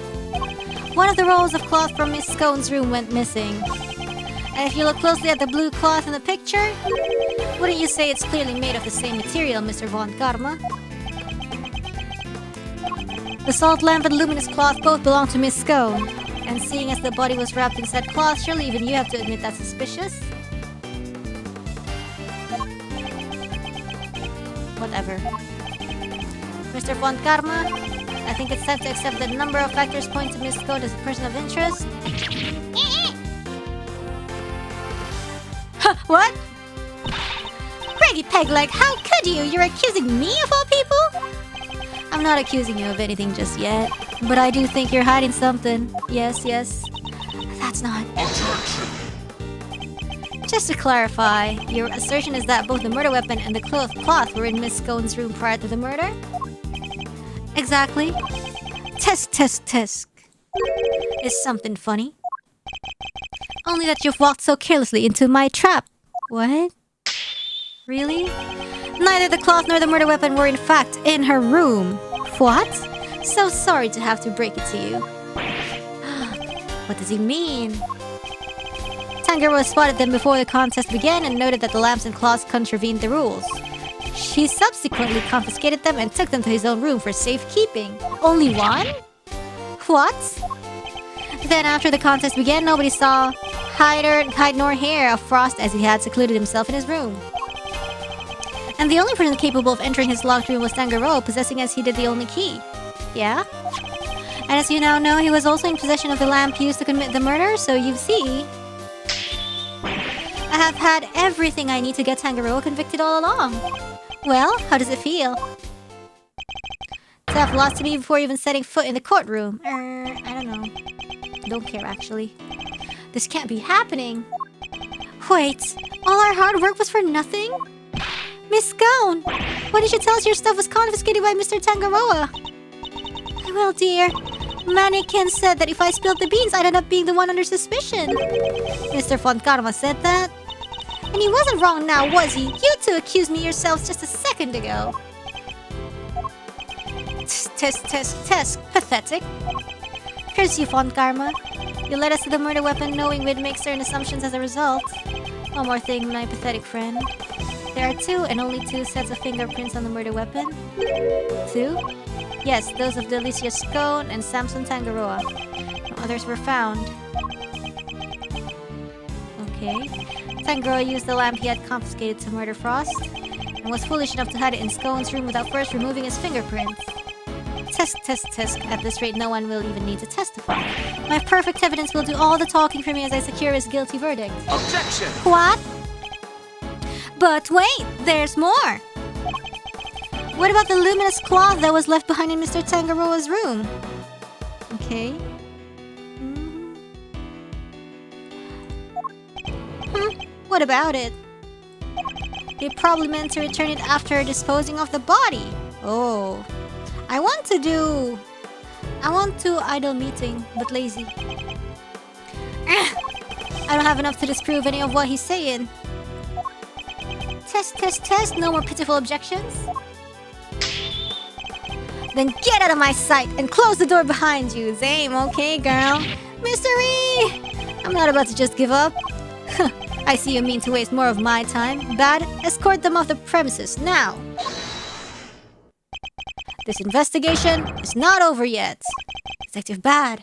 One of the rolls of cloth from Miss Scone's room went missing. And if you look closely at the blue cloth in the picture, wouldn't you say it's clearly made of the same material, Mr. Von Karma? The salt lamp and luminous cloth both belong to Miss Scone. And seeing as the body was wrapped in said cloth, surely even you have to admit that's suspicious? Whatever. Mr. Von Karma, I think it's time to accept that a number of factors point to Miss Scone as a person of interest. Huh, what? Craggy Pegleg, how could you? You're accusing me of all people? I'm not accusing you of anything just yet, but I do think you're hiding something. Yes, yes. That's not... Just to clarify, your assertion is that both the murder weapon and the cloth were in Miss Scone's room prior to the murder? Exactly. Tisk. Is something funny? Only that you've walked so carelessly into my trap. What? Really? Neither the cloth nor the murder weapon were in fact in her room. What? So sorry to have to break it to you. What does he mean? Tanjiro spotted them before the contest began and noted that the lamps and cloths contravened the rules. He subsequently confiscated them and took them to his own room for safekeeping. Only one? What? Then after the contest began, nobody saw hide nor hair of Frost as he had secluded himself in his room. And the only person capable of entering his locked room was Tanjiro, possessing as he did the only key. Yeah? And as you now know, he was also in possession of the lamp used to commit the murder, so you see... I have had everything I need to get Tangaroa convicted all along. Well, how does it feel? To have lost to me before even setting foot in the courtroom. I don't know. Don't care, actually. This can't be happening. Wait, all our hard work was for nothing? Miss Scone, why did you tell us your stuff was confiscated by Mr. Tangaroa? Well, dear, Mannequin said that if I spilled the beans, I'd end up being the one under suspicion. Mr. Fontcarma said that. And he wasn't wrong now, was he? You two accused me yourselves just a second ago. Test. Pathetic. Curse you, Fontcarma. You led us to the murder weapon knowing we'd make certain assumptions as a result. One more thing, my pathetic friend. There are 2 and only 2 sets of fingerprints on the murder weapon. 2? Yes, those of Delicia Scone and Samson Tangaroa. No others were found. Okay. Tangaroa used the lamp he had confiscated to murder Frost, and was foolish enough to hide it in Scone's room without first removing his fingerprints. Test. At this rate, no one will even need to testify. My perfect evidence will do all the talking for me as I secure his guilty verdict. Objection! What? But wait, there's more! What about the luminous cloth that was left behind in Mr. Tangaroa's room? Okay. What about it? They probably meant to return it after disposing of the body. Oh. I want to idle meeting, but lazy. I don't have enough to disprove any of what he's saying. Test. No more pitiful objections. Then get out of my sight and close the door behind you. Same, okay, girl? Mystery! I'm not about to just give up. I see you mean to waste more of my time. Bad, escort them off the premises now. This investigation is not over yet. Detective Bad.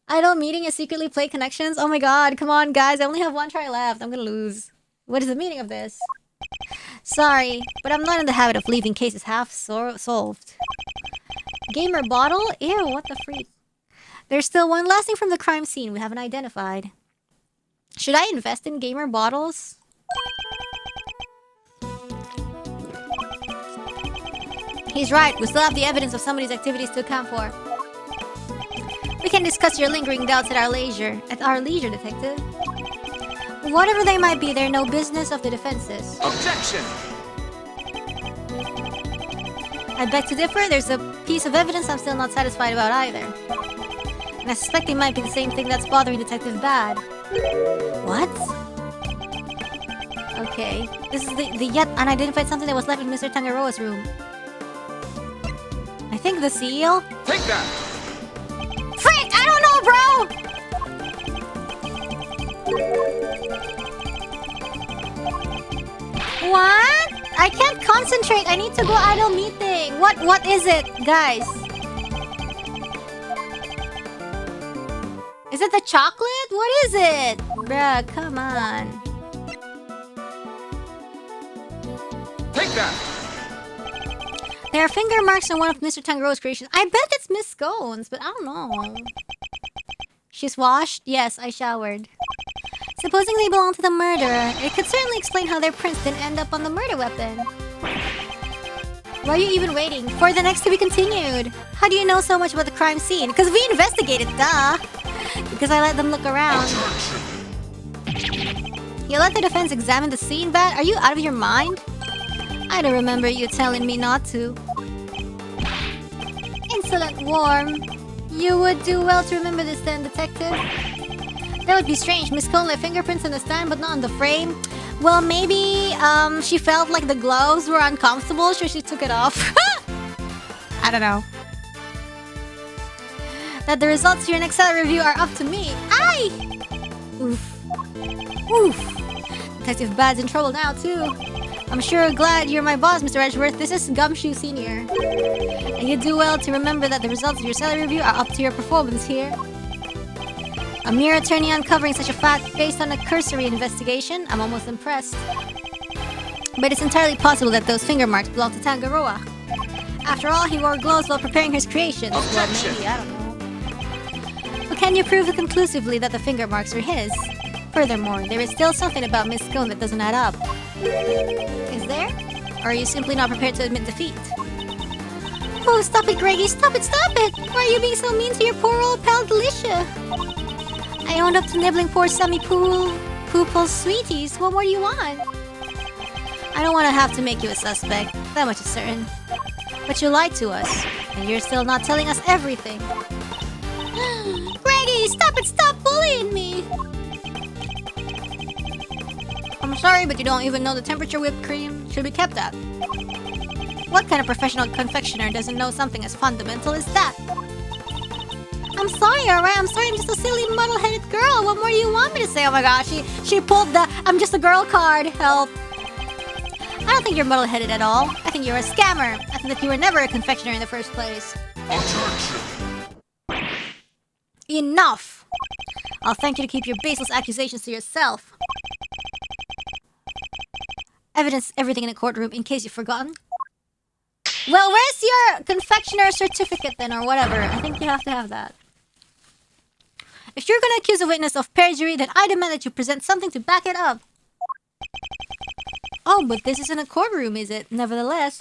Idle meeting and secretly play connections? Oh my god, come on guys, I only have 1 try left. I'm gonna lose. What is the meaning of this? Sorry, but I'm not in the habit of leaving cases half solved. Gamer bottle? Ew, what the freak? There's still one last thing from the crime scene we haven't identified. Should I invest in gamer bottles? He's right, we still have the evidence of somebody's activities to account for. We can discuss your lingering doubts at our leisure. At our leisure, detective. Whatever they might be, they're no business of the defense's. Objection! I beg to differ, there's a piece of evidence I'm still not satisfied about either. And I suspect it might be the same thing that's bothering Detective Bad. What? Okay, this is the yet unidentified something that was left in Mr. Tangaroa's room. I think the seal? Take that! Frick! I don't know, bro! What? I can't concentrate. I need to go idle meeting. What is it, guys? Is it the chocolate? What is it? Bruh, come on. Take that! There are finger marks on one of Mr. Tangaroa's creations. I bet it's Miss Scones, but I don't know. She's washed? Yes, I showered. Supposing they belong to the murderer, it could certainly explain how their prints didn't end up on the murder weapon. Why are you even waiting? For the next to be continued. How do you know so much about the crime scene? Because we investigated, duh! Because I let them look around. You let the defense examine the scene, Bat? Are you out of your mind? I don't remember you telling me not to. Insolent worm. You would do well to remember this then, detective. That would be strange. Miss Cone left fingerprints on the stand but not on the frame. Well, maybe she felt like the gloves were uncomfortable, so she took it off. I don't know. That the results of your next salary review are up to me. Aye! Oof. Oof. Detective Bad's in trouble now, too. I'm sure glad you're my boss, Mr. Edgeworth. This is Gumshoe Sr. And you do well to remember that the results of your salary review are up to your performance here. A mere attorney uncovering such a fact based on a cursory investigation? I'm almost impressed. But it's entirely possible that those finger marks belong to Tangaroa. After all, he wore gloves while preparing his creations. Well, maybe, I don't know. But can you prove conclusively that the finger marks are his? Furthermore, there is still something about Miss Cone that doesn't add up. Is there? Or are you simply not prepared to admit defeat? Oh, stop it, Greggy! Stop it, stop it! Why are you being so mean to your poor old pal, Delicia? I owned up to nibbling poor Sammy Poople's sweeties. What more do you want? I don't want to have to make you a suspect. That much is certain. But you lied to us, and you're still not telling us everything. Greggy, stop it! Stop bullying me! I'm sorry, but you don't even know the temperature whipped cream should be kept at. What kind of professional confectioner doesn't know something as fundamental as that? I'm sorry, alright? I'm sorry, I'm just a silly, muddle-headed girl. What more do you want me to say? Oh my gosh, she pulled the I'm just a girl card. Help. I don't think you're muddle-headed at all. I think you're a scammer. I think that you were never a confectioner in the first place. Attention. Enough! I'll thank you to keep your baseless accusations to yourself. Evidence everything in the courtroom in case you've forgotten. Well, where's your confectioner certificate then, or whatever? I think you have to have that. If you're gonna accuse a witness of perjury, then I demand that you present something to back it up. Oh, but this isn't a courtroom, is it? Nevertheless.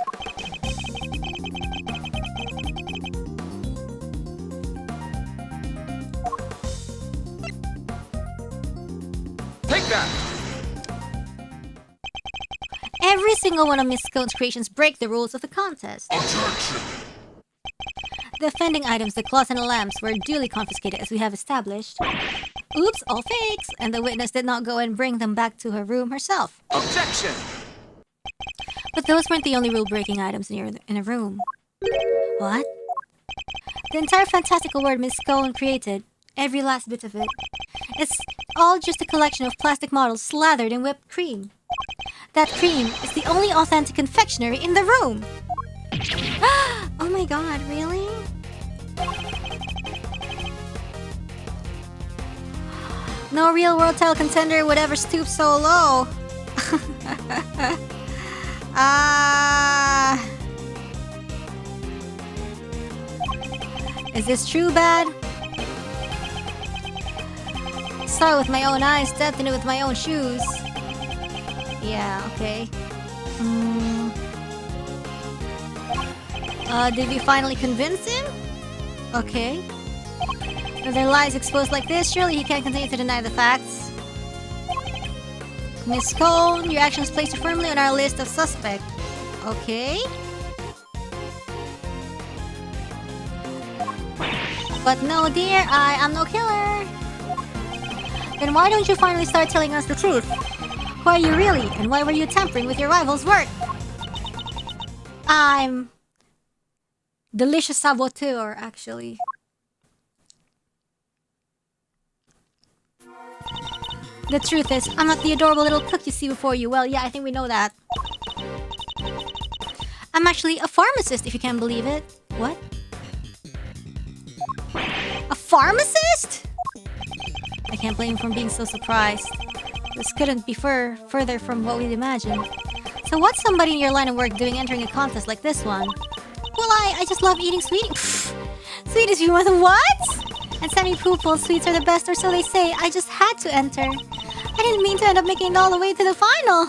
Take that! Every single one of Miss Cone's creations break the rules of the contest. Attention. The offending items, the cloths and the lamps, were duly confiscated as we have established. Oops, all fakes, and the witness did not go and bring them back to her room herself. Objection! But those weren't the only rule-breaking items in a room. What? The entire fantastical world Miss Cone created, every last bit of it, it's all just a collection of plastic models slathered in whipped cream. That cream is the only authentic confectionery in the room! Oh my god, really? No real world title contender would ever stoop so low. Is this true, bad? Saw it with my own eyes, stepped in it with my own shoes. Yeah, okay. Did we finally convince him? Okay. With their lies exposed like this, surely he can't continue to deny the facts. Miss Cone, your actions place you firmly on our list of suspects. Okay. But no, dear, I am no killer. Then why don't you finally start telling us the truth? Who are you really, and why were you tampering with your rival's work? I'm... Delicious saboteur, actually. The truth is, I'm not the adorable little cook you see before you. Well, yeah, I think we know that. I'm actually a pharmacist, if you can believe it. What? A pharmacist? I can't blame him for being so surprised. This couldn't be further from what we'd imagined. So what's somebody in your line of work doing entering a contest like this one? Well, I just love eating sweeties. Sweeties, you want what? And Sammy Poople's sweets are the best, or so they say. I just had to enter. I didn't mean to end up making it all the way to the final.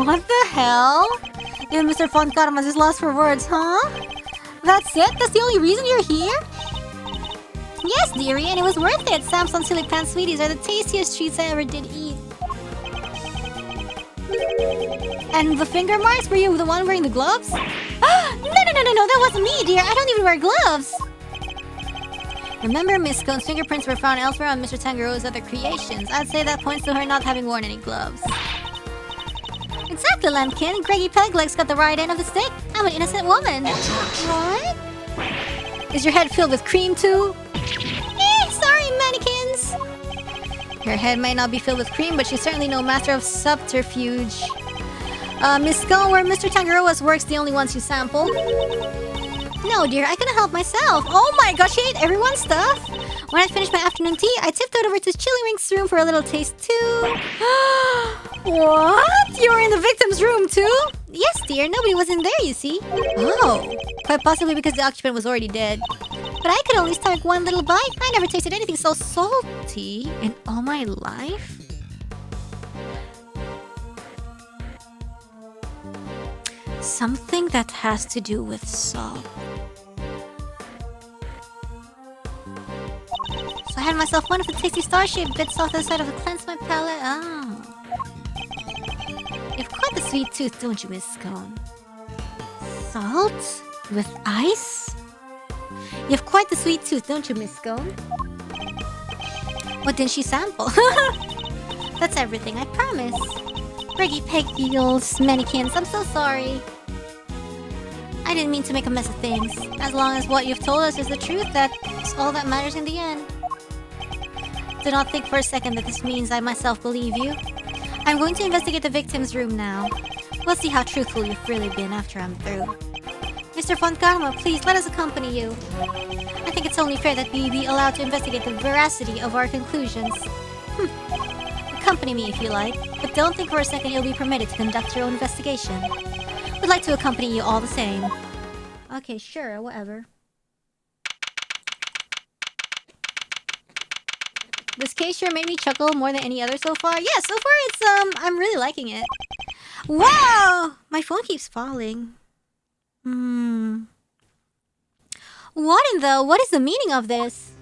What the hell? Even Mr. Von Karmas is lost for words, huh? That's it? That's the only reason you're here? Yes, dearie, and it was worth it. Samson's silly pan sweeties are the tastiest treats I ever did eat. And the finger marks? Were you the one wearing the gloves? No, that wasn't me, dear. I don't even wear gloves. Remember, Miss Cone's fingerprints were found elsewhere on Mr. Tangaro's other creations. I'd say that points to her not having worn any gloves. Exactly, Lambkin. Greggy Pegleg's got the right end of the stick. I'm an innocent woman. What? Is your head filled with cream, too? Sorry, mannequins. Her head might not be filled with cream, but she's certainly no master of subterfuge. Miss Cone, were Mr. Tangaroa's works the only ones you sampled? No, dear, I couldn't help myself. Oh my gosh, she ate everyone's stuff. When I finished my afternoon tea, I tiptoed over to Chillywink's room for a little taste too. What? You were in the victim's room too? Yes, dear. Nobody was in there, you see. Oh. Quite possibly because the occupant was already dead. But I could only stomach one little bite. I never tasted anything so salty in all my life. Something that has to do with salt. So I had myself one of the tasty star-shaped bits off the side of the cleanse my palate. Oh. You've quite the sweet tooth, don't you, Miss Scone? Salt? With ice? You've quite the sweet tooth, don't you, Miss Scone? What didn't she sample? That's everything, I promise. Reggie Peggy old mannequins, I'm so sorry. I didn't mean to make a mess of things. As long as what you've told us is the truth, that's all that matters in the end. Do not think for a second that this means I myself believe you. I'm going to investigate the victim's room now. We'll see how truthful you've really been after I'm through. Mr. Fonkarma, please let us accompany you. I think it's only fair that we be allowed to investigate the veracity of our conclusions. Accompany me if you like, but don't think for a second you'll be permitted to conduct your own investigation. We'd like to accompany you all the same. Okay, sure, whatever. This case sure made me chuckle more than any other so far. Yeah, so far it's, I'm really liking it. Wow! My phone keeps falling. What is the meaning of this?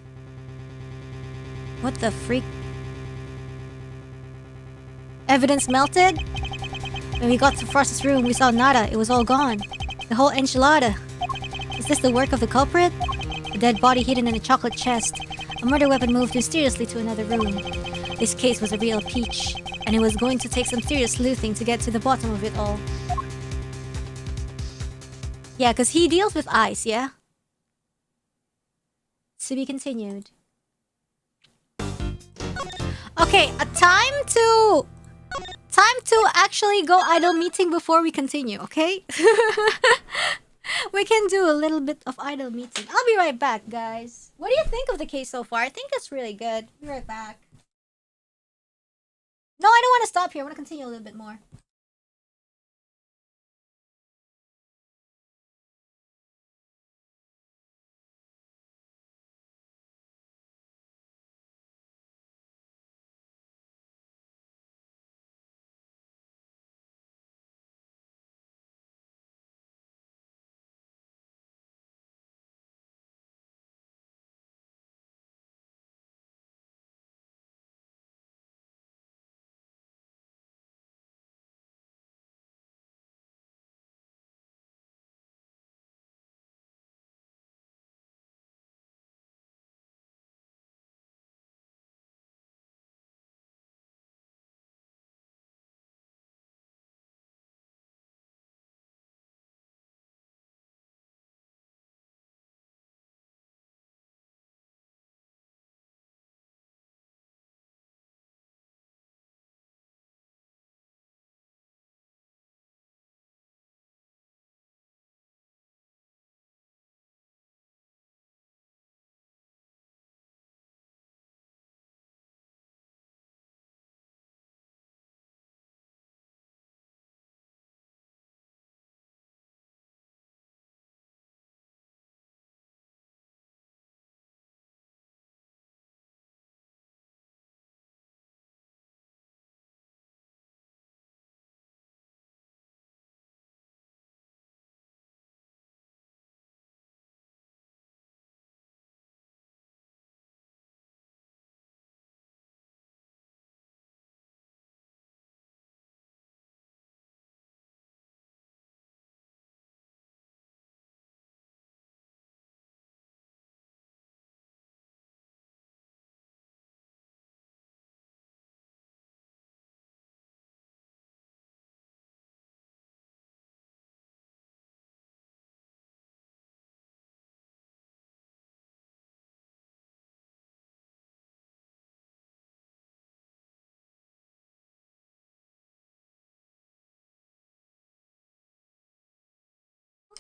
What the freak? Evidence melted? When we got to Frost's room, we saw nada. It was all gone. The whole enchilada. Is this the work of the culprit? A dead body hidden in a chocolate chest. A murder weapon moved mysteriously to another room. This case was a real peach, and it was going to take some serious sleuthing to get to the bottom of it all. Yeah, because he deals with ice, yeah? To be continued. Okay, time to actually go idle meeting before we continue, okay? We can do a little bit of idle meeting. I'll be right back, guys. What do you think of the case so far? I think it's really good. Be right back. No, I don't want to stop here. I want to continue a little bit more.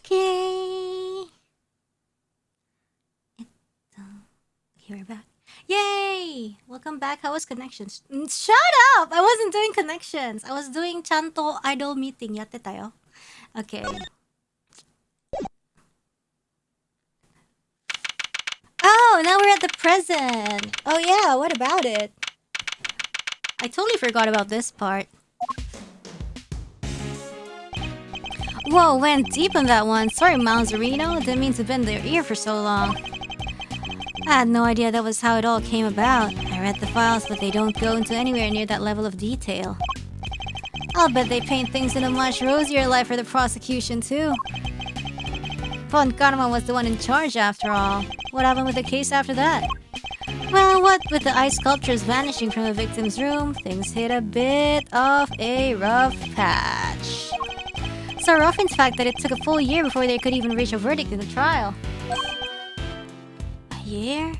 Okay. Okay, we're back. Yay! Welcome back. How was connections? Shut up! I wasn't doing connections. I was doing Chanto idol meeting. Yatte tayo. Okay. Oh, now we're at the present. Oh yeah, what about it? I totally forgot about this part. Whoa, went deep on that one. Sorry, Malzerino. Didn't mean to bend their ear for so long. I had no idea that was how it all came about. I read the files, but they don't go into anywhere near that level of detail. I'll bet they paint things in a much rosier light for the prosecution, too. Von Karma was the one in charge, after all. What happened with the case after that? Well, what with the ice sculptures vanishing from the victim's room, things hit a bit of a rough patch. So rough, in fact, that it took a full year before they could even reach a verdict in the trial. A year?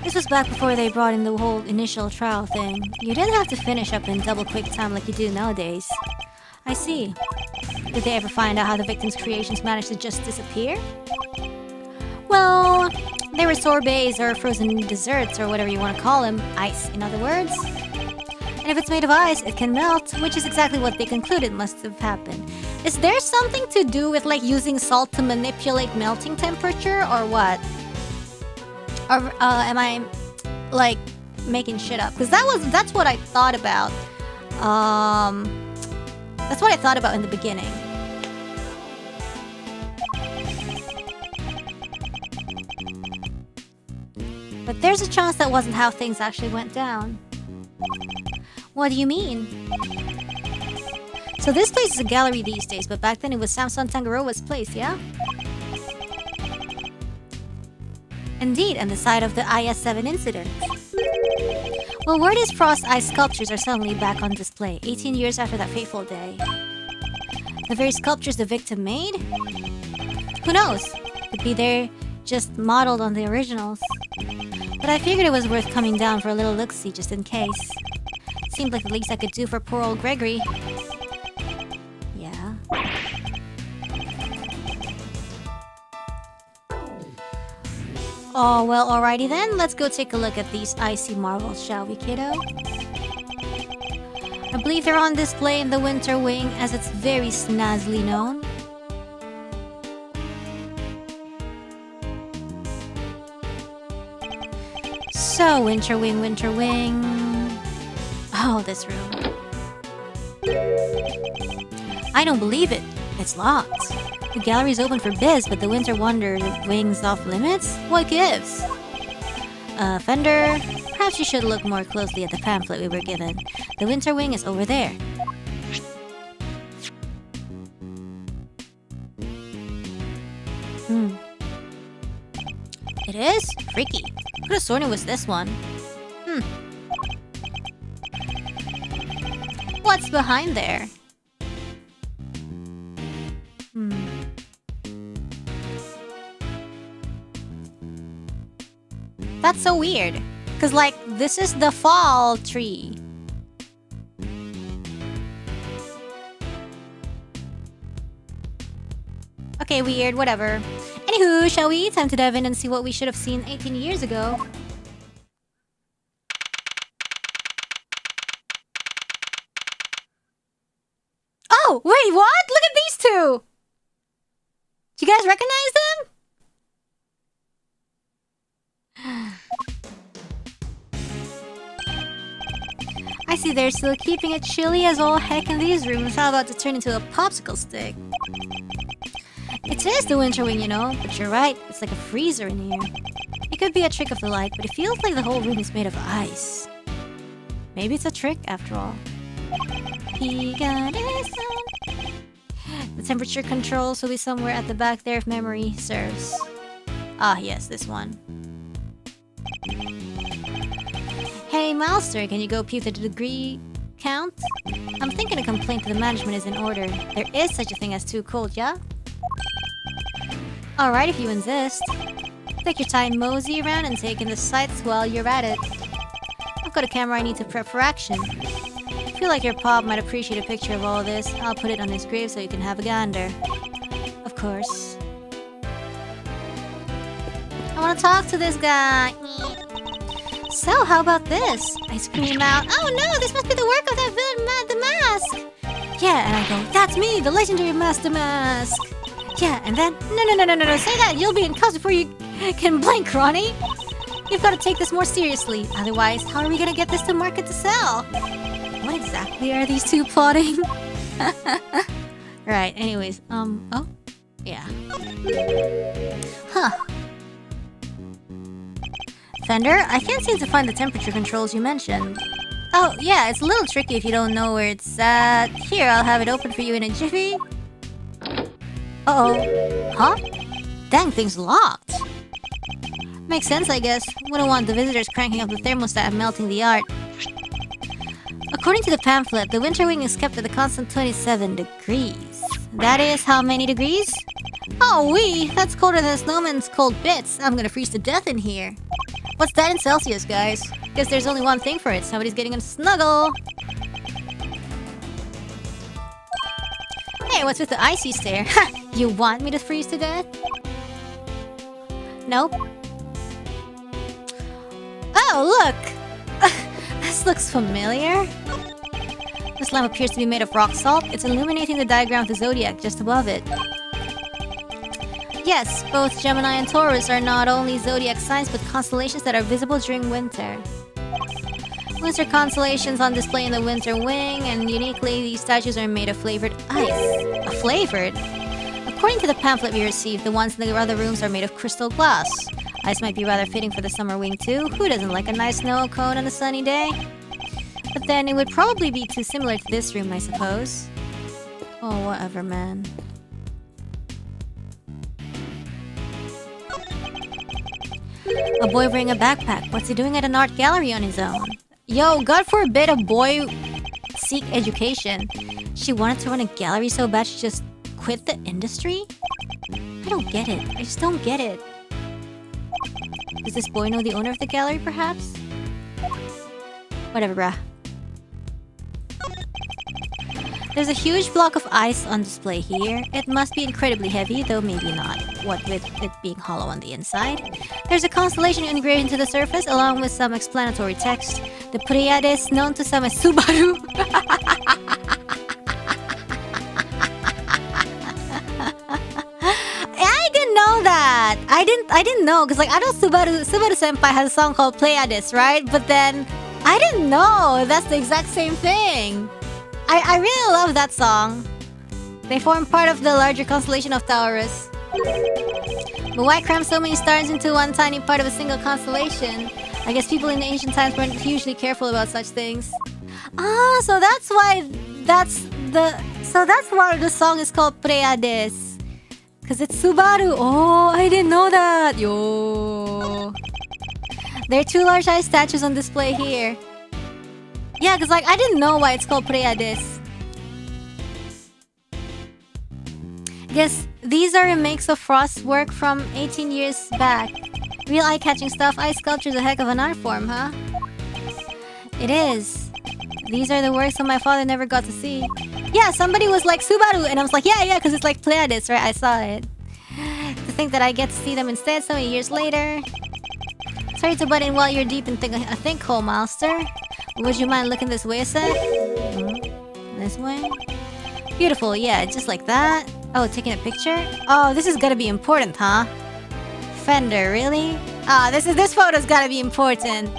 This was back before they brought in the whole initial trial thing. You didn't have to finish up in double quick time like you do nowadays. I see. Did they ever find out how the victim's creations managed to just disappear? Well, they were sorbets or frozen desserts or whatever you want to call them. Ice, in other words. And if it's made of ice, it can melt, which is exactly what they concluded must have happened. Is there something to do with like using salt to manipulate melting temperature or what? Or am I like making shit up? Because that's what I thought about. That's what I thought about in the beginning. But there's a chance that wasn't how things actually went down. What do you mean? So this place is a gallery these days, but back then it was Samson Tangaroa's place, yeah? Indeed, and the site of the IS-7 incident. Well, word is Frost's ice sculptures are suddenly back on display, 18 years after that fateful day. The very sculptures the victim made? Who knows? Could be they're just modeled on the originals. But I figured it was worth coming down for a little look-see just in case. Seemed like the least I could do for poor old Gregory. Yeah. Oh, well, alrighty then. Let's go take a look at these icy marvels, shall we, kiddo? I believe they're on display in the Winter Wing, as it's very snazzily known. So, Winter Wing, Winter Wing... Oh, this room. I don't believe it. It's locked. The gallery's open for biz, but the Winter Wonder Wing's off limits? What gives? Fender, perhaps you should look more closely at the pamphlet we were given. The Winter Wing is over there. It is? Freaky. Could have sworn it was this one. What's behind there? That's so weird. Cause like, this is the fall tree. Okay, weird, whatever. Anywho, shall we? Time to dive in and see what we should have seen 18 years ago. Oh, wait, what? Look at these two! Do you guys recognize them? I see they're still keeping it chilly as all heck in these rooms. How about to turn into a popsicle stick? It is the Winter Wing, you know, but you're right, it's like a freezer in here. It could be a trick of the light, but it feels like the whole room is made of ice. Maybe it's a trick after all. He got his son. The temperature controls will be somewhere at the back there if memory serves. Ah, yes, this one. Hey, Milester, can you go peep the degree count? I'm thinking a complaint to the management is in order. There is such a thing as too cold, yeah? Alright, if you insist. Take your time, mosey around and take in the sights while you're at it. I've got a camera I need to prep for action. I feel like your pop might appreciate a picture of all this. I'll put it on his grave so you can have a gander. Of course. I want to talk to this guy. So, how about this? I scream out, oh no, this must be the work of that villain, the mask! Yeah, and I go, that's me, the legendary Master Mask. Yeah, and then, no, say that, you'll be in cuffs before you can blink, Ronnie. You've got to take this more seriously, otherwise, how are we gonna get this to market to sell? What exactly are these two plotting? Right, anyways, oh? Yeah. Huh. Fender, I can't seem to find the temperature controls you mentioned. Oh, yeah, it's a little tricky if you don't know where it's at. Here, I'll have it open for you in a jiffy. Uh-oh. Huh? Dang, thing's locked. Makes sense, I guess. Wouldn't want the visitors cranking up the thermostat and melting the art. According to the pamphlet, the winter wing is kept at a constant 27 degrees. That is how many degrees? Oh, wee! That's colder than a snowman's cold bits. I'm gonna freeze to death in here. What's that in Celsius, guys? Guess there's only one thing for it. Somebody's getting a snuggle. Hey, what's with the icy stare? Ha! You want me to freeze to death? Nope. Oh, look! This looks familiar. This lamp appears to be made of rock salt. It's illuminating the diagram of the zodiac just above it. Yes, both Gemini and Taurus are not only zodiac signs, but constellations that are visible during winter. Winter constellations on display in the winter wing, and uniquely, these statues are made of flavored ice. Flavored? According to the pamphlet we received, the ones in the other rooms are made of crystal glass. Ice might be rather fitting for the summer wing too. Who doesn't like a nice snow cone on a sunny day? But then it would probably be too similar to this room, I suppose. Oh, whatever, man. A boy wearing a backpack. What's he doing at an art gallery on his own? Yo, God forbid a boy seek education. She wanted to run a gallery so bad she just quit the industry? I don't get it. I just don't get it. Does this boy know the owner of the gallery, perhaps? Whatever, bruh. There's a huge block of ice on display here. It must be incredibly heavy, though maybe not. What with it being hollow on the inside. There's a constellation engraved into the surface, along with some explanatory text. The Pleiades, known to some as Subaru. I didn't know that. I didn't know, because like I know Subaru Senpai has a song called Pleiades, right? But then I didn't know that's the exact same thing. I really love that song. They form part of the larger constellation of Taurus. But why cram so many stars into one tiny part of a single constellation? I guess people in ancient times weren't hugely careful about such things. Ah, so that's why the song is called Pleiades. Cause it's Subaru. Oh, I didn't know that. Yo. There are two large ice statues on display here. Yeah, cause like I didn't know why it's called Pleiades. Guess these are remakes of Frost's work from 18 years back. Real eye-catching stuff. Ice sculpture's a heck of an art form, huh? It is. These are the works that my father never got to see. Yeah, somebody was like Subaru, and I was like, yeah, because it's like Pleiades, right? I saw it. To think that I get to see them instead so many years later. Sorry to butt in while you're deep in a think hole, Master. Would you mind looking this way a sec? This way? Beautiful, yeah, just like that. Oh, taking a picture? Oh, this is gotta be important, huh? Fender, really? Ah, this photo's gotta be important.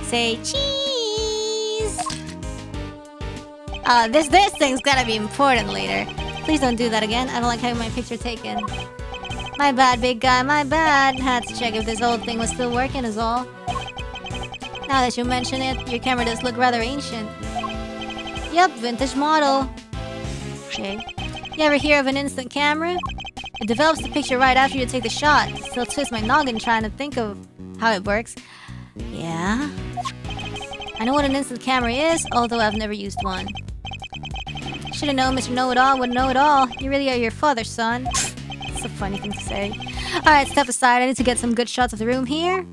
Say cheese! This thing's gotta be important later. Please don't do that again. I don't like having my picture taken. My bad, big guy, my bad. Had to check if this old thing was still working is all. Now that you mention it, your camera does look rather ancient. Yep, vintage model. Okay. You ever hear of an instant camera? It develops the picture right after you take the shot. Still twist my noggin trying to think of how it works. Yeah? I know what an instant camera is, although I've never used one. Should've known Mr. Know-It-All would know it all. You really are your father, son. It's a funny thing to say. Alright, step aside. I need to get some good shots of the room here.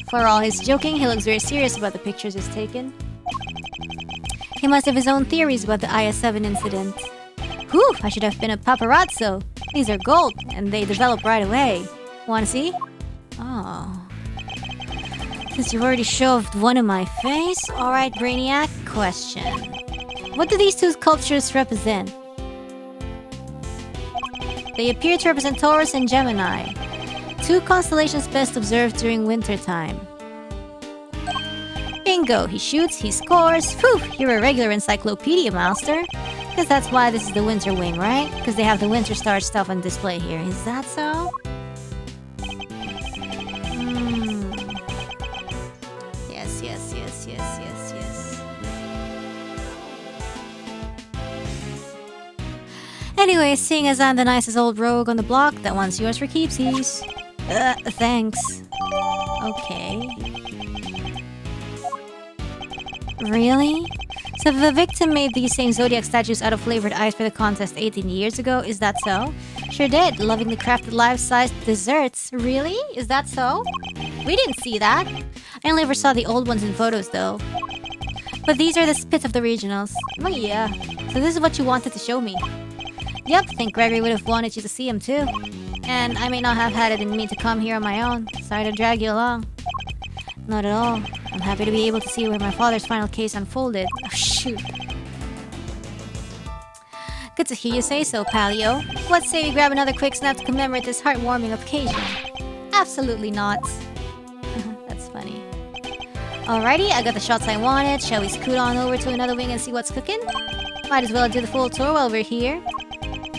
For all his joking, he looks very serious about the pictures he's taken. He must have his own theories about the IS-7 incident. Whew, I should have been a paparazzo. These are gold, and they develop right away. Wanna see? Oh. Since you've already shoved one in my face, alright, Brainiac, question. What do these two sculptures represent? They appear to represent Taurus and Gemini, two constellations best observed during winter time. Bingo! He shoots, he scores. Phew! You're a regular encyclopedia master. Guess that's why this is the winter wing, right? Because they have the winter star stuff on display here. Is that so? Yes. Anyway, seeing as I'm the nicest old rogue on the block, that one's yours for keepsies. Thanks. Okay. Really? So the victim made these same zodiac statues out of flavored ice for the contest 18 years ago, is that so? Sure did, loving the crafted life-sized desserts. Really? Is that so? We didn't see that. I only ever saw the old ones in photos though. But these are the spits of the regionals. Oh yeah. So this is what you wanted to show me. Yep, think Gregory would have wanted you to see him too. And I may not have had it in me to come here on my own. Sorry to drag you along. Not at all. I'm happy to be able to see where my father's final case unfolded. Oh shoot. Good to hear you say so, Palio. What say we grab another quick snap to commemorate this heartwarming occasion? Absolutely not. That's funny. Alrighty, I got the shots I wanted. Shall we scoot on over to another wing and see what's cooking? Might as well do the full tour while we're here.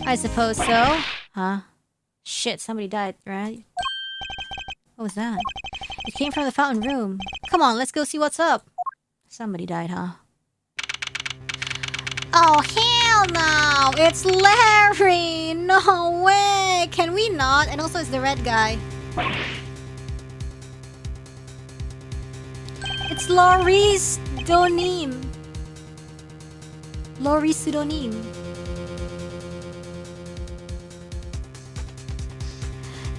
I suppose so. Huh? Shit, somebody died, right? What was that? It came from the fountain room. Come on, let's go see what's up. Somebody died, huh? Oh, hell no! It's Larry! No way! Can we not? And also it's the red guy. It's Laurie's Donim. Laurie pseudonym.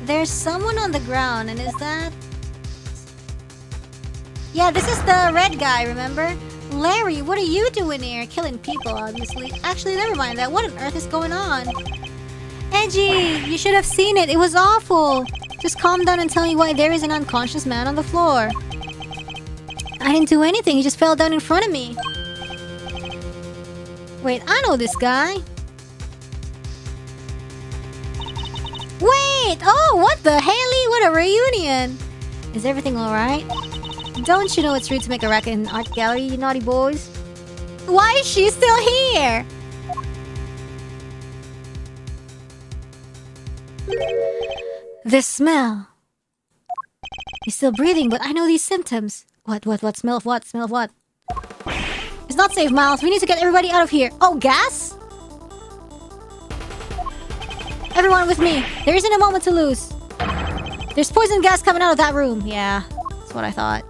There's someone on the ground, and is that... Yeah, this is the red guy, remember? Larry, what are you doing here? Killing people, obviously. Actually, never mind that. What on earth is going on? Edgy, you should have seen it. It was awful. Just calm down and tell me why there is an unconscious man on the floor. I didn't do anything. He just fell down in front of me. Wait, I know this guy. Wait! Oh, what the Haley? What a reunion! Is everything alright? Don't you know it's rude to make a racket in an art gallery, you naughty boys? Why is she still here? This smell. He's still breathing, but I know these symptoms. What? Smell of what? Smell of what? It's not safe, Miles. We need to get everybody out of here. Oh, gas? Everyone with me. There isn't a moment to lose. There's poison gas coming out of that room. Yeah, that's what I thought.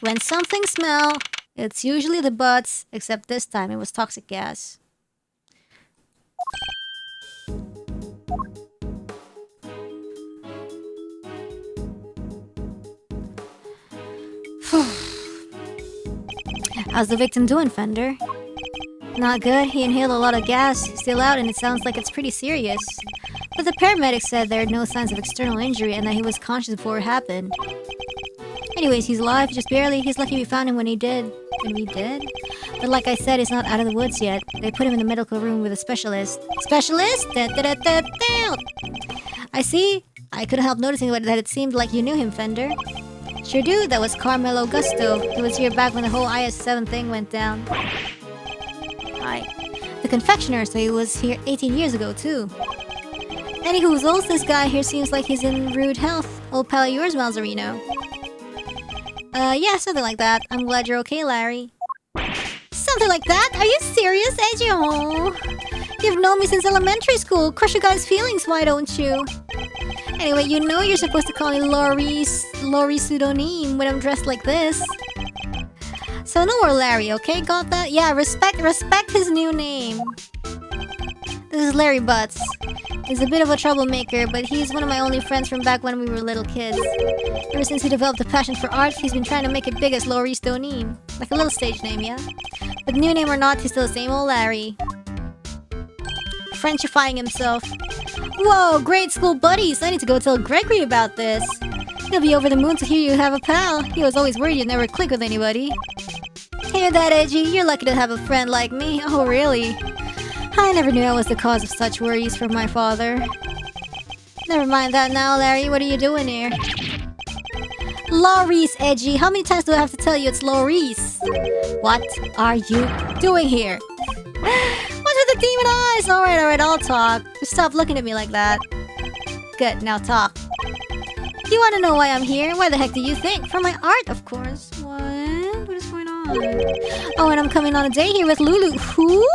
When something smells, it's usually the butts, except this time it was toxic gas. How's the victim doing, Fender? Not good. He inhaled a lot of gas. He's still out and it sounds like it's pretty serious. But the paramedic said there are no signs of external injury and that he was conscious before it happened. Anyways, he's alive, just barely. He's lucky we found him when he did. When we did? But like I said, he's not out of the woods yet. They put him in the medical room with a specialist. Specialist? I see. I couldn't help noticing that it seemed like you knew him, Fender. Sure do, that was Carmelo Gusto. He was here back when the whole IS-7 thing went down. Hi. The confectioner, so he was here 18 years ago, too. Anywhoozles, this guy here seems like he's in rude health. Old pal of yours, Malzarino. Yeah, something like that. I'm glad you're okay, Larry. Something like that? Are you serious, Edgy? Oh. You've known me since elementary school. Crush your guys' feelings, why don't you? Anyway, you know you're supposed to call me Laurie pseudonym when I'm dressed like this. So no more Larry, okay? Got that? Yeah, respect his new name. This is Larry Butts. He's a bit of a troublemaker, but he's one of my only friends from back when we were little kids. Ever since he developed a passion for art, he's been trying to make it big as Laurie Pseudonym. Like a little stage name, yeah? But new name or not, he's still the same old Larry. Frenchifying himself. Whoa, grade school buddies! I need to go tell Gregory about this. He'll be over the moon to hear you have a pal. He was always worried you'd never click with anybody. Hear that, Edgy? You're lucky to have a friend like me. Oh, really? I never knew I was the cause of such worries for my father. Never mind that now, Larry. What are you doing here? Laurice, Edgy. How many times do I have to tell you it's Laurice? What are you doing here? What's with the demon eyes? Alright, I'll talk. Just stop looking at me like that. Good, now talk. You want to know why I'm here? Why the heck do you think? For my art, of course. What? What is going on? Oh, and I'm coming on a date here with Lulu. Who?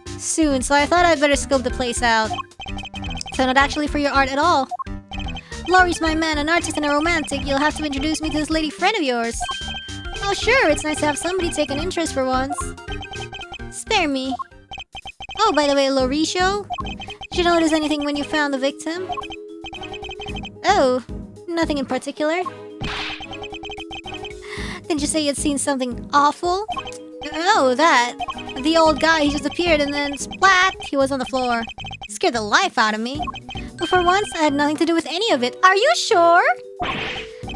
Soon, so I thought I'd better scope the place out. So not actually for your art at all. Laurie's my man, an artist and a romantic. You'll have to introduce me to this lady friend of yours. Oh sure, it's nice to have somebody take an interest for once. Spare me. Oh, by the way, Lauricio, did you notice anything when you found the victim? Oh, nothing in particular. Didn't you say you'd seen something awful? Oh, that. The old guy, he just appeared and then splat, he was on the floor. Scared the life out of me. But for once, I had nothing to do with any of it. Are you sure?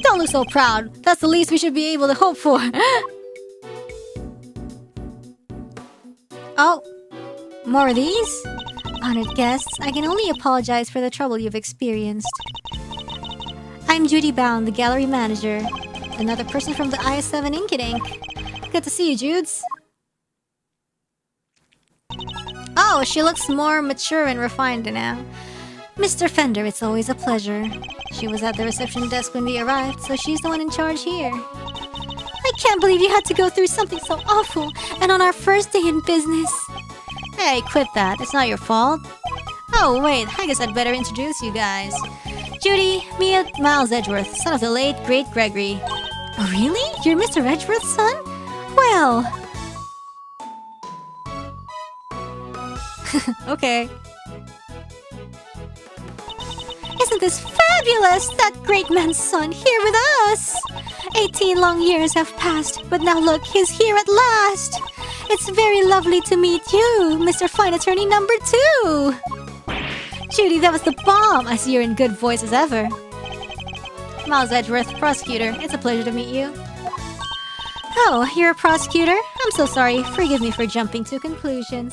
Don't look so proud. That's the least we should be able to hope for. Oh, more of these? Honored guests, I can only apologize for the trouble you've experienced. I'm Judy Bound, the gallery manager. Another person from the IS7 Ink and Ink. Good to see you, Judes. Oh, she looks more mature and refined now. Mr. Fender, it's always a pleasure. She was at the reception desk when we arrived, so she's the one in charge here. I can't believe you had to go through something so awful, and on our first day in business. Hey, quit that. It's not your fault. Oh, wait, I guess I'd better introduce you guys. Judy, Mia, Miles Edgeworth, son of the late, great Gregory. Oh, really? You're Mr. Edgeworth's son? Well... okay. Isn't this fabulous? That great man's son here with us! 18 long years have passed, but now look, he's here at last! It's very lovely to meet you, Mr. Fine Attorney number 2! Judy, that was the bomb! I see you're in good voice as ever. Miles Edgeworth, prosecutor. It's a pleasure to meet you. Oh, you're a prosecutor? I'm so sorry. Forgive me for jumping to conclusions.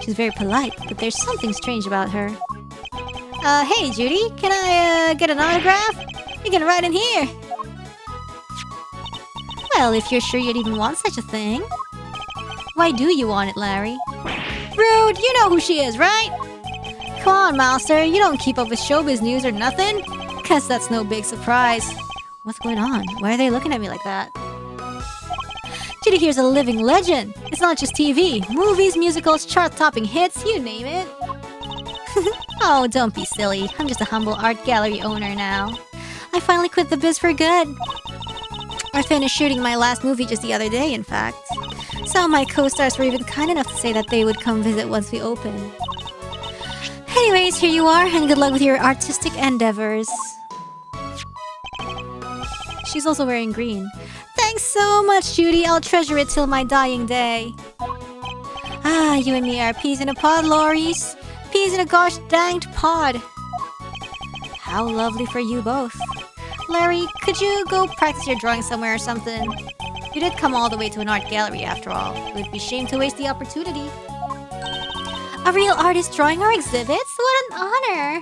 She's very polite, but there's something strange about her. Hey, Judy, can I, get an autograph? You can write in here. Well, if you're sure you'd even want such a thing. Why do you want it, Larry? Rude! You know who she is, right? Come on, Mouser, you don't keep up with showbiz news or nothing? Guess that's no big surprise. What's going on? Why are they looking at me like that? Judy here's a living legend. It's not just TV. Movies, musicals, chart-topping hits, you name it. Oh, don't be silly. I'm just a humble art gallery owner now. I finally quit the biz for good. I finished shooting my last movie just the other day, in fact. Some of my co-stars were even kind enough to say that they would come visit once we open. Anyways, here you are, and good luck with your artistic endeavors. She's also wearing green. Thanks so much, Judy. I'll treasure it till my dying day. Ah, you and me are peas in a pod, Loris. Peas in a gosh danged pod. How lovely for you both. Larry, could you go practice your drawing somewhere or something? You did come all the way to an art gallery after all. It would be shame to waste the opportunity. A real artist drawing our exhibits? What an honor!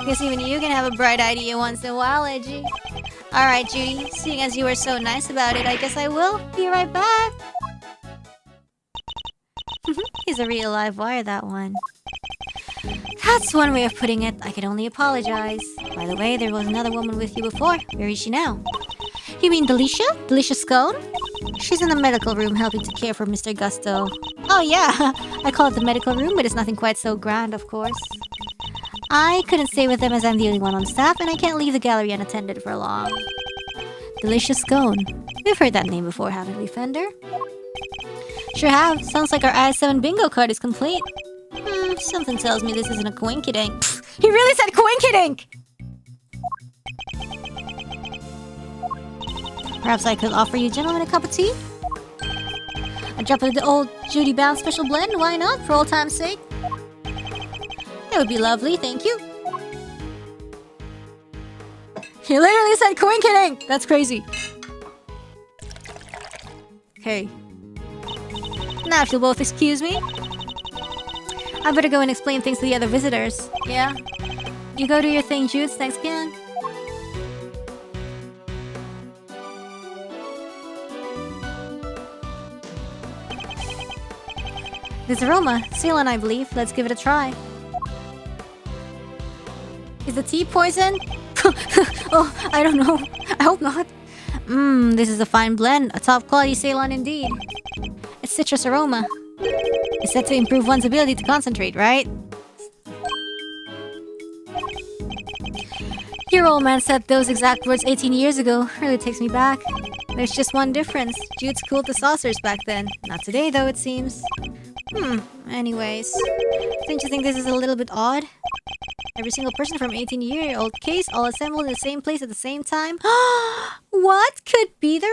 Guess even you can have a bright idea once in a while, Edgy. Alright, Judy, seeing as you were so nice about it, I guess I will. Be right back. He's a real live wire, that one. That's one way of putting it. I can only apologize. By the way, there was another woman with you before. Where is she now? You mean Delicia? Delicia Scone? She's in the medical room helping to care for Mr. Gusto. Oh yeah, I call it the medical room, but it's nothing quite so grand, of course. I couldn't stay with them as I'm the only one on staff, and I can't leave the gallery unattended for long. Delicia Scone. We've heard that name before, haven't we, Fender? Sure have. Sounds like our IS7 bingo card is complete. Something tells me this isn't a coinkydink. He really said coinkydink! Perhaps I could offer you gentlemen a cup of tea? drop of the old Judy Bound special blend, why not? For old time's sake. That would be lovely, thank you. He literally said coin kidding! That's crazy. Okay. Now if you'll both excuse me. I better go and explain things to the other visitors. Yeah? You go do your thing, Judes. Thanks again. This aroma. Ceylon, I believe. Let's give it a try. Is the tea poison? Oh, I don't know. I hope not. This is a fine blend. A top quality Ceylon indeed. It's citrus aroma. It's said to improve one's ability to concentrate, right? Your old man said those exact words 18 years ago. Really takes me back. There's just one difference. Jude's cooled the saucers back then. Not today, though, it seems. Anyways. Don't you think this is a little bit odd? Every single person from 18-year-old case all assembled in the same place at the same time? What could be the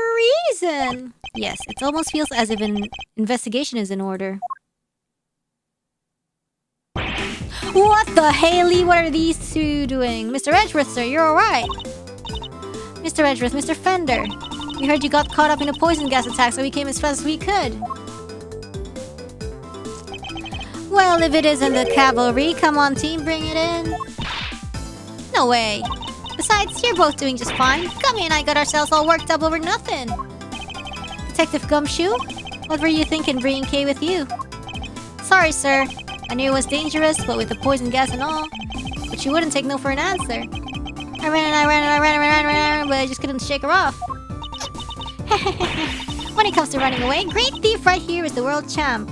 reason? Yes, it almost feels as if an investigation is in order. What the Haley? What are these two doing? Mr. Edgeworth, sir, you're alright. Mr. Edgeworth, Mr. Fender. We heard you got caught up in a poison gas attack, so we came as fast as we could. Well, if it isn't the cavalry, come on team, bring it in. No way. Besides, you're both doing just fine. Gummy and I got ourselves all worked up over nothing. Detective Gumshoe? What were you thinking bringing Kay with you? Sorry, sir. I knew it was dangerous, but with the poison gas and all. But she wouldn't take no for an answer. I ran, but I just couldn't shake her off. When it comes to running away, great thief right here is the world champ.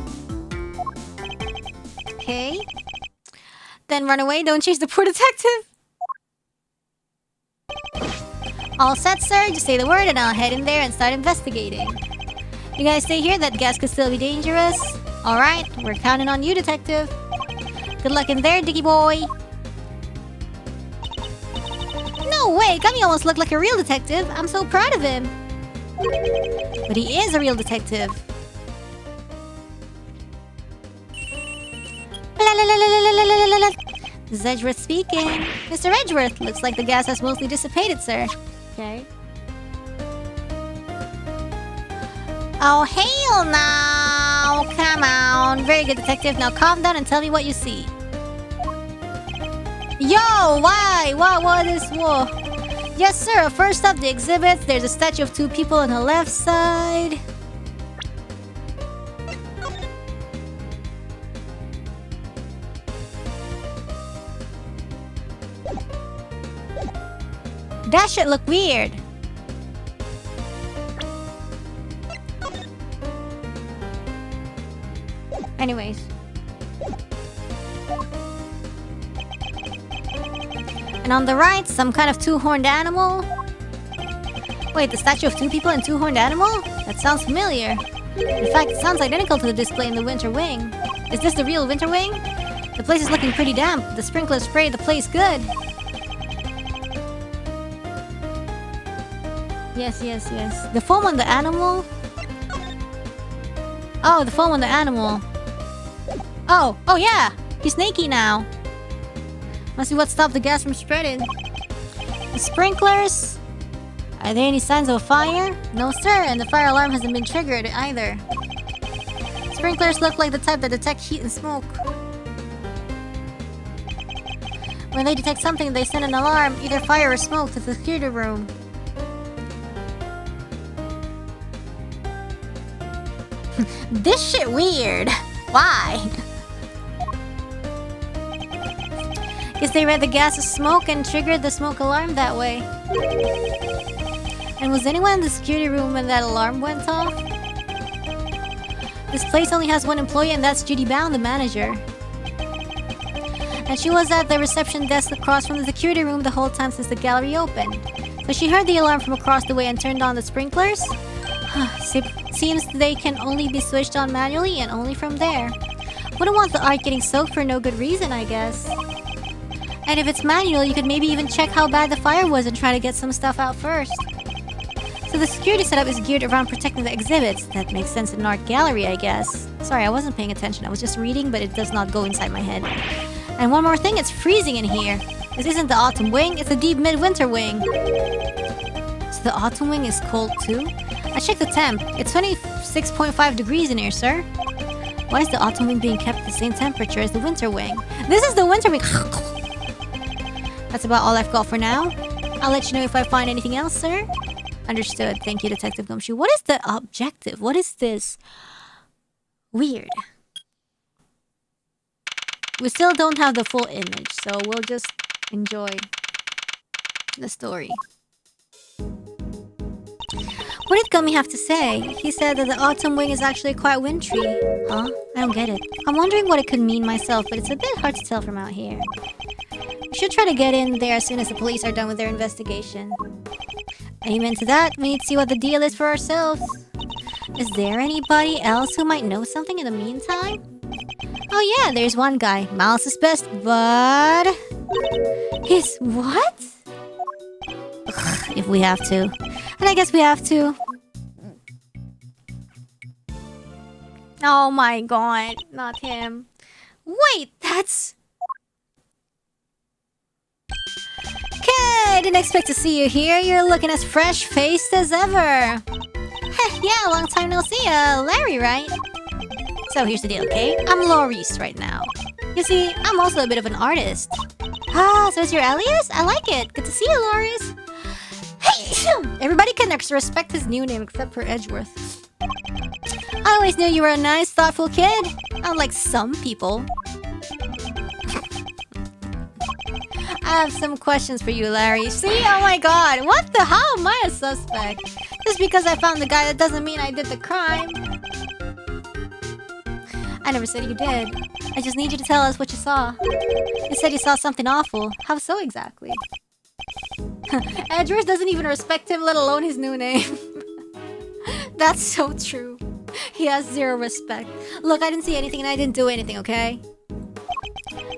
Okay. Then run away, don't chase the poor detective. All set, sir. Just say the word and I'll head in there and start investigating. You guys stay here, that gas could still be dangerous. Alright, we're counting on you, detective. Good luck in there, Dicky boy. No way, Gummy almost looked like a real detective. I'm so proud of him. But he is a real detective. This is Edgeworth speaking. Mr. Edgeworth, looks like the gas has mostly dissipated, sir. Okay. Oh, hail now! Come on. Very good, detective. Now calm down and tell me what you see. Yo, why? What is whoa? Yes, sir. First up, the exhibits. There's a statue of two people on the left side. That shit look weird. Anyways. And on the right, some kind of two-horned animal. Wait, the statue of two people and two-horned animal? That sounds familiar. In fact, it sounds identical to the display in the Winter Wing. Is this the real Winter Wing? The place is looking pretty damp. The sprinklers sprayed the place good. Yes. The foam on the animal? Oh, the foam on the animal. Oh yeah! He's snaky now. Must be what stopped the gas from spreading. The sprinklers? Are there any signs of a fire? No sir, and the fire alarm hasn't been triggered either. Sprinklers look like the type that detect heat and smoke. When they detect something, they send an alarm, either fire or smoke, to the security room. This shit weird. Why? Guess they read the gas as smoke and triggered the smoke alarm that way. And was anyone in the security room when that alarm went off? This place only has one employee and that's Judy Bound, the manager. And she was at the reception desk across from the security room the whole time since the gallery opened. So she heard the alarm from across the way and turned on the sprinklers? Seems they can only be switched on manually and only from there. Wouldn't want the art getting soaked for no good reason, I guess. And if it's manual, you could maybe even check how bad the fire was and try to get some stuff out first. So the security setup is geared around protecting the exhibits. That makes sense in an art gallery, I guess. Sorry, I wasn't paying attention. I was just reading, but it does not go inside my head. And one more thing, it's freezing in here. This isn't the autumn wing, it's the deep midwinter wing. So the autumn wing is cold too? I checked the temp. It's 26.5 degrees in here, sir. Why is the autumn wing being kept at the same temperature as the winter wing? This is the winter wing. That's about all I've got for now. I'll let you know if I find anything else, sir. Understood. Thank you, Detective Gumshoe. What is the objective? What is this? Weird. We still don't have the full image, so we'll just enjoy the story. What did Gummy have to say? He said that the autumn wing is actually quite wintry. Huh? I don't get it. I'm wondering what it could mean myself, but it's a bit hard to tell from out here. We should try to get in there as soon as the police are done with their investigation. Amen to that. We need to see what the deal is for ourselves. Is there anybody else who might know something in the meantime? Oh yeah, there's one guy. Miles is best, but... He's what? Ugh, if we have to. And I guess we have to. Oh my god, not him. Wait, that's... Okay, didn't expect to see you here. You're looking as fresh-faced as ever. Heh, yeah, long time no see. Larry, right? So here's the deal, okay? I'm Laurice right now. You see, I'm also a bit of an artist. Ah, so it's your alias? I like it. Good to see you, Laurice. Hey, everybody can respect his new name except for Edgeworth. I always knew you were a nice, thoughtful kid. Unlike some people. I have some questions for you, Larry. See? Oh my god. What the? How am I a suspect? Just because I found the guy, that doesn't mean I did the crime. I never said you did. I just need you to tell us what you saw. You said you saw something awful. How so exactly? Edgeworth doesn't even respect him, let alone his new name. That's so true. He has zero respect. Look, I didn't see anything and I didn't do anything, okay?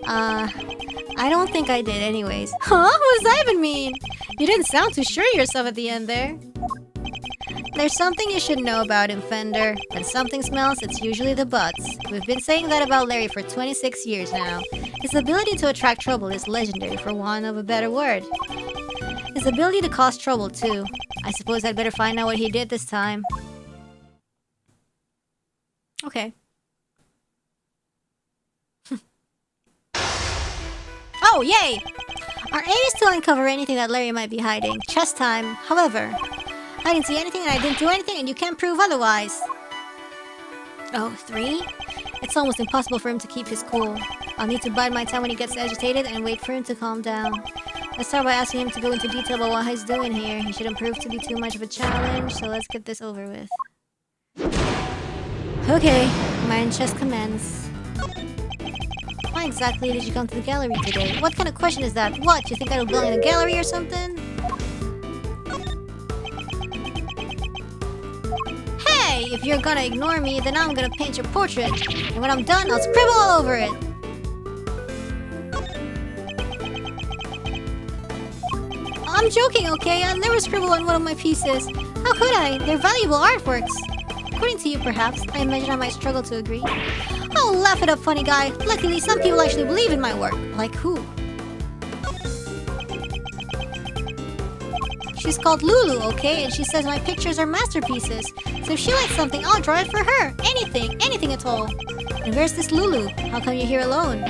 I don't think I did anyways. Huh? What does that even mean? You didn't sound too sure of yourself at the end there. There's something you should know about him, Fender. When something smells, it's usually the butts. We've been saying that about Larry for 26 years now. His ability to attract trouble is legendary, for want of a better word. His ability to cause trouble, too. I suppose I'd better find out what he did this time. Okay. Oh, yay! Our aim is to uncover anything that Larry might be hiding. Chess time. However, I didn't see anything and I didn't do anything and you can't prove otherwise. Oh, 3? It's almost impossible for him to keep his cool. I'll need to bide my time when he gets agitated and wait for him to calm down. Let's start by asking him to go into detail about what he's doing here. He shouldn't prove to be too much of a challenge, so let's get this over with. Okay, mind chess commence. Why exactly did you come to the gallery today? What kind of question is that? What, you think I don't belong in a gallery or something? Hey, if you're gonna ignore me, then I'm gonna paint your portrait. And when I'm done, I'll scribble all over it. I'm joking, okay? I'll never scribble on one of my pieces. How could I? They're valuable artworks. According to you, perhaps. I imagine I might struggle to agree. Oh, laugh it up, funny guy. Luckily, some people actually believe in my work. Like who? She's called Lulu, okay? And she says my pictures are masterpieces. So if she likes something, I'll draw it for her. Anything at all. And where's this Lulu? How come you're here alone?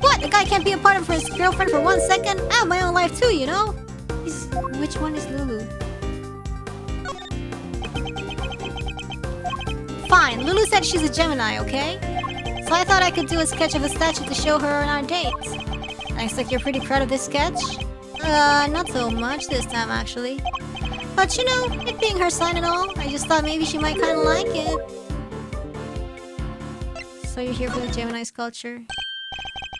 What? A guy can't be a part of his girlfriend for 1 second? I have my own life too, you know? Which one is Lulu? Fine, Lulu said she's a Gemini, okay? So I thought I could do a sketch of a statue to show her on our date. Looks like you're pretty proud of this sketch. Not so much this time, actually. But you know, it being her sign and all, I just thought maybe she might kind of like it. So you're here for the Gemini sculpture?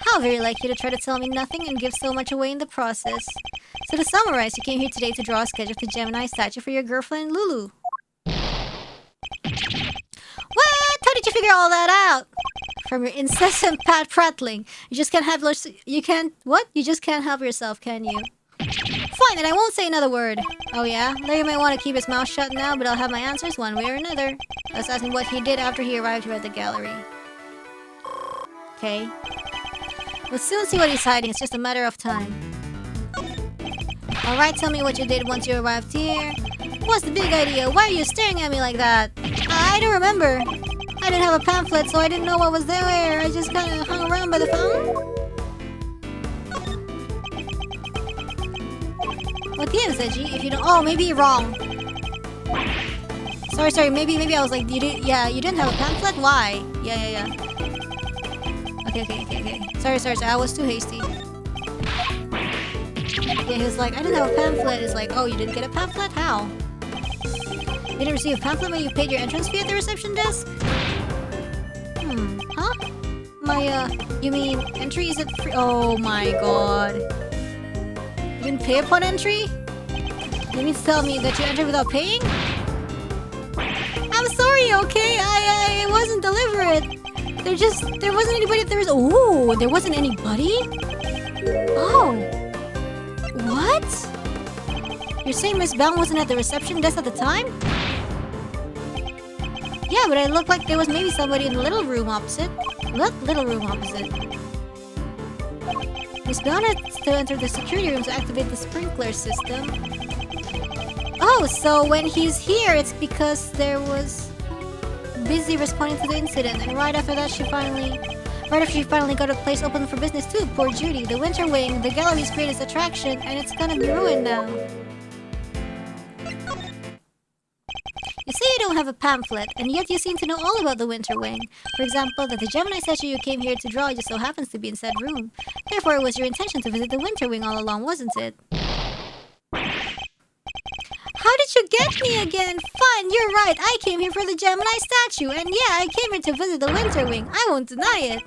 How very like you to try to tell me nothing and give so much away in the process. So to summarize, you came here today to draw a sketch of the Gemini statue for your girlfriend, Lulu. What? How did you figure all that out? From your incessant prattling. You just can't have... You just can't help yourself, can you? Fine, then I won't say another word. Oh yeah? Larry might want to keep his mouth shut now, but I'll have my answers one way or another. Let's ask him what he did after he arrived here at the gallery. Okay. We'll soon see what he's hiding, it's just a matter of time. Alright, tell me what you did once you arrived here. What's the big idea? Why are you staring at me like that? I don't remember. I didn't have a pamphlet, so I didn't know what was there. I just kind of hung around by the fountain. What gives, Edgy? If you don't... Oh, maybe you're wrong. Sorry. Maybe I was like, you didn't have a pamphlet? Why? Yeah. Okay. Sorry. I was too hasty. Yeah, he was like, I didn't have a pamphlet. It's like, oh, you didn't get a pamphlet? How? You didn't receive a pamphlet when you paid your entrance fee at the reception desk? Huh? You mean entry isn't free? Oh my god. You didn't pay upon entry? You mean to tell me that you entered without paying? I'm sorry, okay? I wasn't deliberate. There wasn't anybody at the Oh, there wasn't anybody? Oh. What? You're saying Miss Bell wasn't at the reception desk at the time? Yeah, but it looked like there was maybe somebody in the little room opposite. What little room opposite? Miss Bell had to enter the security room to activate the sprinkler system. Oh, so when he's here, it's because there was busy responding to the incident, and right after she finally got a place open for business too. Poor Judy, the Winter Wing, the gallery's greatest attraction, and it's gonna be ruined now. You say you don't have a pamphlet, and yet you seem to know all about the Winter Wing. For example, that the Gemini statue you came here to draw just so happens to be in said room. Therefore, it was your intention to visit the Winter Wing all along, wasn't it? How did you get me again? Fine, you're right. I came here for the Gemini statue, and yeah, I came here to visit the Winter Wing. I won't deny it.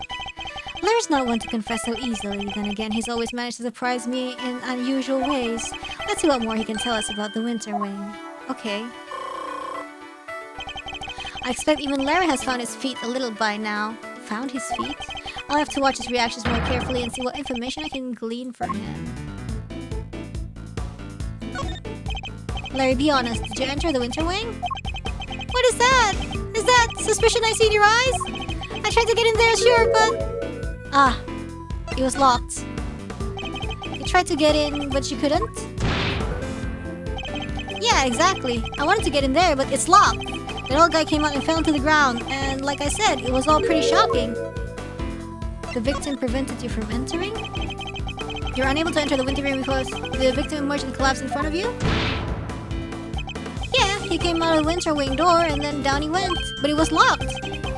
Larry's not one to confess so easily. Then again, he's always managed to surprise me in unusual ways. Let's see what more he can tell us about the Winter Wing. Okay. I expect even Larry has found his feet a little by now. Found his feet? I'll have to watch his reactions more carefully and see what information I can glean from him. Larry, be honest. Did you enter the Winter Wing? What is that? Is that suspicion I see in your eyes? I tried to get in there, sure, but... Ah, it was locked. You tried to get in, but you couldn't? Yeah, exactly. I wanted to get in there, but it's locked. That old guy came out and fell to the ground, and like I said, it was all pretty shocking. The victim prevented you from entering? You're unable to enter the Winter Wing because the victim emerged and collapsed in front of you? Yeah, he came out of the Winter Wing door and then down he went. But it was locked.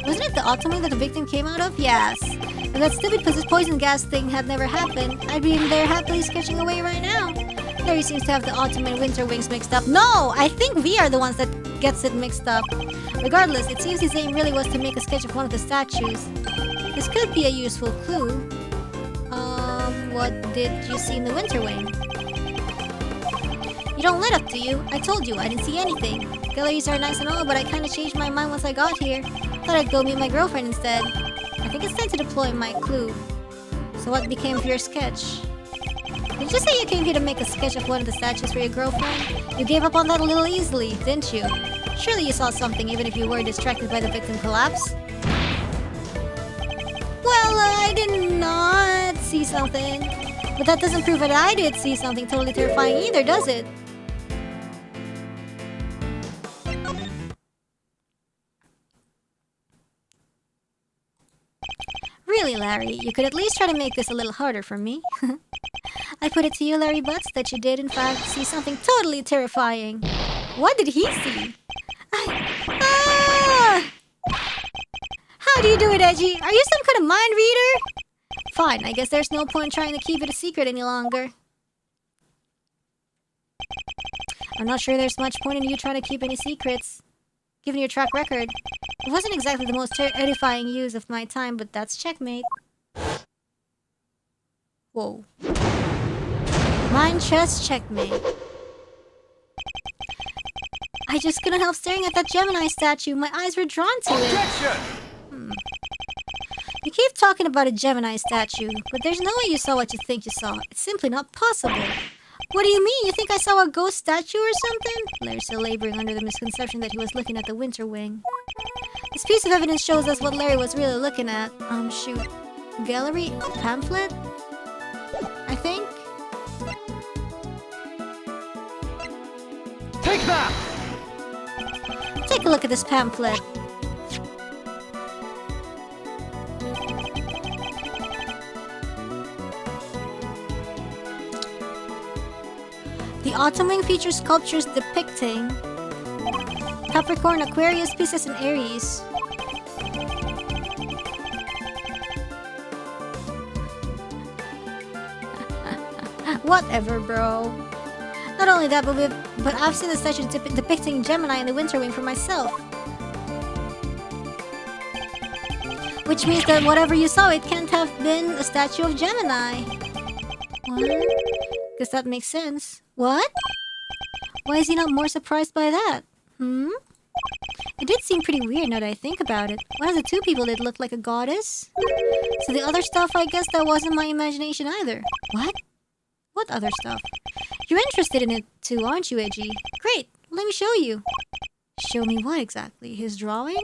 Wasn't it the Autumn Wing that the victim came out of? Yes. If that stupid poison gas thing had never happened, I'd be in there happily sketching away right now. Larry seems to have the Autumn and Winter Wings mixed up. No! I think we are the ones that gets it mixed up. Regardless, it seems his aim really was to make a sketch of one of the statues. This could be a useful clue. What did you see in the Winter Wing? You don't let up, do you? I told you, I didn't see anything. Galleries are nice and all, but I kinda changed my mind once I got here. Thought I'd go meet my girlfriend instead. I think it's time to deploy my clue. So what became of your sketch? Did you say you came here to make a sketch of one of the statues for your girlfriend? You gave up on that a little easily, didn't you? Surely you saw something even if you were distracted by the victim collapse? Well, I did not see something. But that doesn't prove that I did see something totally terrifying either, does it? Really, Larry, you could at least try to make this a little harder for me. I put it to you, Larry Butts, that you did in fact see something totally terrifying. What did he see? How do you do it, Edgy? Are you some kind of mind reader? Fine, I guess there's no point trying to keep it a secret any longer. I'm not sure there's much point in you trying to keep any secrets. Given your track record, it wasn't exactly the most edifying use of my time, but that's checkmate. Whoa. Mind chess checkmate. I just couldn't help staring at that Gemini statue. My eyes were drawn to it. Objection! You keep talking about a Gemini statue, but there's no way you saw what you think you saw. It's simply not possible. What do you mean? You think I saw a ghost statue or something? Larry's still laboring under the misconception that he was looking at the winter wing. This piece of evidence shows us what Larry was really looking at. Shoot. Gallery? Pamphlet? I think? Take that! Take a look at this pamphlet. The autumn wing features sculptures depicting Capricorn, Aquarius, Pisces, and Aries. Whatever, bro. Not only that, but I've seen the statue depicting Gemini in the winter wing for myself. Which means that whatever you saw, it can't have been a statue of Gemini. What? Guess that makes sense. What? Why is he not more surprised by that? It did seem pretty weird now that I think about it. One of the two people did look like a goddess. So the other stuff, I guess that wasn't my imagination either. What? What other stuff? You're interested in it too, aren't you, Edgy? Great, let me show you. Show me what exactly? His drawing?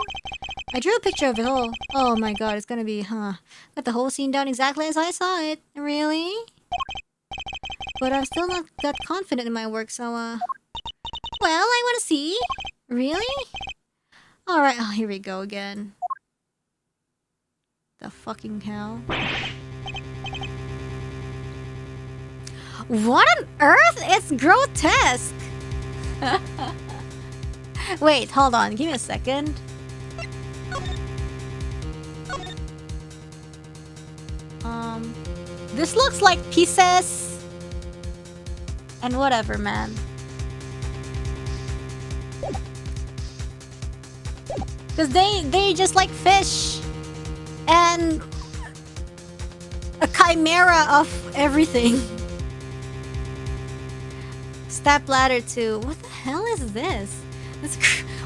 I drew a picture of it all. Oh my god, it's gonna be, Got the whole scene down exactly as I saw it. Really? But I'm still not that confident in my work, so, Well, I wanna see. Really? Alright, here we go again. The fucking hell? What on earth? It's grotesque! Wait, hold on. Give me a second. This looks like pieces. And whatever, man. Because they just like fish. And a chimera of everything. Step ladder 2. What the hell is this?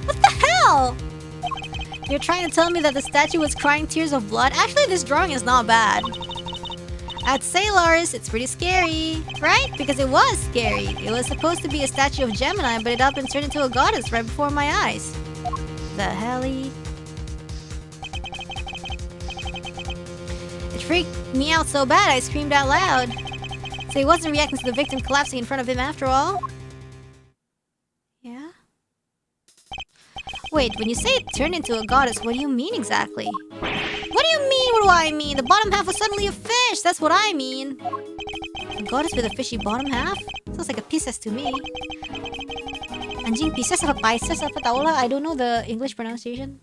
What the hell? You're trying to tell me that the statue was crying tears of blood? Actually, this drawing is not bad. I'd say, Lars, it's pretty scary. Right? Because it was scary. It was supposed to be a statue of Gemini, but it up and turned into a goddess right before my eyes. The helly? It freaked me out so bad I screamed out loud. So he wasn't reacting to the victim collapsing in front of him after all? Yeah? Wait, when you say it turned into a goddess, what do you mean exactly? What do you mean, what do I mean? The bottom half was suddenly a fish! That's what I mean! A goddess with a fishy bottom half? Sounds like a Pisces to me. Anjing Pisces apa Pisces apa tau lah, I don't know the English pronunciation.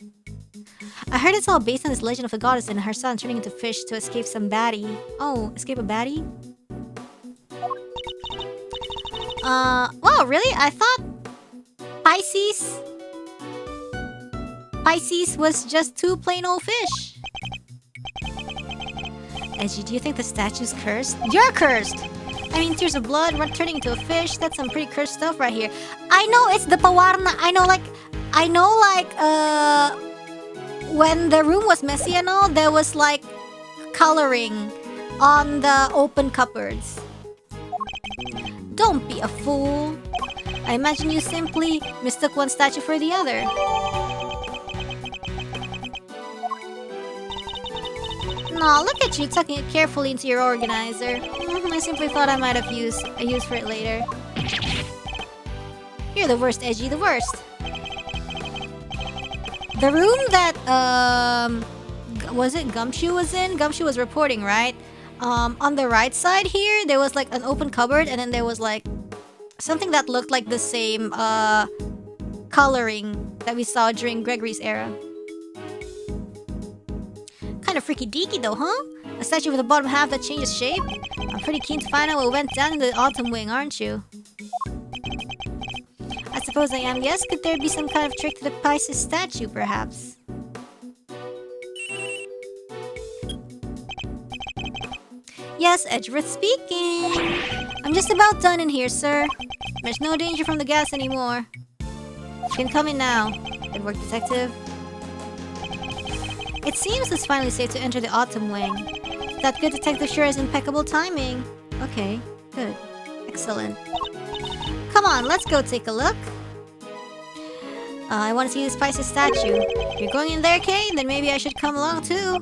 I heard it's all based on this legend of a goddess and her son turning into fish to escape some baddie. Oh, escape a baddie? Wow, really? I thought Pisces was just two plain old fish. Edgy, do you think the statue's cursed? You're cursed! I mean, tears of blood, turning into a fish, that's some pretty cursed stuff right here. I know it's the pawarna, I know when the room was messy and all, there was like coloring on the open cupboards. Don't be a fool. I imagine you simply mistook one statue for the other. Nah, look at you tucking it carefully into your organizer. I simply thought I might have a use for it later. You're the worst, Edgy, the worst. The room that, was it Gumshoe was in? Gumshoe was reporting, right? On the right side here, there was like an open cupboard and then there was like something that looked like the same, coloring that we saw during Gregory's era. Kind of freaky deaky though, huh? A statue with the bottom half that changes shape? I'm pretty keen to find out what went down in the autumn wing, aren't you? I suppose I am. Yes, could there be some kind of trick to the Pisces statue, perhaps? Yes, Edgeworth speaking. I'm just about done in here, sir. There's no danger from the gas anymore. You can come in now. Good work, detective. It seems it's finally safe to enter the autumn wing. That good detective sure has impeccable timing. Okay, good. Excellent. come on, let's go take a look. I want to see this Pisces statue. You're going in there, Kay? Then maybe I should come along too.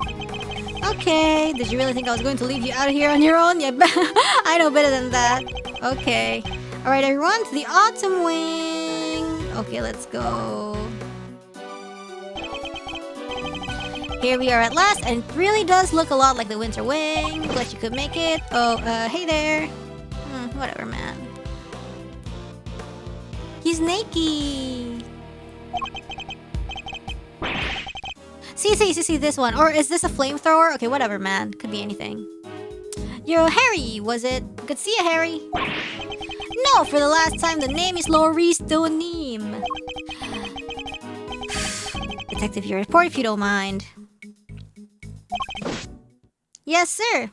Okay, did you really think I was going to leave you out here on your own? Yeah, I know better than that. Okay. Alright, everyone, to the autumn wing. Okay, let's go. Here we are at last, and it really does look a lot like the winter wing. Glad you could make it. Oh, hey there. Whatever, man. He's naked. See, this one. Or is this a flamethrower? Okay, whatever, man. Could be anything. You're Harry, was it? Good to see you, Harry. No, for the last time, the name is Loris Donim. Detective, your report if you don't mind. Yes, sir.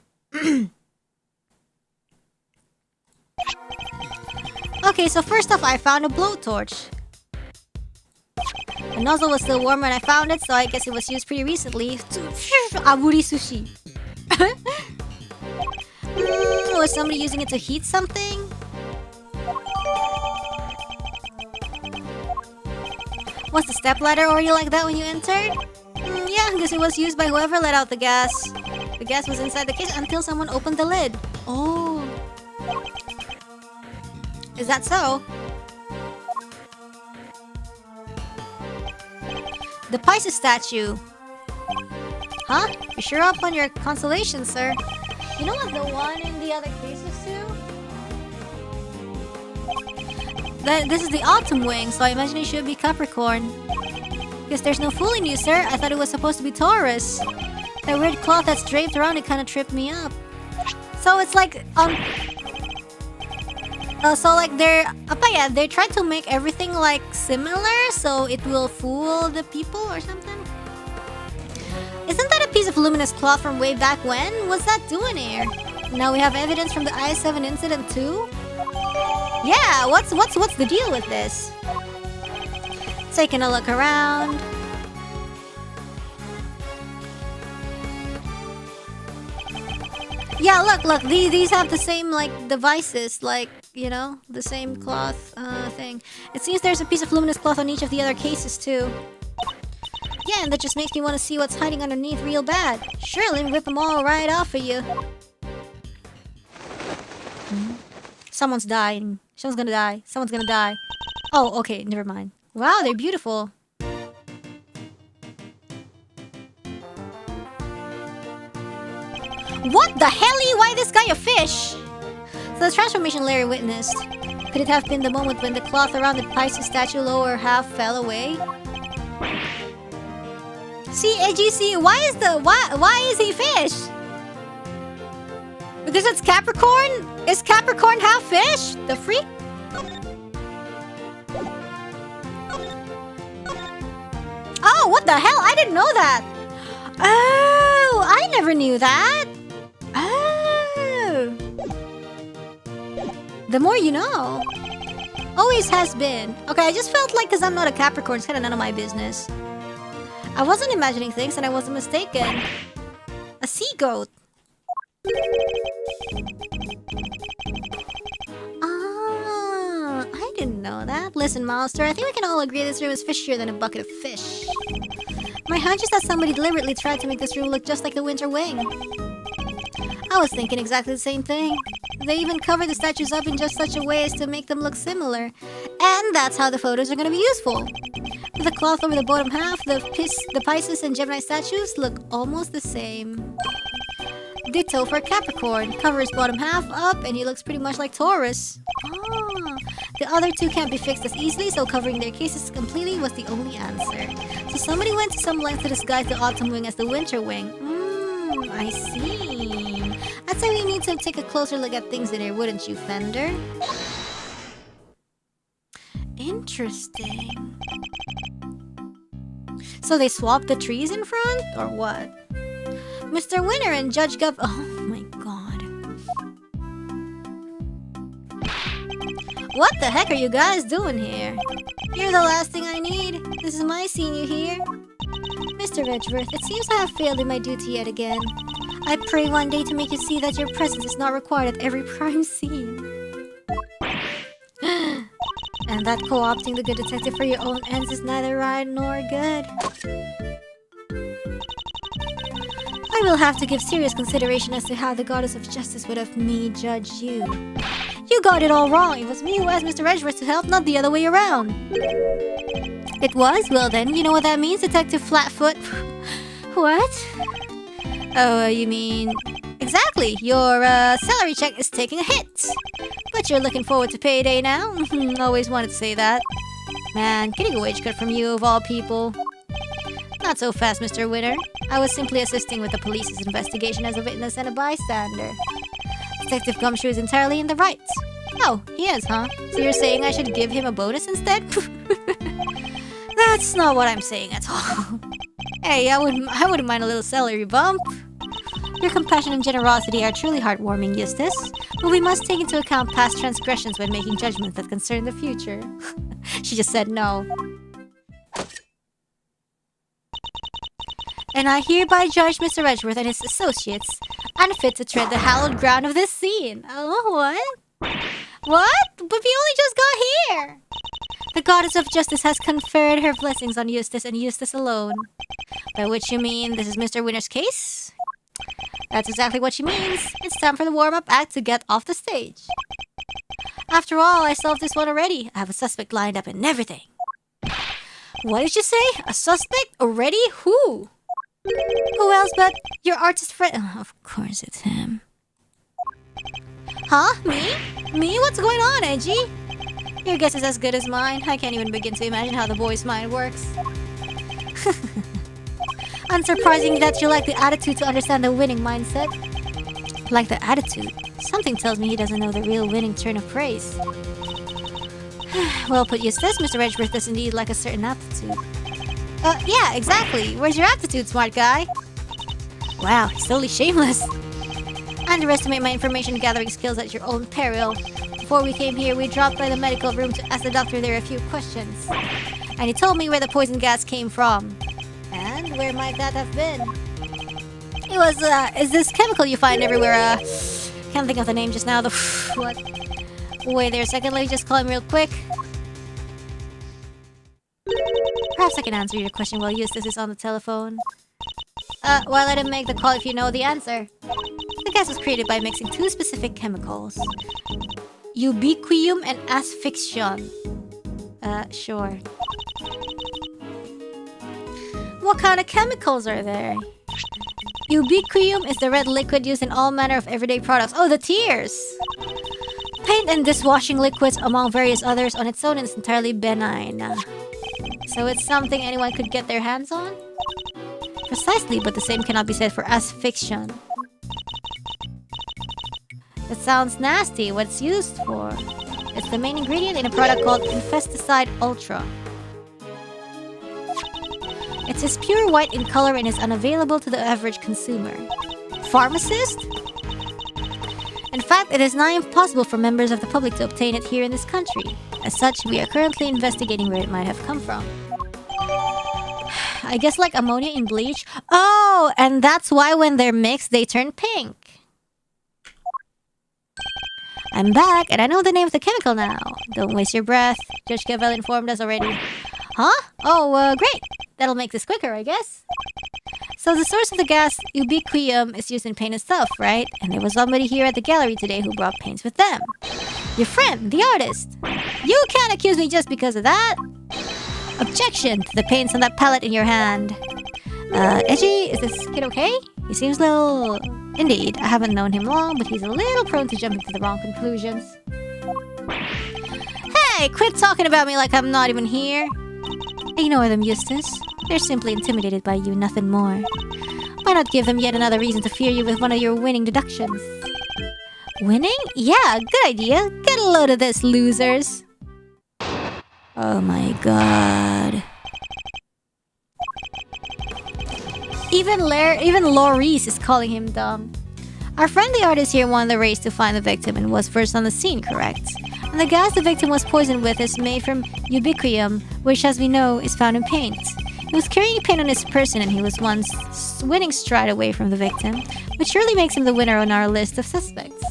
Okay, so first off, I found a blowtorch. The nozzle was still warm when I found it, so I guess it was used pretty recently. Aburi sushi. Was somebody using it to heat something? Was the stepladder already like that when you entered? Yeah, I guess it was used by whoever let out the gas. The gas was inside the case until someone opened the lid. Oh. Is that so? The Pisces statue. Huh? You sure up on your consolation, sir. You know what the one in the other cases too? This is the autumn wing, so I imagine it should be Capricorn. Guess there's no fooling you, sir. I thought it was supposed to be Taurus. That weird cloth that's draped around it kind of tripped me up. So it's like so like they're trying to make everything like similar so it will fool the people or something. Isn't that a piece of luminous cloth from way back when? What's that doing here? Now we have evidence from the I-7 incident too? Yeah, what's the deal with this? Taking a look around. Yeah, look, these have the same like devices, like, you know, the same cloth thing. It seems there's a piece of luminous cloth on each of the other cases too. Yeah, and that just makes me want to see what's hiding underneath real bad. Sure, let me rip them all right off of you. Someone's dying. Someone's gonna die. Someone's gonna die. Oh, okay, never mind. Wow, they're beautiful. What the helly? Why this guy a fish? So the transformation Larry witnessed. Could it have been the moment when the cloth around the Pisces statue lower half fell away? See, AGC, why is he fish? Because it's Capricorn? Is Capricorn half fish? The freak? Oh, what the hell? I didn't know that. Oh, I never knew that. Oh. The more you know. Always has been. Okay, I just felt like because I'm not a Capricorn, it's kind of none of my business. I wasn't imagining things and I wasn't mistaken. A sea goat. Ah, I didn't know that. Listen, Monster, I think we can all agree this room is fishier than a bucket of fish. My hunch is that somebody deliberately tried to make this room look just like the winter wing. I was thinking exactly the same thing. They even covered the statues up in just such a way as to make them look similar. And that's how the photos are going to be useful. With the cloth over the bottom half, the Pisces and Gemini statues look almost the same. Ditto for Capricorn. Cover his bottom half up and he looks pretty much like Taurus. Ah, the other two can't be fixed as easily, so covering their cases completely was the only answer. So somebody went to some length to disguise the autumn wing as the winter wing. I see. I'd say we need to take a closer look at things in here, wouldn't you, Fender? Interesting. So they swapped the trees in front, or what? Mr. Winner and Judge Gov. Oh my god. What the heck are you guys doing here? You're the last thing I need. This is my scene, you hear? Mr. Edgeworth, it seems I have failed in my duty yet again. I pray one day to make you see that your presence is not required at every crime scene. And that co-opting the good detective for your own ends is neither right nor good. I will have to give serious consideration as to how the goddess of justice would have me judge you. You got it all wrong. It was me who asked Mr. Edgeworth to help, not the other way around. It was? Well then, you know what that means, Detective Flatfoot? What? Oh, you mean... Exactly! Your salary check is taking a hit. But you're looking forward to payday now? Always wanted to say that. Man, getting a wage cut from you of all people. Not so fast, Mr. Winter. I was simply assisting with the police's investigation as a witness and a bystander. Detective Gumshoe is entirely in the right. Oh, he is, huh? So you're saying I should give him a bonus instead? That's not what I'm saying at all. Hey, I wouldn't mind a little salary bump. Your compassion and generosity are truly heartwarming, Eustace, but we must take into account past transgressions when making judgments that concern the future. She just said no. And I hereby judge Mr. Edgeworth and his associates unfit to tread the hallowed ground of this scene. Oh, what? What? But we only just got here! The goddess of justice has conferred her blessings on Eustace and Eustace alone. By which you mean this is Mr. Winter's case? That's exactly what she means. It's time for the warm-up act to get off the stage. After all, I solved this one already. I have a suspect lined up and everything. What did you say? A suspect? Already? Who? Who else but your artist friend? Oh, of course it's him. Huh? Me? Me? What's going on, Edgy? Your guess is as good as mine. I can't even begin to imagine how the boy's mind works. Unsurprising that you like the attitude to understand the winning mindset. Like the attitude? Something tells me he doesn't know the real winning turn of phrase. Well put, Eustace. Mr. Edgeworth does indeed like a certain aptitude. Yeah, exactly. Where's your aptitude, smart guy? Wow, he's totally shameless. Underestimate my information gathering skills at your own peril. Before we came here, we dropped by the medical room to ask the doctor there a few questions. And he told me where the poison gas came from. And where might that have been? It was, is this chemical you find everywhere, can't think of the name just now, what? Wait there a second, let me just call him real quick. Perhaps I can answer your question while Eustace is on the telephone. Well, let him make the call if you know the answer. The gas was created by mixing two specific chemicals. Ubiquium and asphyxion. Sure. What kind of chemicals are there? Ubiquium is the red liquid used in all manner of everyday products. Oh, the tears! Paint and dishwashing liquids, among various others, on its own is entirely benign. So it's something anyone could get their hands on? Precisely, but the same cannot be said for asphyxion. That sounds nasty. What it's used for? It's the main ingredient in a product called Infesticide Ultra. It is pure white in color and is unavailable to the average consumer. Pharmacist? In fact, it is nigh impossible for members of the public to obtain it here in this country. As such, we are currently investigating where it might have come from. I guess like ammonia in bleach? Oh, and that's why when they're mixed, they turn pink. I'm back, and I know the name of the chemical now. Don't waste your breath. Judge Cavell informed us already. Huh? Oh, great. That'll make this quicker, I guess. So the source of the gas, ubiquium, is used in paint and stuff, right? And there was somebody here at the gallery today who brought paints with them. Your friend, the artist. You can't accuse me just because of that. Objection to the paints on that palette in your hand. Edgy, is this kid okay? He seems a little... Indeed, I haven't known him long, but he's a little prone to jumping to the wrong conclusions. Hey, quit talking about me like I'm not even here. Ignore them, Eustace. They're simply intimidated by you, nothing more. Why not give them yet another reason to fear you with one of your winning deductions? Winning? Yeah, good idea. Get a load of this, losers. Oh my god. Even Laurice is calling him dumb. Our friend the artist here won the race to find the victim and was first on the scene, correct? And the gas the victim was poisoned with is made from ubiquium, which as we know is found in paint. He was carrying paint on his person and he was one winning stride away from the victim, which surely makes him the winner on our list of suspects.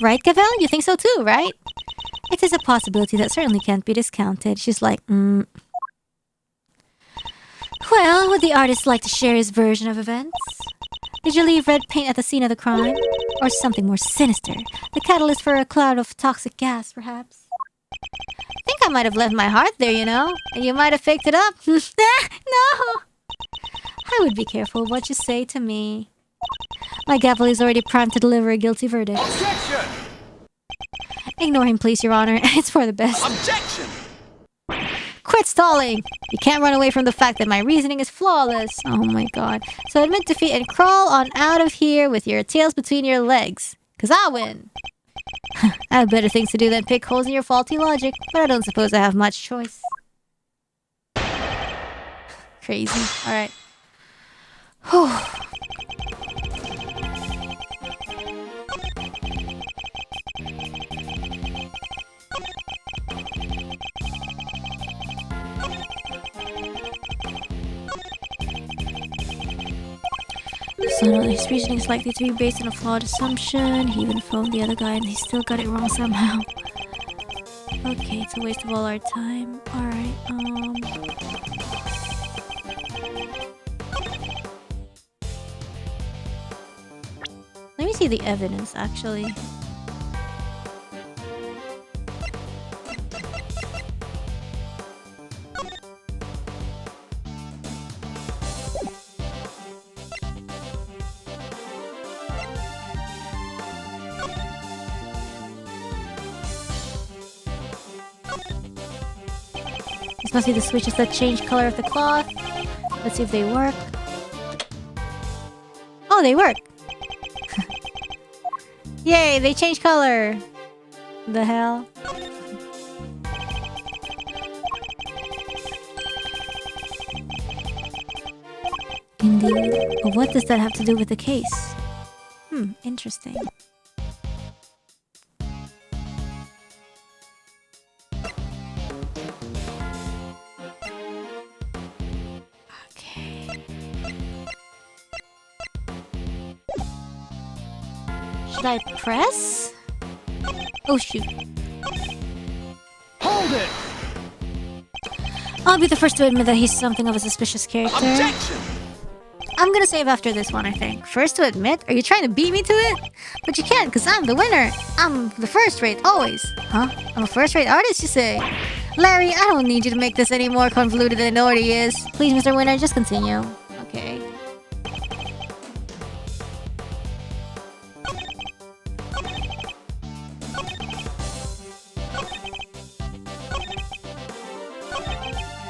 Right, Cavell? You think so too, right? It is a possibility that certainly can't be discounted. She's like, Well, would the artist like to share his version of events? Did you leave red paint at the scene of the crime? Or something more sinister? The catalyst for a cloud of toxic gas, perhaps? I think I might have left my heart there, you know? And you might have faked it up. No! I would be careful of what you say to me. My gavel is already primed to deliver a guilty verdict. Objection! Ignore him, please, Your Honor. It's for the best. Objection! Quit stalling! You can't run away from the fact that my reasoning is flawless. Oh my god. So admit defeat and crawl on out of here with your tails between your legs. 'Cause I win. I have better things to do than pick holes in your faulty logic, but I don't suppose I have much choice. Crazy. Alright. Whew. So his reasoning is likely to be based on a flawed assumption. He even phoned the other guy and he still got it wrong somehow. Okay, it's a waste of all our time. Alright, let me see the evidence, actually. This must be the switches that change color of the cloth. Let's see if they work. Oh, they work! Yay, they change color! The hell? Indeed. But what does that have to do with the case? Interesting. Should I press? Oh shoot. Hold it! I'll be the first to admit that he's something of a suspicious character. Objection! I'm gonna save after this one, I think. First to admit? Are you trying to beat me to it? But you can't, because I'm the winner. I'm the first rate, always. Huh? I'm a first rate artist, you say? Larry, I don't need you to make this any more convoluted than it already is. Please, Mr. Winner, just continue. Okay.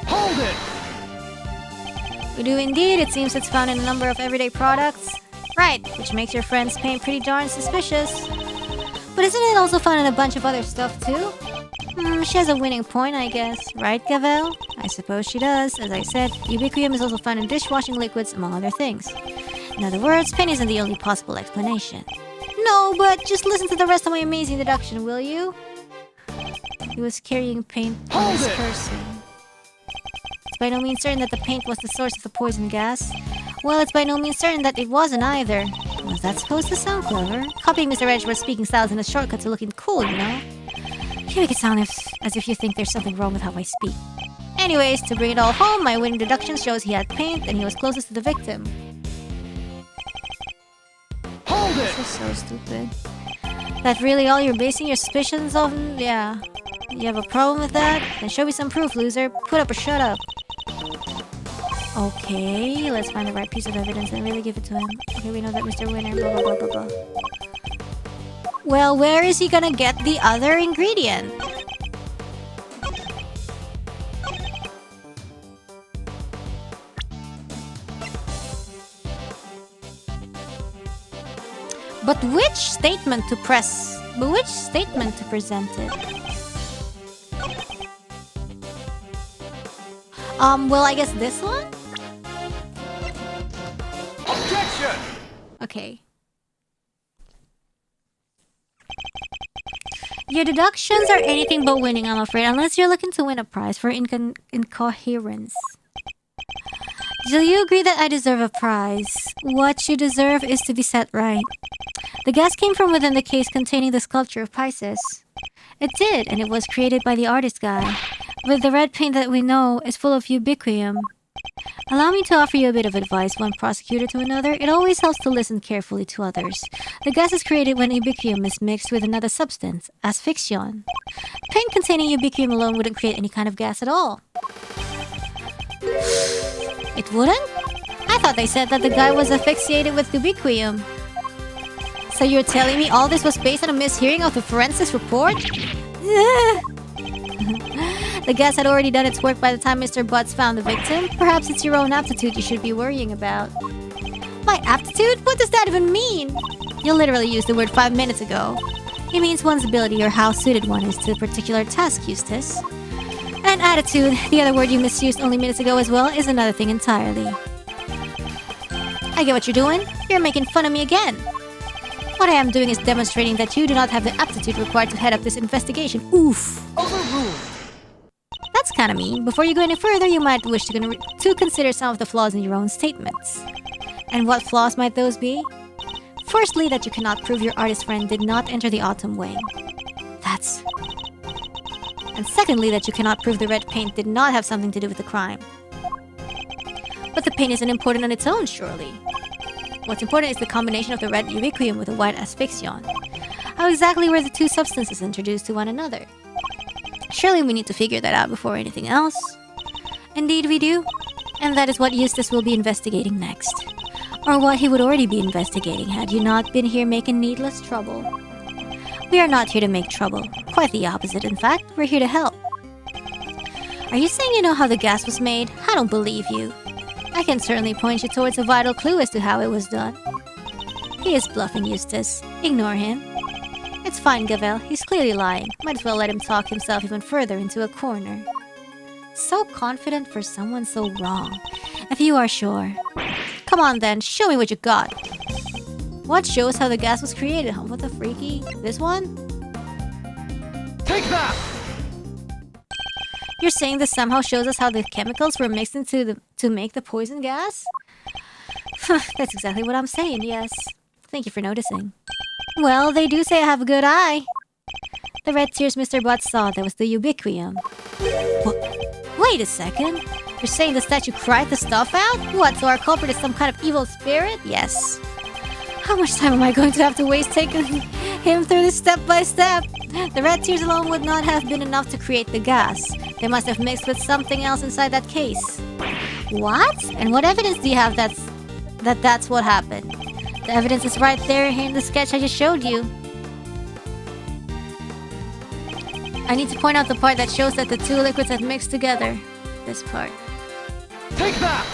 Hold it! We do indeed. It seems it's found in a number of everyday products. Right, which makes your friend's paint pretty darn suspicious. But isn't it also found in a bunch of other stuff too? She has a winning point, I guess. Right, Gavel? I suppose she does. As I said, ubiquium is also found in dishwashing liquids, among other things. In other words, paint isn't the only possible explanation. No, but just listen to the rest of my amazing deduction, will you? He was carrying paint on his person. It's by no means certain that the paint was the source of the poison gas. Well, it's by no means certain that it wasn't either. Was that supposed to sound clever? Copying Mr. Edgeworth's speaking styles in a shortcut to looking cool, you know? You make it sound as if you think there's something wrong with how I speak. Anyways, to bring it all home, my winning deduction shows he had paint and he was closest to the victim. Hold it! This is so stupid. That really all you're basing your suspicions on? Yeah. You have a problem with that? Then show me some proof, loser. Put up or shut up. Okay, let's find the right piece of evidence and really give it to him. Okay, we know that Mr. Winner, blah blah blah blah blah. Well, where is he gonna get the other ingredient? But which statement to press? But which statement to present it? Well, I guess this one? Objection! Okay. Your deductions are anything but winning, I'm afraid, unless you're looking to win a prize for incoherence. Do you agree that I deserve a prize? What you deserve is to be set right. The gas came from within the case containing the sculpture of Pisces. It did, and it was created by the artist guy. But the red paint that we know is full of ubiquium. Allow me to offer you a bit of advice, one prosecutor to another. It always helps to listen carefully to others. The gas is created when ubiquium is mixed with another substance, asphyxion. Paint containing ubiquium alone wouldn't create any kind of gas at all. It wouldn't? I thought they said that the guy was asphyxiated with ubiquium. So you're telling me all this was based on a mishearing of the forensics report? The gas had already done its work by the time Mr. Butts found the victim. Perhaps it's your own aptitude you should be worrying about. My aptitude? What does that even mean? You literally used the word 5 minutes ago. It means one's ability or how suited one is to a particular task, Eustace. And attitude, the other word you misused only minutes ago as well, is another thing entirely. I get what you're doing. You're making fun of me again. What I am doing is demonstrating that you do not have the aptitude required to head up this investigation. Oof. Overruled. That's kind of mean. Before you go any further, you might wish to consider some of the flaws in your own statements. And what flaws might those be? Firstly, that you cannot prove your artist friend did not enter the autumn wing. That's... And secondly, that you cannot prove the red paint did not have something to do with the crime. But the paint isn't important on its own, surely. What's important is the combination of the red ubiquium with the white asphyxion. How exactly were the two substances introduced to one another? Surely we need to figure that out before anything else. Indeed we do. And that is what Eustace will be investigating next. Or what he would already be investigating had you not been here making needless trouble. We are not here to make trouble. Quite the opposite, in fact. We're here to help. Are you saying you know how the gas was made? I don't believe you. I can certainly point you towards a vital clue as to how it was done. He is bluffing, Eustace. Ignore him. It's fine, Gavel. He's clearly lying. Might as well let him talk himself even further into a corner. So confident for someone so wrong. If you are sure. Come on then, show me what you got. What shows how the gas was created? What the freaky? This one? Take that! You're saying this somehow shows us how the chemicals were mixed to make the poison gas? That's exactly what I'm saying, yes. Thank you for noticing. Well, they do say I have a good eye. The red tears Mr. Butts saw, that was the ubiquium. Wait a second. You're saying the statue cried the stuff out? What, so our culprit is some kind of evil spirit? Yes. How much time am I going to have to waste taking him through this step by step? The red tears alone would not have been enough to create the gas. They must have mixed with something else inside that case. What? And what evidence do you have that's what happened? The evidence is right there in the sketch I just showed you. I need to point out the part that shows that the two liquids had mixed together. This part. Take that!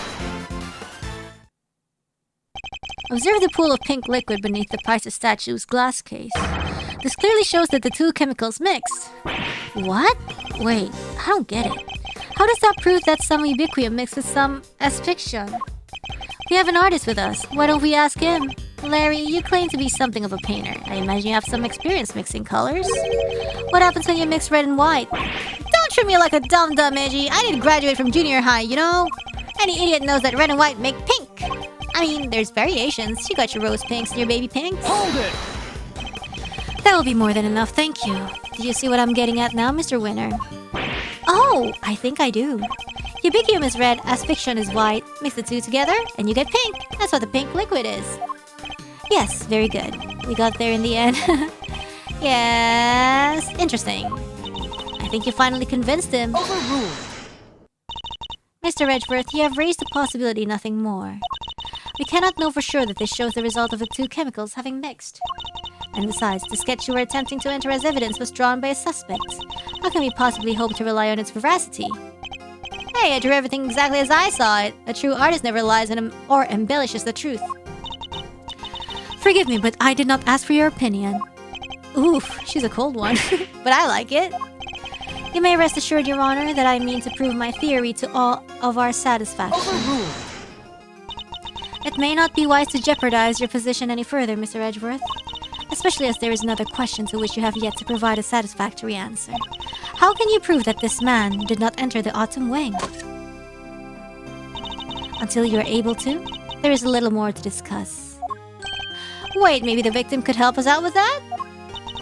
Observe the pool of pink liquid beneath the Pisces statue's glass case. This clearly shows that the two chemicals mixed. What? Wait, I don't get it. How does that prove that some ubiquium mixed with some asphyxion? We have an artist with us. Why don't we ask him? Larry, you claim to be something of a painter. I imagine you have some experience mixing colors. What happens when you mix red and white? Don't treat me like a dumb edgy. I didn't graduate from junior high, you know? Any idiot knows that red and white make pink. I mean, there's variations. You got your rose pinks and your baby pinks. Hold it! That will be more than enough, thank you. Do you see what I'm getting at now, Mr. Winner? Oh, I think I do. Ubiquium is red, asphyxion is white. Mix the two together, and you get pink. That's what the pink liquid is. Yes, very good. We got there in the end. Yes, interesting. I think you finally convinced him. Overruled! Mr. Edgeworth, you have raised the possibility, nothing more. We cannot know for sure that this shows the result of the two chemicals having mixed. And besides, the sketch you were attempting to enter as evidence was drawn by a suspect. How can we possibly hope to rely on its veracity? Hey, I drew everything exactly as I saw it. A true artist never lies or embellishes the truth. Forgive me, but I did not ask for your opinion. Oof, she's a cold one, but I like it. You may rest assured, Your Honor, that I mean to prove my theory to all of our satisfaction. Overruled! It may not be wise to jeopardize your position any further, Mr. Edgeworth. Especially as there is another question to which you have yet to provide a satisfactory answer. How can you prove that this man did not enter the autumn wing? Until you are able to, there is a little more to discuss. Wait, maybe the victim could help us out with that?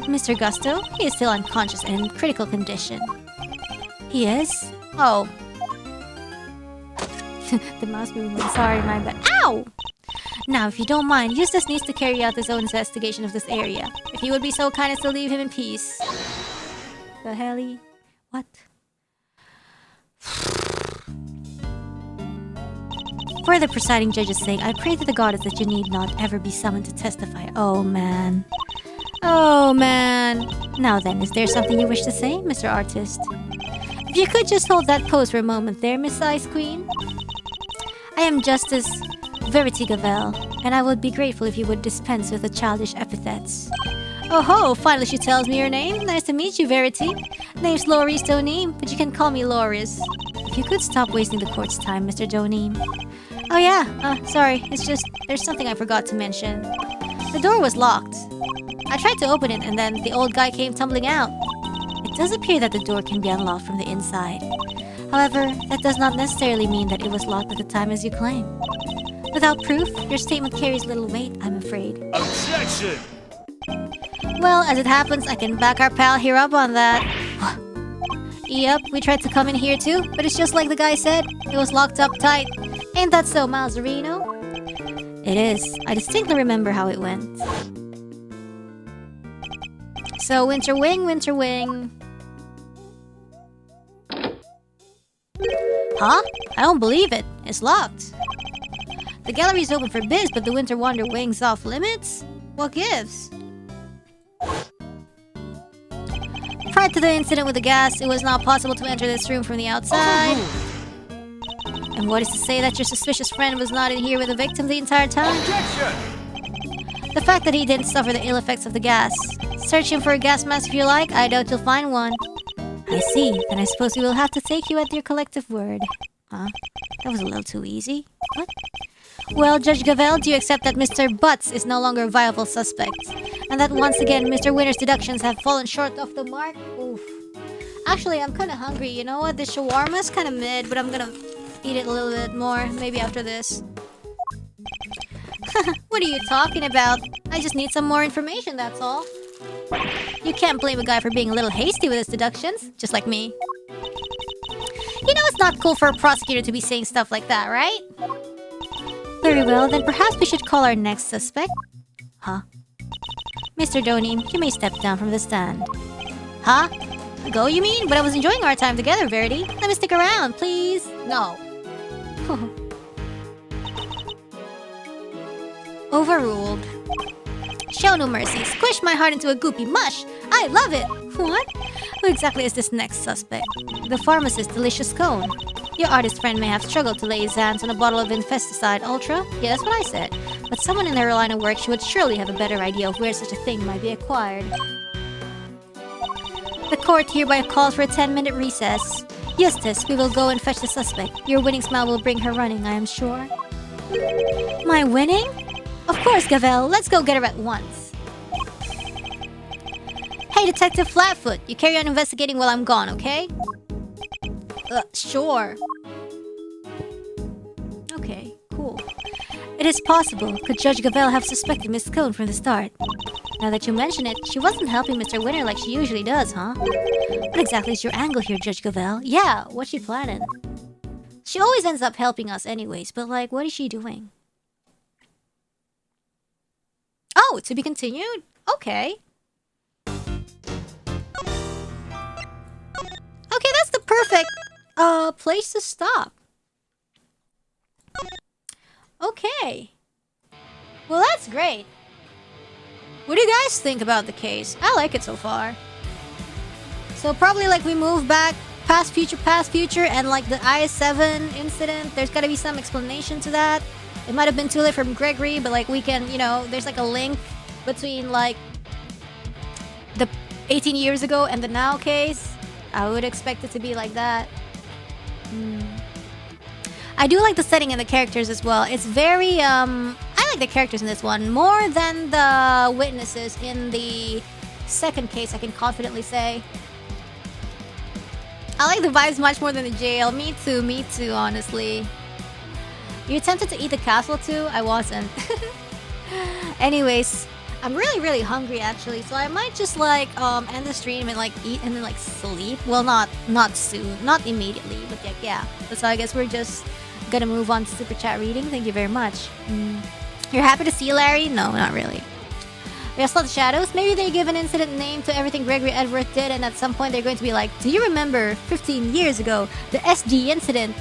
Mr. Gusto, he is still unconscious and in critical condition. He is? Oh. The mouse movement. Sorry, my bad. Ow! Now, if you don't mind, Eustace needs to carry out his own investigation of this area. If you would be so kind as to leave him in peace. The helly? What? For the presiding judge's sake, I pray to the goddess that you need not ever be summoned to testify. Oh, man. Oh, man. Now then, is there something you wish to say, Mr. Artist? If you could just hold that pose for a moment there, Miss Ice Queen. I am Justice Verity Gavel, and I would be grateful if you would dispense with the childish epithets. Oh ho, finally she tells me her name. Nice to meet you, Verity. Name's Loris Doneem, but you can call me Loris. If you could stop wasting the court's time, Mr. Doneem. Oh yeah, sorry, it's just, there's something I forgot to mention. The door was locked. I tried to open it and then the old guy came tumbling out. It does appear that the door can be unlocked from the inside. However, that does not necessarily mean that it was locked at the time as you claim. Without proof, your statement carries little weight, I'm afraid. Objection! Well, as it happens, I can back our pal here up on that. Yep, we tried to come in here too, but it's just like the guy said, it was locked up tight. Ain't that so, Malzarino? It is. I distinctly remember how it went. So, Winter Wing, Winter Wing. Huh? I don't believe it. It's locked. The gallery's open for biz, but the Winter Wonder Wing's off limits? What gives? Prior to the incident with the gas, it was not possible to enter this room from the outside. And what is to say that your suspicious friend was not in here with the victim the entire time? Objection! The fact that he didn't suffer the ill effects of the gas. Search him for a gas mask if you like, I doubt you'll find one. I see, then I suppose we will have to take you at your collective word. Huh? That was a little too easy. What? Well, Judge Gavel, do you accept that Mr. Butts is no longer a viable suspect? And that once again, Mr. Winter's deductions have fallen short of the mark? Oof. Actually, I'm kind of hungry. You know what? This shawarma's kind of mid, but I'm gonna eat it a little bit more. Maybe after this. What are you talking about? I just need some more information, that's all. You can't blame a guy for being a little hasty with his deductions, just like me. You know it's not cool for a prosecutor to be saying stuff like that, right? Very well, then perhaps we should call our next suspect. Huh? Mr. Doneem, you may step down from the stand. Huh? Go, you mean? But I was enjoying our time together, Verity. Let me stick around, please. No. Overruled. Show no mercy. Squish my heart into a goopy mush. I love it. What? Who exactly is this next suspect? The pharmacist Delicious Cone. Your artist friend may have struggled to lay his hands on a bottle of Infesticide Ultra. Yeah, that's what I said. But someone in her line of work, she would surely have a better idea of where such a thing might be acquired. The court hereby calls for a 10-minute recess. Eustace, we will go and fetch the suspect. Your winning smile will bring her running, I am sure. My winning? Of course, Gavel. Let's go get her at once. Hey, Detective Flatfoot. You carry on investigating while I'm gone, okay? Sure. Okay, cool. It is possible. Could Judge Gavel have suspected Miss Cone from the start? Now that you mention it, she wasn't helping Mr. Winter like she usually does, huh? What exactly is your angle here, Judge Gavel? Yeah, what's she planning? She always ends up helping us anyways, but like, what is she doing? Oh, to be continued? Okay. Okay, that's the perfect place to stop. Okay. Well, that's great. What do you guys think about the case? I like it so far. So probably like we move back past, future, and like the IS-7 incident, there's gotta be some explanation to that. It might have been too late from Gregory, but like we can, you know, there's like a link between like the 18 years ago and the now case. I would expect it to be like that. I do like the setting and the characters as well. It's very, I like the characters in this one more than the witnesses in the second case, I can confidently say. I like the vibes much more than the jail. Me too, honestly. You attempted to eat the castle too? I wasn't. Anyways, I'm really hungry actually, so I might just like end the stream and like eat and then like sleep. Well, not soon, not immediately, but yeah. So I guess we're just gonna move on to super chat reading. Thank you very much. You're happy to see Larry? No, not really. We have Slot the Shadows. Maybe they give an incident name to everything Gregory Edgeworth did, and at some point they're going to be like, do you remember 15 years ago the SG incident?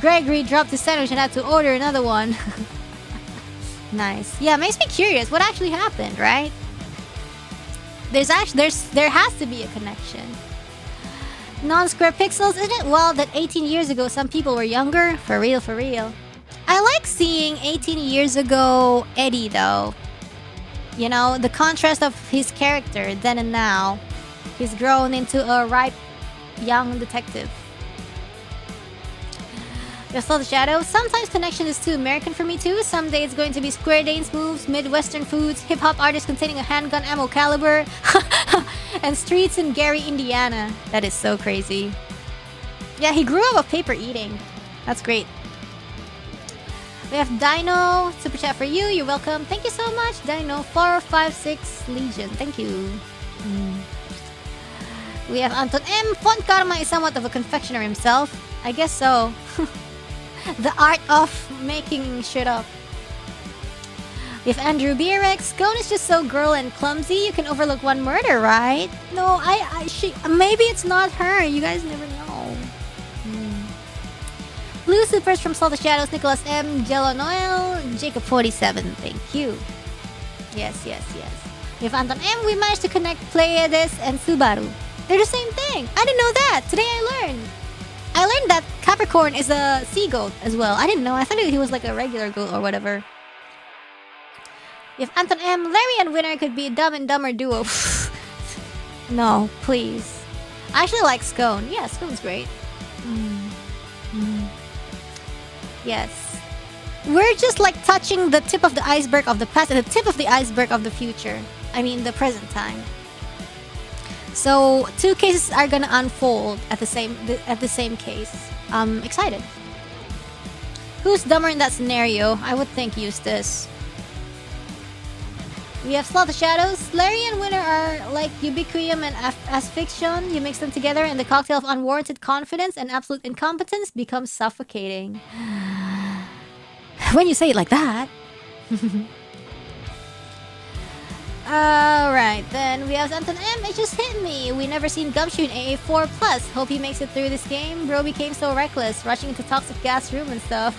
Gregory dropped his sandwich and had to order another one. Nice. Yeah, makes me curious. What actually happened, right? There has to be a connection. Non-square pixels, isn't it wild that 18 years ago some people were younger? For real, for real. I like seeing 18 years ago Eddie though. You know, the contrast of his character then and now. He's grown into a ripe young detective. Just saw the shadow. Sometimes connection is too American for me too. Someday it's going to be Square Dance moves, Midwestern foods, hip-hop artists containing a handgun ammo caliber, and streets in Gary, Indiana. That is so crazy. Yeah, he grew up of paper eating. That's great. We have Dino, super chat for you. You're welcome. Thank you so much, Dino. 456 Legion. Thank you. We have Anton M. Font Karma is somewhat of a confectioner himself. I guess so. The art of making shit up. We have Andrew BRX. Scone is just so girl and clumsy. You can overlook one murder, right? No, she. Maybe it's not her. You guys never know. Blue Supers from Salt the Shadows. Nicholas M. Jello Noel. Jacob 47. Thank you. Yes. We have Anton M. We managed to connect Pleiades and Subaru. They're the same thing. I didn't know that. Today I learned that Capricorn is a sea goat as well. I didn't know. I thought he was like a regular goat or whatever. If Anton M, Larry and Winner could be a Dumb and Dumber duo. No, please. I actually like Scone. Yeah, Scone's great. Yes. We're just like touching the tip of the iceberg of the past and the tip of the iceberg of the future. I mean, the present time. So, two cases are gonna unfold at the same case. I'm excited. Who's dumber in that scenario? I would think Eustace. We have Slot the Shadows. Larry and Winner are like ubiquium and asphyxion. You mix them together and the cocktail of unwarranted confidence and absolute incompetence becomes suffocating. When you say it like that. Alright, then we have Anton M. It just hit me. We never seen Gumshoe in AA4+. Hope he makes it through this game. Bro became so reckless, rushing into toxic gas room and stuff.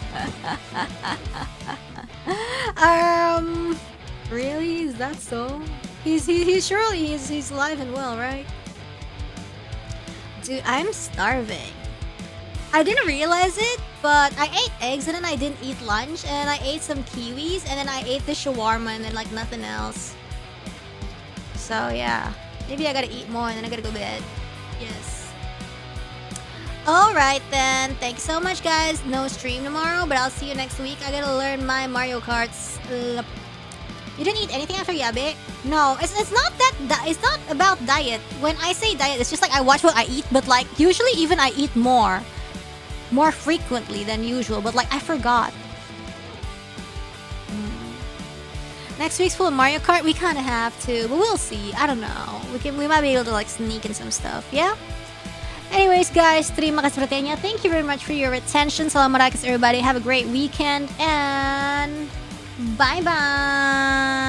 Really? Is that so? He's surely he's alive and well, right? Dude, I'm starving. I didn't realize it, but I ate eggs and then I didn't eat lunch, and I ate some kiwis and then I ate the shawarma and then like nothing else. So yeah, maybe I gotta eat more and then I gotta go to bed. Yes. Alright then, thanks so much guys. No stream tomorrow, but I'll see you next week. I gotta learn my Mario Karts. You didn't eat anything after Yabe? No, it's not that it's not about diet. When I say diet, it's just like I watch what I eat, but like usually even I eat more frequently than usual, but like I forgot. Next week's full of Mario Kart. We kind of have to, but we'll see. I don't know. We might be able to like sneak in some stuff. Yeah. Anyways, guys, terima kasih perhatiannya. Thank you very much for your attention. Salam Marakis, everybody. Have a great weekend and bye bye.